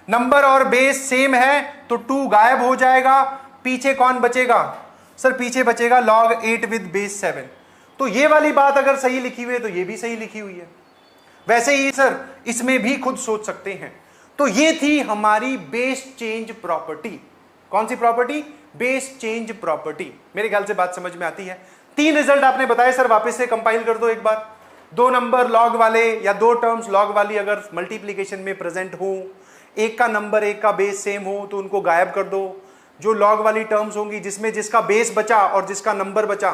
number और बेस सेम है तो 2 गायब हो जाएगा, पीछे कौन बचेगा सर, पीछे बचेगा log 8 with base 7। तो ये वाली बात अगर सही लिखी हुई है तो ये भी सही लिखी हुई है। वैसे ही सर इसमें भी खुद सोच सकते हैं। तो ये थी हमारी बेस चेंज प्रॉपर्टी। कौन सी प्रॉपर्टी, बेस चेंज प्रॉपर्टी। मेरे ख्याल से बात समझ में आती है। 3 रिजल्ट आपने बताए सर, वापस से कंपाइल कर दो एक बार। 2 नंबर लॉग वाले या 2 टर्म्स लॉग वाली अगर मल्टीप्लीकेशन में प्रेजेंट हो, एक का नंबर एक का बेस सेम हो तो उनको गायब कर दो। जो लॉग वाली टर्म्स होंगी जिसमें जिसका बेस बचा और जिसका नंबर बचा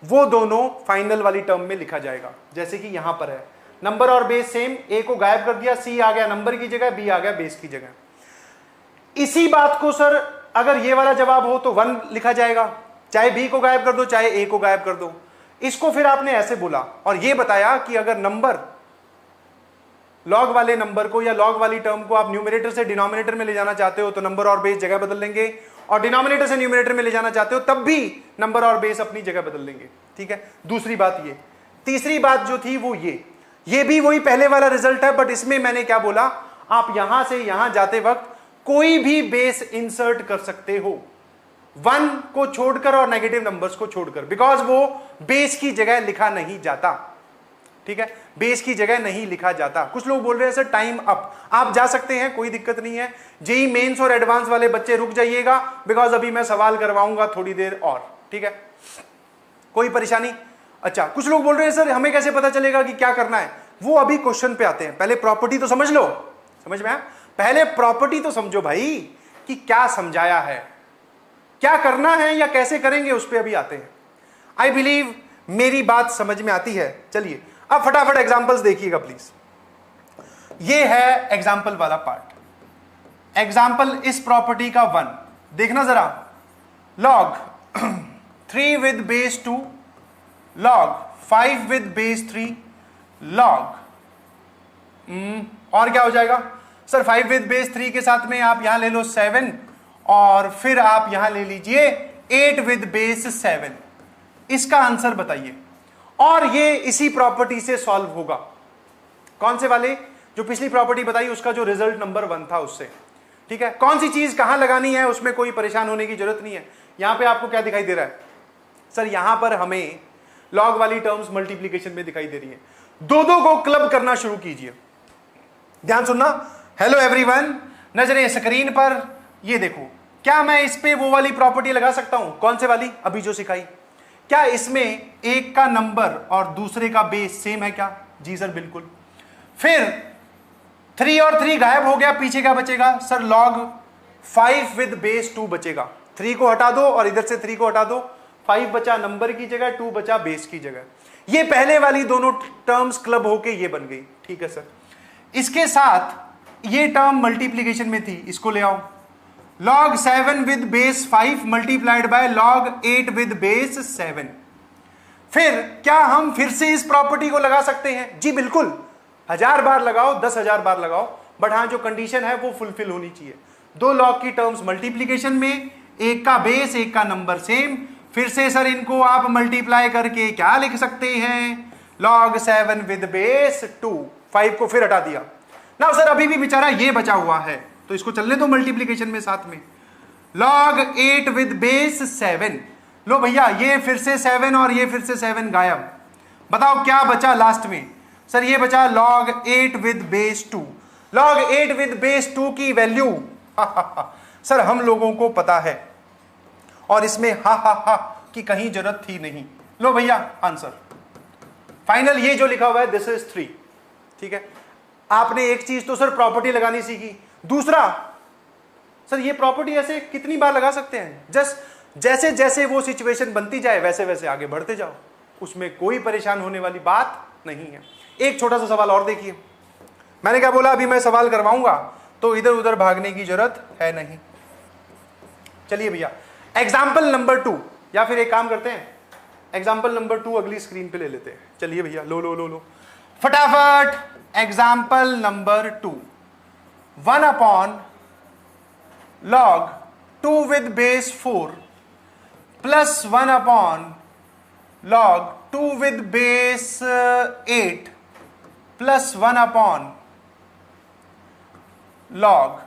वो दोनों फाइनल वाली टर्म में लिखा जाएगा। जैसे कि यहां पर है नंबर और बेस सेम, ए को गायब कर दिया, सी आ गया नंबर की जगह, बी आ गया बेस की जगह। इसी बात को सर अगर ये वाला जवाब हो तो 1 लिखा जाएगा, चाहे बी को गायब कर दो चाहे ए को गायब कर दो। इसको फिर आपने ऐसे बोला और ये बताया कि अगर नंबर लॉग वाले नंबर को या लॉग वाली टर्म को आप न्यूमरेटर से डिनोमिनेटर में ले जाना चाहते हो तो नंबर और बेस जगह बदल लेंगे, और डिनोमिनेटर से न्यूमरेटर में ले जाना चाहते हो तब भी नंबर और बेस अपनी जगह बदल लेंगे, ठीक है। दूसरी बात ये। तीसरी बात जो थी वो ये भी वही पहले वाला रिजल्ट है, बट इसमें मैंने क्या बोला, आप यहां से यहां जाते वक्त कोई भी बेस इंसर्ट कर सकते हो, 1 को छोड़कर और नेगेटिव नंबर्स को छोड़कर, बिकॉज वो बेस की जगह लिखा नहीं जाता, ठीक है, बेस की जगह नहीं लिखा जाता। कुछ लोग बोल रहे हैं सर टाइम अप, आप जा सकते हैं, कोई दिक्कत नहीं है। जेई मेंस और एडवांस वाले बच्चे रुक जाइएगा, बिकॉज अभी मैं सवाल करवाऊंगा थोड़ी देर और, ठीक है, कोई परेशानी। अच्छा, कुछ लोग बोल रहे हैं सर हमें कैसे पता चलेगा कि क्या करना है, वो अभी क्वेश्चन पे आते हैं, पहले प्रॉपर्टी तो समझ लो। समझ में आया, पहले प्रॉपर्टी तो समझो भाई कि क्या समझाया है, क्या करना है या कैसे करेंगे, उस पर अभी आते हैं। आई बिलीव मेरी बात समझ में आती है। चलिए अब फटाफट एग्जांपल्स देखिएगा प्लीज। ये है एग्जांपल वाला पार्ट। एग्जांपल इस प्रॉपर्टी का 1 देखना जरा, log 3 with base 2, log 5 with base 3, log और क्या हो जाएगा सर, 5 with base 3 के साथ में आप यहां ले लो 7 और फिर आप यहां ले लीजिए 8 with base 7। इसका आंसर बताइए, और ये इसी प्रॉपर्टी से सॉल्व होगा। कौन से वाले, जो पिछली प्रॉपर्टी बताई उसका जो रिजल्ट नंबर 1 था उससे, ठीक है। कौन सी चीज कहां लगानी है उसमें कोई परेशान होने की जरूरत नहीं है। यहां पे आपको क्या दिखाई दे रहा है सर, यहां पर हमें लॉग वाली टर्म्स मल्टीप्लीकेशन में दिखाई दे रही है। दो को क्लब करना शुरू कीजिए, ध्यान सुनना। हेलो एवरीवन, नजरें स्क्रीन पर, ये देखो, क्या मैं इस पे वो वाली प्रॉपर्टी लगा सकता हूं, कौन से वाली अभी जो सिखाई। क्या इसमें एक का नंबर और दूसरे का बेस सेम है क्या, जी सर बिल्कुल। फिर 3 और 3 गायब हो गया, पीछे क्या बचेगा सर, log 5 विद बेस 2 बचेगा। 3 को हटा दो और इधर से 3 को हटा दो, 5 बचा नंबर की जगह, 2 बचा बेस की जगह। ये पहले वाली दोनों टर्म्स क्लब होके ये बन गई, ठीक है सर। इसके साथ ये टर्म मल्टीप्लीकेशन में थी, इसको ले आओ, log 7 with base 5 multiplied by log 8 with base 7। फिर क्या हम फिर से इस प्रॉपर्टी को लगा सकते हैं, जी बिल्कुल, 1000 बार लगाओ, 10,000 बार लगाओ, बट हाँ जो कंडीशन है वो फुलफिल होनी चाहिए। दो लॉग की टर्म्स मल्टीप्लीकेशन में, एक का बेस एक का नंबर सेम, फिर से सर इनको आप मल्टीप्लाई करके क्या लिख सकते हैं, log 7 विद बेस 2, 5 को फिर हटा दिया ना सर, अभी भी बेचारा ये बचा हुआ है तो इसको चलने दो मल्टीप्लीकेशन में साथ में, log 8 विद बेस 7, लो भैया ये फिर से 7 और ये फिर से 7 गायब, बताओ क्या बचा लास्ट में, सर ये बचा log 8 with base 2, log 8 with base 2 की वैल्यू सर हम लोगों को पता है और इसमें हा हा हा की कहीं जरूरत थी नहीं, लो भैया आंसर फाइनल, ये जो लिखा हुआ है दिस इज 3, ठीक है। आपने एक चीज तो सर प्रॉपर्टी लगानी सीखी, दूसरा सर ये प्रॉपर्टी ऐसे कितनी बार लगा सकते हैं, जस्ट जैसे जैसे वो सिचुएशन बनती जाए वैसे वैसे आगे बढ़ते जाओ, उसमें कोई परेशान होने वाली बात नहीं है। एक छोटा सा सवाल और देखिए, मैंने क्या बोला, अभी मैं सवाल करवाऊंगा तो इधर उधर भागने की जरूरत है नहीं। चलिए भैया एग्जाम्पल नंबर 2, या फिर एक काम करते हैं एग्जाम्पल नंबर 2 अगली स्क्रीन पे ले लेते हैं। चलिए भैया लो लो लो लो फटाफट example number 2, 1 upon log 2 with base 4 plus 1 upon log 2 with base 8 plus 1 upon log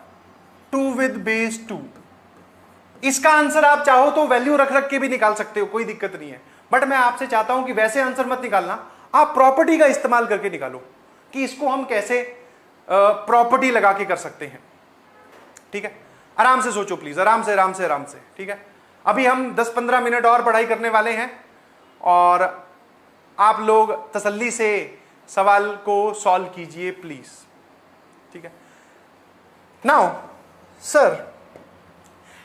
2 with base 2। इसका आंसर आप चाहो तो वैल्यू रख रख के भी निकाल सकते हो, कोई दिक्कत नहीं है, बट मैं आपसे चाहता हूं कि वैसे आंसर मत निकालना, आप प्रॉपर्टी का इस्तेमाल करके निकालो कि इसको हम कैसे प्रॉपर्टी लगा के कर सकते हैं, ठीक है। आराम से सोचो प्लीज, आराम से आराम से आराम से, ठीक है। अभी हम 10-15 मिनट और पढ़ाई करने वाले हैं और आप लोग तसल्ली से सवाल को सॉल्व कीजिए प्लीज, ठीक है। नाउ सर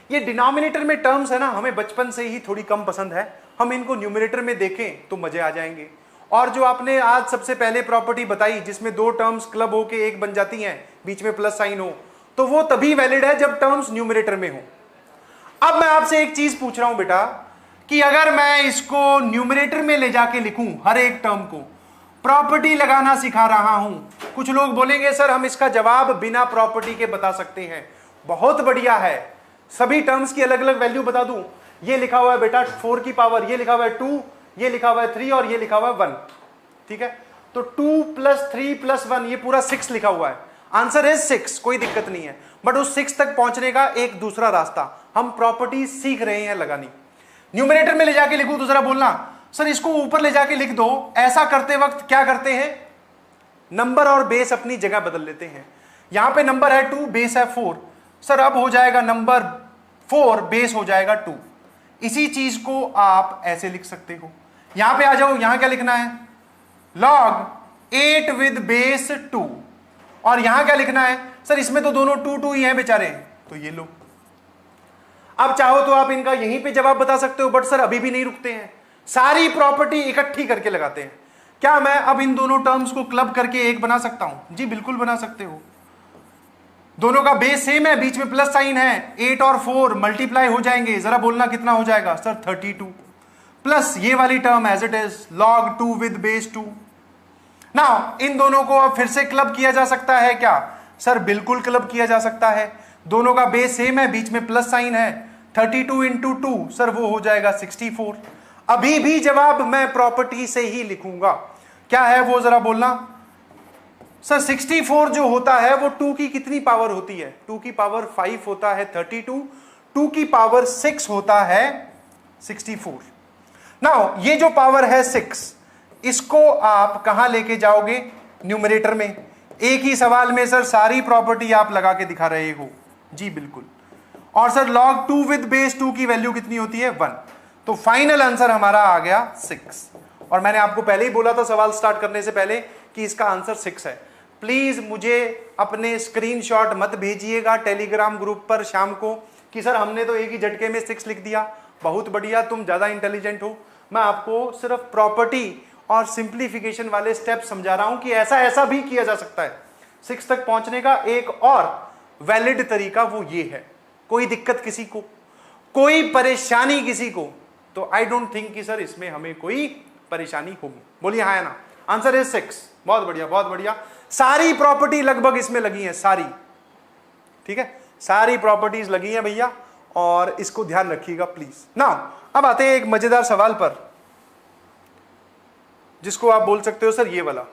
ये डिनोमिनेटर में टर्म्स है ना, हमें बचपन से ही थोड़ी कम पसंद है, हम इनको न्यूमरेटर में देखें तो मजे आ जाएंगे। और जो आपने आज सबसे पहले प्रॉपर्टी बताई जिसमें दो टर्म्स क्लब होके एक बन जाती हैं, बीच में प्लस साइन हो, तो वो तभी वैलिड है जब टर्म्स न्यूमरेटर में हो। अब मैं आपसे एक चीज पूछ रहा हूं बेटा कि अगर मैं इसको न्यूमरेटर में ले जाके लिखूं, हर एक टर्म को प्रॉपर्टी लगाना सिखा रहा हूं, कुछ लोग बोलेंगे सर हम इसका जवाब बिना प्रॉपर्टी के बता सकते हैं, बहुत बढ़िया है, सभी टर्म्स की अलग अलग वैल्यू बता दूं, ये लिखा हुआ है बेटा 4 की पावर, ये लिखा हुआ है 2, ये लिखा हुआ है 3 और ये लिखा हुआ है 1, ठीक है। तो 2 + 3 + 1 ये पूरा 6 लिखा हुआ है, आंसर है 6, कोई दिक्कत नहीं है, बट उस 6 तक पहुंचने का एक दूसरा रास्ता, हम प्रॉपर्टी सीख रहे हैं लगानी। न्यूमरेटर में ले जाके लिखूं तो जरा बोलना सर इसको ऊपर ले जाके लिख दो, ऐसा करते वक्त क्या करते हैं, नंबर और बेस अपनी जगह बदल लेते हैं। यहां पे नंबर है 2, बेस है 4, सर अब हो जाएगा नंबर 4 बेस हो जाएगा 2। इसी चीज को आप ऐसे लिख सकते हो, यहां पे आ जाओ, यहां क्या लिखना है, log 8 विद बेस 2, और यहां क्या लिखना है, सर इसमें तो दोनों 2 2 ही हैं बेचारे, तो ये लो। अब चाहो तो आप इनका यहीं पे जवाब बता सकते हो, बट सर अभी भी नहीं रुकते हैं, सारी प्रॉपर्टी इकट्ठी करके लगाते हैं। क्या मैं अब इन दोनों टर्म्स को क्लब करके एक बना सकता हूं, जी बिल्कुल बना सकते हो, दोनों का बेस सेम है, बीच में प्लस साइन है, 8 और 4 मल्टीप्लाई हो जाएंगे, जरा बोलना कितना हो जाएगा, सर 32, प्लस ये वाली term as it is log 2 with base 2। Now इन दोनों को अब फिर से क्लब किया जा सकता है क्या, सर बिल्कुल क्लब किया जा सकता है, दोनों का बेस सेम है, बीच में प्लस साइन है, 32 × 2 सर वो हो जाएगा 64। अभी भी जवाब मैं प्रॉपर्टी से ही लिखूंगा, क्या है वो जरा बोलना, सर 64 जो होता है वो 2 की कितनी पावर होती है, 2 की पावर 5 होता है 32, 2 की पावर 6 होता है 64। नाउ ये जो पावर है 6, इसको आप कहां लेके जाओगे, न्यूमरेटर में। एक ही सवाल में सर सारी प्रॉपर्टी आप लगा के दिखा रहे हो, जी बिल्कुल। और सर log 2 विद बेस 2 की वैल्यू कितनी होती है 1, तो फाइनल आंसर हमारा आ गया 6। और मैंने आपको पहले ही बोला था सवाल स्टार्ट करने से पहले कि इसका आंसर 6 है। प्लीज मुझे अपने स्क्रीनशॉट मत भेजिएगा टेलीग्राम ग्रुप पर शाम को कि सर हमने तो एक ही झटके में 6 लिख दिया, बहुत बढ़िया, तुम ज्यादा इंटेलिजेंट हो। मैं आपको सिर्फ प्रॉपर्टी और सिंप्लीफिकेशन वाले स्टेप समझा रहा हूं कि ऐसा ऐसा भी किया जा सकता है। 6 तक पहुंचने का एक और वैलिड तरीका वो ये है। कोई दिक्कत किसी को, कोई परेशानी किसी को, तो आई डोंट थिंक कि सर इसमें हमें कोई परेशानी होगी। बोलिए हाँ या ना, आंसर इज 6। बहुत बढ़िया बहुत बढ़िया, सारी प्रॉपर्टी लगभग इसमें लगी है सारी, ठीक है। सारी प्रॉपर्टीज लगी हैं भैया, और इसको ध्यान रखिएगा प्लीज ना। अब आते हैं एक मजेदार सवाल पर, जिसको आप बोल सकते हो सर ये वाला।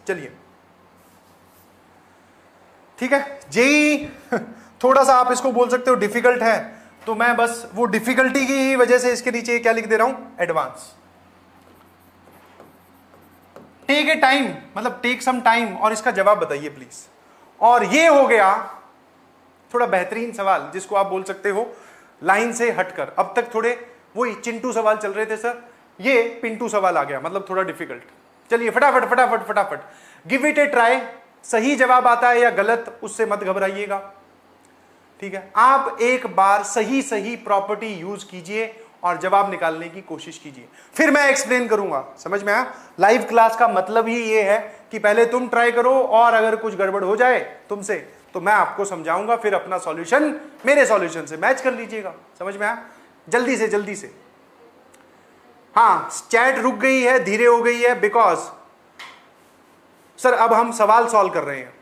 चलिए ठीक है, जेई थोड़ा सा आप इसको बोल सकते हो डिफिकल्ट है, तो मैं बस वो डिफिकल्टी की ही वजह से इसके नीचे क्या लिख दे रहा हूं, एडवांस। टेक ए टाइम, मतलब टेक सम टाइम, और इसका जवाब बताइए प्लीज। और ये हो गया थोड़ा बेहतरीन सवाल, जिसको आप बोल सकते हो लाइन से हटकर। अब तक थोड़े वही चिंटू सवाल चल रहे थे सर, ये पिंटू सवाल आ गया, मतलब थोड़ा डिफिकल्ट। चलिए फटाफट फटाफट फटाफट, गिव इट ए ट्राई। सही जवाब आता है या गलत, उससे मत घबराइएगा, ठीक है। आप एक बार सही सही प्रॉपर्टी यूज कीजिए और जवाब निकालने की कोशिश कीजिए, फिर मैं एक्सप्लेन करूंगा। समझ में आया? लाइव क्लास का मतलब ही ये है कि पहले तुम ट्राई करो, और अगर कुछ गड़बड़ हो जाए तुमसे तो मैं आपको समझाऊंगा, फिर अपना सॉल्यूशन मेरे सॉल्यूशन से मैच कर लीजिएगा। समझ में आया? जल्दी से जल्दी से। हाँ, चैट रुक गई है, धीरे हो गई है, बिकॉज सर अब हम सवाल सॉल्व कर रहे हैं,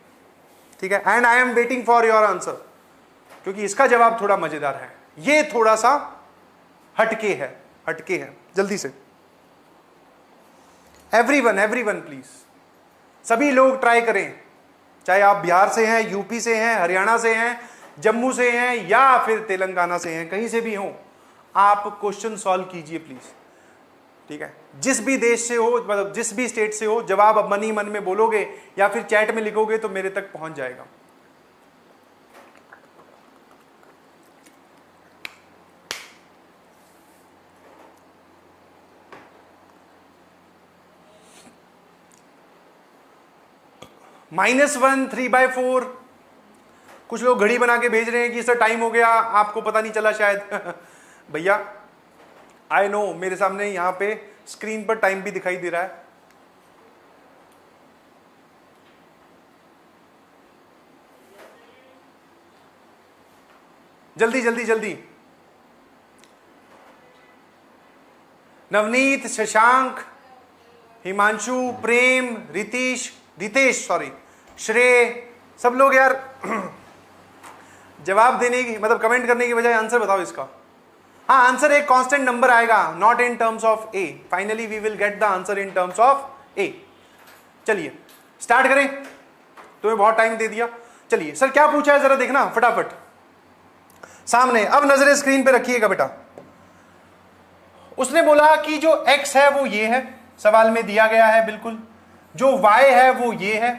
ठीक है। And I am waiting for your answer, क्योंकि इसका जवाब थोड़ा मजेदार है, ये थोड़ा सा हटके है, हटके है। जल्दी से एवरीवन प्लीज, सभी लोग ट्राई करें, चाहे आप बिहार से हैं, यूपी से हैं, हरियाणा से हैं, जम्मू से हैं, या फिर तेलंगाना से हैं, कहीं से भी हो, आप क्वेश्चन सॉल्व कीजिए प्लीज, ठीक है। जिस भी देश से हो, मतलब जिस भी स्टेट से हो, जवाब अब मन ही मन में बोलोगे या फिर चैट में लिखोगे तो मेरे तक पहुंच जाएगा। -1 3/4। कुछ लोग घड़ी बना के भेज रहे हैं कि सर टाइम हो गया, आपको पता नहीं चला शायद। भैया आई नो, मेरे सामने यहां पे स्क्रीन पर टाइम भी दिखाई दे रहा है। जल्दी जल्दी जल्दी। नवनीत, शशांक, हिमांशु, प्रेम, रितेश सॉरी, श्रेय, सब लोग यार जवाब देने की, मतलब कमेंट करने की बजाय आंसर बताओ इसका। हाँ, आंसर एक कांस्टेंट नंबर आएगा, not in terms of A. Finally we will get the answer in terms of A. चलिए स्टार्ट करें, तुम्हें बहुत टाइम दे दिया। चलिए सर क्या पूछा है जरा देखना फटाफट सामने। अब नजरें स्क्रीन पे रखिएगा बेटा। उसने बोला कि जो x है वो ये है, सवाल में दिया गया है बिल्कुल, जो y है वो ये है,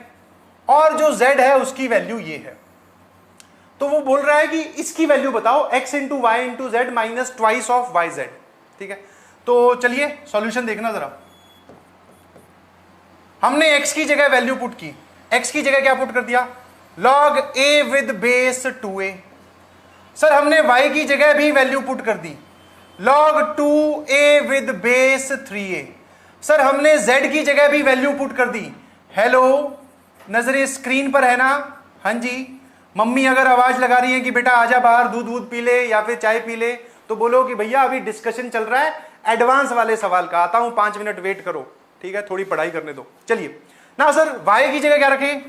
और जो z है उसकी वैल्यू ये है। तो वो बोल रहा है कि इसकी वैल्यू बताओ, x into Y into Z minus twice of Y Z, ठीक है। तो चलिए सॉल्यूशन देखना जरा। हमने x की जगह वैल्यू पुट की, x की जगह क्या पुट कर दिया, log a with base 2a। Sir हमने y की जगह भी वैल्यू पुट कर दी, log 2a with base 3a। Sir हमने z की जगह भी वैल्यू पुट कर दी। हेलो, नजरें स्क्रीन पर है ना? हाँ जी। मम्मी अगर आवाज लगा रही है कि बेटा आजा बाहर दूध पी ले या फिर चाय पी ले, तो बोलो कि भैया अभी डिस्कशन चल रहा है एडवांस वाले सवाल का, आता हूं 5 मिनट वेट करो, ठीक है, थोड़ी पढ़ाई करने दो। चलिए ना सर, y की जगह क्या रखें,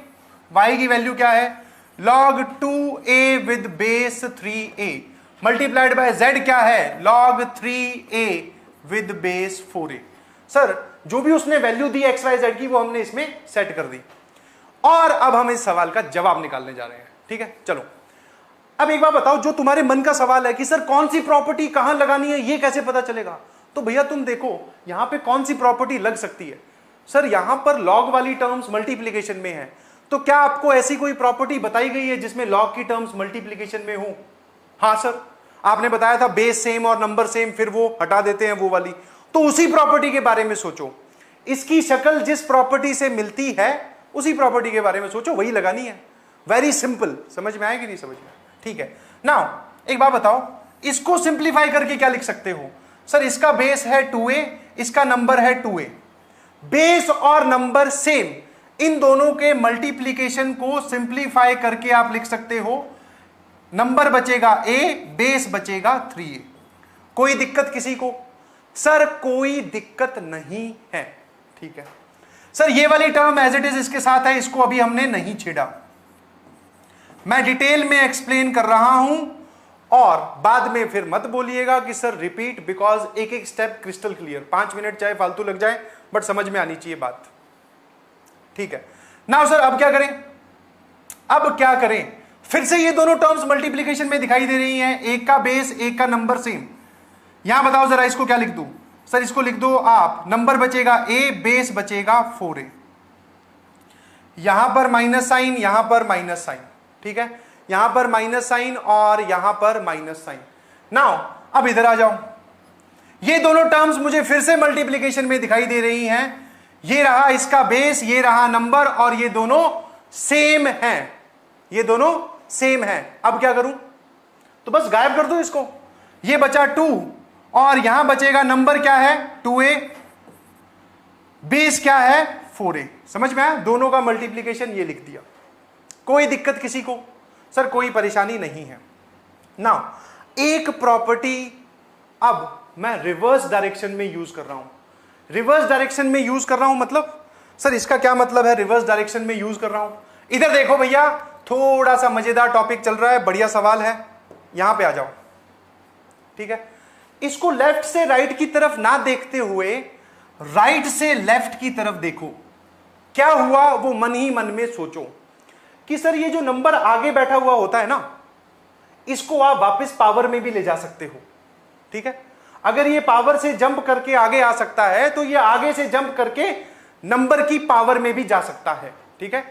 y की वैल्यू क्या है, log 2a with base 3a multiplied by z क्या है, log 3a with base 4a। Sir जो भी उसने वैल्यू दी एक्स वाई जेड की, वो हमने इसमें सेट कर दी, और अब हम इस सवाल का जवाब निकालने जा रहे हैं, ठीक है। चलो अब एक बात बताओ, जो तुम्हारे मन का सवाल है कि सर कौन सी प्रॉपर्टी कहां लगानी है, ये कैसे पता चलेगा, तो भैया तुम देखो यहां पे कौन सी प्रॉपर्टी लग सकती है। सर यहां पर लॉग वाली टर्म्स मल्टीप्लीकेशन में है, तो क्या आपको ऐसी कोई प्रॉपर्टी बताई गई है जिसमें लॉग की टर्म्स मल्टीप्लीकेशन में हो? हाँ सर, आपने बताया था बेस सेम और नंबर सेम, फिर वो हटा देते हैं वो वाली। तो उसी प्रॉपर्टी के बारे में सोचो, इसकी शक्ल जिस प्रॉपर्टी से मिलती है उसी प्रॉपर्टी के बारे में सोचो, वही लगानी है। वेरी सिंपल, समझ में आएगी नहीं समझ में? ठीक है। नाउ एक बात बताओ, इसको सिंप्लीफाई करके क्या लिख सकते हो? सर इसका बेस है 2a, इसका नंबर है 2a, बेस और नंबर सेम, इन दोनों के मल्टीप्लीकेशन को सिंप्लीफाई करके आप लिख सकते हो, नंबर बचेगा a, बेस बचेगा 3a। कोई दिक्कत किसी को? सर कोई दिक्कत नहीं है, ठीक है। सर ये वाली टर्म एज इट इज इसके साथ है, इसको अभी हमने नहीं छेड़ा। मैं डिटेल में एक्सप्लेन कर रहा हूं और बाद में फिर मत बोलिएगा कि सर रिपीट, बिकॉज एक एक स्टेप क्रिस्टल क्लियर। 5 मिनट चाहे फालतू लग जाए बट समझ में आनी चाहिए बात, ठीक है ना सर। अब क्या करें, अब क्या करें, फिर से ये दोनों टर्म्स मल्टीप्लीकेशन में दिखाई दे रही हैं, एक का बेस एक का नंबर सेम। यहां बताओ जरा इसको क्या लिख दूं, सर इसको लिख दो आप, नंबर बचेगा a, बेस बचेगा 4a, यहां पर माइनस साइन, यहां पर माइनस साइन, ठीक है, यहां पर माइनस साइन और यहां पर माइनस साइन। नाउ अब इधर आ जाओ, ये दोनों टर्म्स मुझे फिर से मल्टीप्लीकेशन में दिखाई दे रही हैं, ये रहा इसका बेस, ये रहा नंबर, और ये दोनों सेम हैं, ये दोनों सेम हैं। अब क्या करूं, तो बस गायब कर दो इसको, ये बचा 2 और यहां बचेगा नंबर क्या है 2a, बेस क्या है 4a। समझ में आया, दोनों का मल्टीप्लीकेशन ये लिख दिया। कोई दिक्कत किसी को, सर कोई परेशानी नहीं है ना। एक प्रॉपर्टी अब मैं रिवर्स डायरेक्शन में यूज कर रहा हूं, रिवर्स डायरेक्शन में यूज कर रहा हूं मतलब सर इसका क्या मतलब है, रिवर्स डायरेक्शन में यूज कर रहा हूं। इधर देखो भैया, थोड़ा सा मजेदार टॉपिक चल रहा है, बढ़िया सवाल है, यहां पे आ जाओ, ठीक है। इसको लेफ्ट से राइट की तरफ ना देखते हुए राइट से लेफ्ट की तरफ देखो, क्या हुआ वो मन ही मन में सोचो कि सर ये जो नंबर आगे बैठा हुआ होता है ना, इसको आप वापस पावर में भी ले जा सकते हो, ठीक है। अगर ये पावर से जंप करके आगे आ सकता है तो ये आगे से जंप करके नंबर की पावर में भी जा सकता है, ठीक है।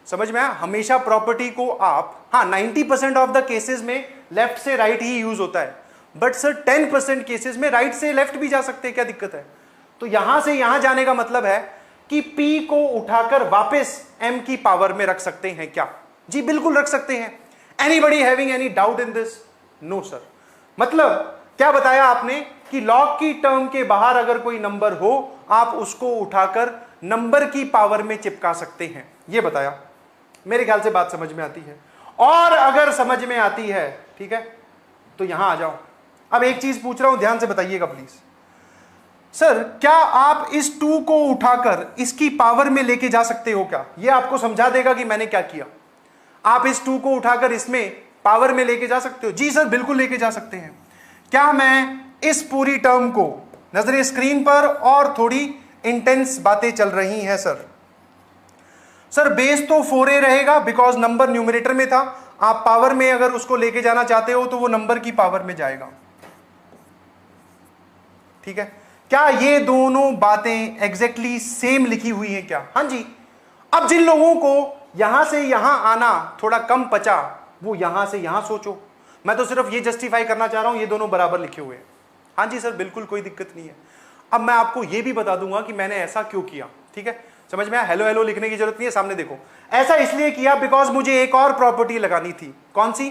समझ में आया, हमेशा प्रॉपर्टी को आप, हाँ 90% ऑफ द केसेस में लेफ्ट से राइट ही यूज होता है, बट सर 10% केसेस में राइट से लेफ्ट भी जा सकते हैं, क्या दिक्कत है। तो यहां से यहां जाने का मतलब है कि P को उठाकर वापस M की पावर में रख सकते हैं क्या, जी बिल्कुल रख सकते हैं। Anybody having any doubt in this, no sir. मतलब क्या बताया आपने कि लॉग की टर्म के बाहर अगर कोई नंबर हो आप उसको उठाकर नंबर की पावर में चिपका सकते हैं, ये बताया। मेरे ख्याल से बात समझ में आती है, और अगर समझ में आती है ठीक है तो यहां आ जाओ। अब एक चीज पूछ रहा हूं, ध्यान से बताइएगा प्लीज। सर क्या आप इस 2 को उठाकर इसकी पावर में लेके जा सकते हो क्या, ये आपको समझा देगा कि मैंने क्या किया। आप इस 2 को उठाकर इसमें पावर में लेके जा सकते हो, जी सर बिल्कुल लेके जा सकते हैं। क्या मैं इस पूरी टर्म को, नजरें स्क्रीन पर और थोड़ी इंटेंस बातें चल रही हैं सर बेस तो 4a रहेगा बिकॉज नंबर न्यूमरेटर में था, आप पावर में अगर उसको लेके जाना चाहते हो तो वो नंबर की पावर में जाएगा, ठीक है। क्या ये दोनों बातें एग्जैक्टली सेम लिखी हुई हैं क्या, हाँ जी। अब जिन लोगों को यहां से यहां आना थोड़ा कम पचा वो यहां से यहां सोचो, मैं तो सिर्फ ये जस्टिफाई करना चाह रहा हूं ये दोनों बराबर लिखे हुए हैं, हाँ जी सर बिल्कुल कोई दिक्कत नहीं है। अब मैं आपको ये भी बता दूंगा कि मैंने ऐसा क्यों किया, ठीक है। समझ में आया, हेलो हेलो लिखने की जरूरत नहीं है, सामने देखो। ऐसा इसलिए किया बिकॉज मुझे एक और प्रॉपर्टी लगानी थी, कौन सी,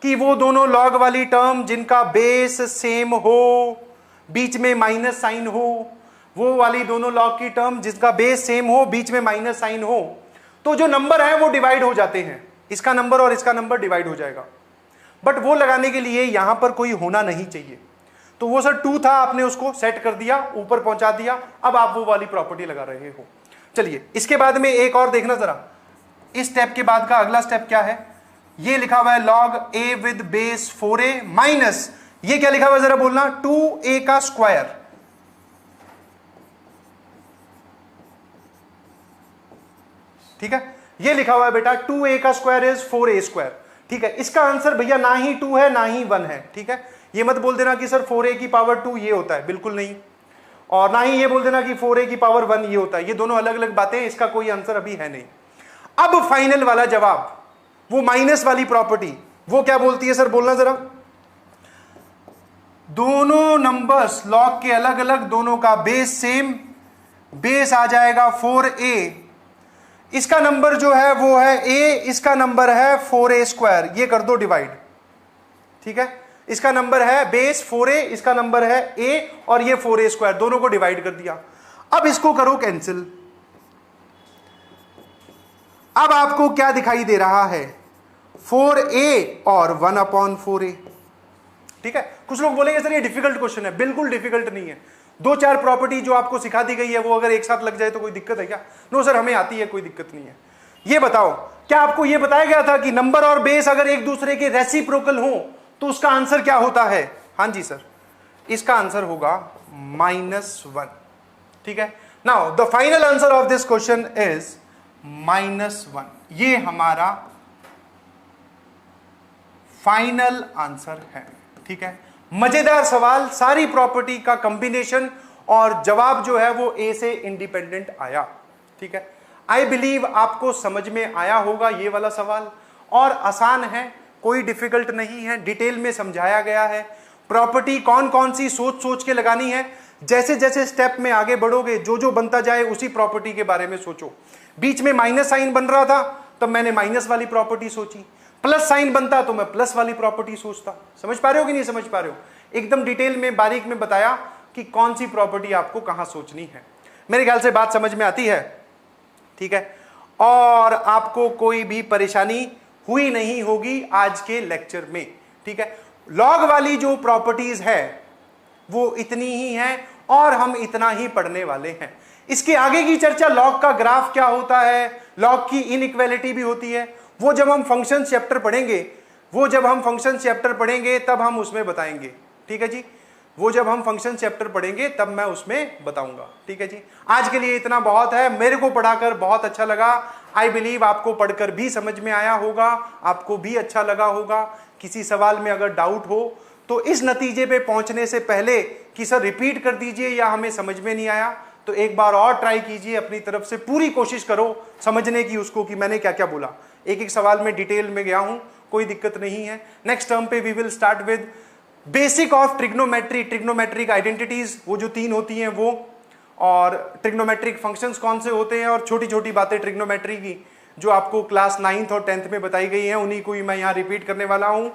कि वो दोनों लॉग वाली टर्म जिनका बेस सेम हो, बीच में माइनस साइन हो, वो वाली दोनों लॉग की टर्म जिसका बेस सेम हो, बीच में माइनस साइन हो, तो जो नंबर है वो डिवाइड हो जाते हैं, इसका नंबर और इसका नंबर डिवाइड हो जाएगा। बट वो लगाने के लिए यहां पर कोई होना नहीं चाहिए, तो वो सर 2 था, आपने उसको सेट कर दिया, ऊपर पहुंचा दिया, अब आप वो वाली प्रॉपर्टी लगा रहे हो। चलिए इसके बाद में एक और देखना जरा, इस स्टेप के बाद का अगला स्टेप क्या है, ये लिखा हुआ है log a with base 4a minus, ये क्या लिखा हुआ है जरा बोलना, 2a का स्क्वायर, ठीक है। ये लिखा हुआ है बेटा 2a का स्क्वायर इज 4a स्क्वायर, ठीक है। इसका आंसर भैया ना ही 2 है ना ही 1 है, ठीक है। ये मत बोल देना कि सर 4a की पावर 2 ये होता है, बिल्कुल नहीं, और ना ही ये बोल देना कि 4a की पावर 1 ये होता है, ये दोनों अलग अलग बातें हैं, इसका कोई आंसर अभी है नहीं। अब फाइनल वाला जवाब, वो माइनस वाली प्रॉपर्टी, वो क्या बोलती है सर बोलना जरा, दोनों नंबर्स लॉग के अलग अलग, दोनों का बेस सेम, बेस आ जाएगा 4a, इसका नंबर जो है वो है a, इसका नंबर है 4a स्क्वायर, ये कर दो डिवाइड, ठीक है। इसका नंबर है बेस 4a, इसका नंबर है a और ये 4a स्क्वायर, दोनों को डिवाइड कर दिया। अब इसको करो कैंसिल, अब आपको क्या दिखाई दे रहा है, 4a और 1/4a, ठीक है। कुछ लोग बोलेंगे सर ये डिफिकल्ट क्वेश्चन है, बिल्कुल डिफिकल्ट नहीं है। 2-4 प्रॉपर्टी जो आपको सिखा दी गई है वो अगर एक साथ लग जाए तो कोई दिक्कत है क्या, नो सर हमें आती है, कोई दिक्कत नहीं है। ये बताओ क्या आपको यह बताया गया था कि नंबर और बेस अगर एक दूसरे के रेसिप्रोकल हो तो उसका आंसर क्या होता है? हां जी सर, इसका आंसर होगा -1। ठीक है, now the final answer of this question is -1। ये हमारा फाइनल आंसर है। ठीक है, मजेदार सवाल, सारी प्रॉपर्टी का कॉम्बिनेशन और जवाब जो है वो ए से इंडिपेंडेंट आया। ठीक है, आई बिलीव आपको समझ में आया होगा ये वाला सवाल, और आसान है, कोई डिफिकल्ट नहीं है, डिटेल में समझाया गया है। प्रॉपर्टी कौन कौन सी सोच सोच के लगानी है, जैसे जैसे स्टेप में आगे बढ़ोगे जो जो बनता जाए उसी प्रॉपर्टी के बारे में सोचो। बीच में माइनस साइन बन रहा था तो मैंने माइनस वाली प्रॉपर्टी सोची, प्लस साइन बनता तो मैं प्लस वाली प्रॉपर्टी सोचता। समझ पा रहे हो कि नहीं समझ पा रहे हो? एकदम डिटेल में बारीक में बताया कि कौन सी प्रॉपर्टी आपको कहां सोचनी है। मेरे ख्याल से बात समझ में आती है। ठीक है, और आपको कोई भी परेशानी हुई नहीं होगी आज के लेक्चर में। ठीक है, लॉग वाली जो प्रॉपर्टीज है वो इतनी ही है और हम इतना ही पढ़ने वाले हैं। इसके आगे की चर्चा, लॉग का ग्राफ क्या होता है, लॉग की इनइक्वालिटी भी होती है, वो जब हम फंक्शन चैप्टर पढ़ेंगे तब हम उसमें बताएंगे। ठीक है जी, वो जब हम फंक्शन चैप्टर पढ़ेंगे तब मैं उसमें बताऊंगा। ठीक है जी, आज के लिए इतना बहुत है। मेरे को पढ़ाकर बहुत अच्छा लगा, आई बिलीव आपको पढ़कर भी समझ में आया होगा, आपको भी अच्छा लगा होगा। किसी सवाल में अगर डाउट हो तो इस नतीजे पे पहुंचने से पहले कि सर रिपीट कर दीजिए या हमें समझ में नहीं आया, तो एक बार और ट्राई कीजिए, अपनी तरफ से पूरी कोशिश करो समझने की उसको कि मैंने क्या क्या बोला। एक एक सवाल में डिटेल में गया हूं, कोई दिक्कत नहीं है। नेक्स्ट टर्म पे we will start with basic of trigonometry, trigonometric identities, वो जो 3 होती हैं वो, और ट्रिग्नोमेट्रिक फंक्शंस कौन से होते हैं, और छोटी छोटी बातें ट्रिग्नोमेट्री की जो आपको क्लास 9th और 10th में बताई गई हैं, उन्हीं को ही मैं यहां रिपीट करने वाला हूं।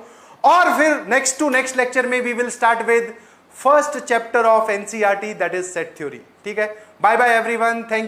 और फिर नेक्स्ट टू नेक्स्ट लेक्चर में we will start with first chapter of NCERT, that is set theory. ठीक है, बाय बाय एवरीवन, थैंक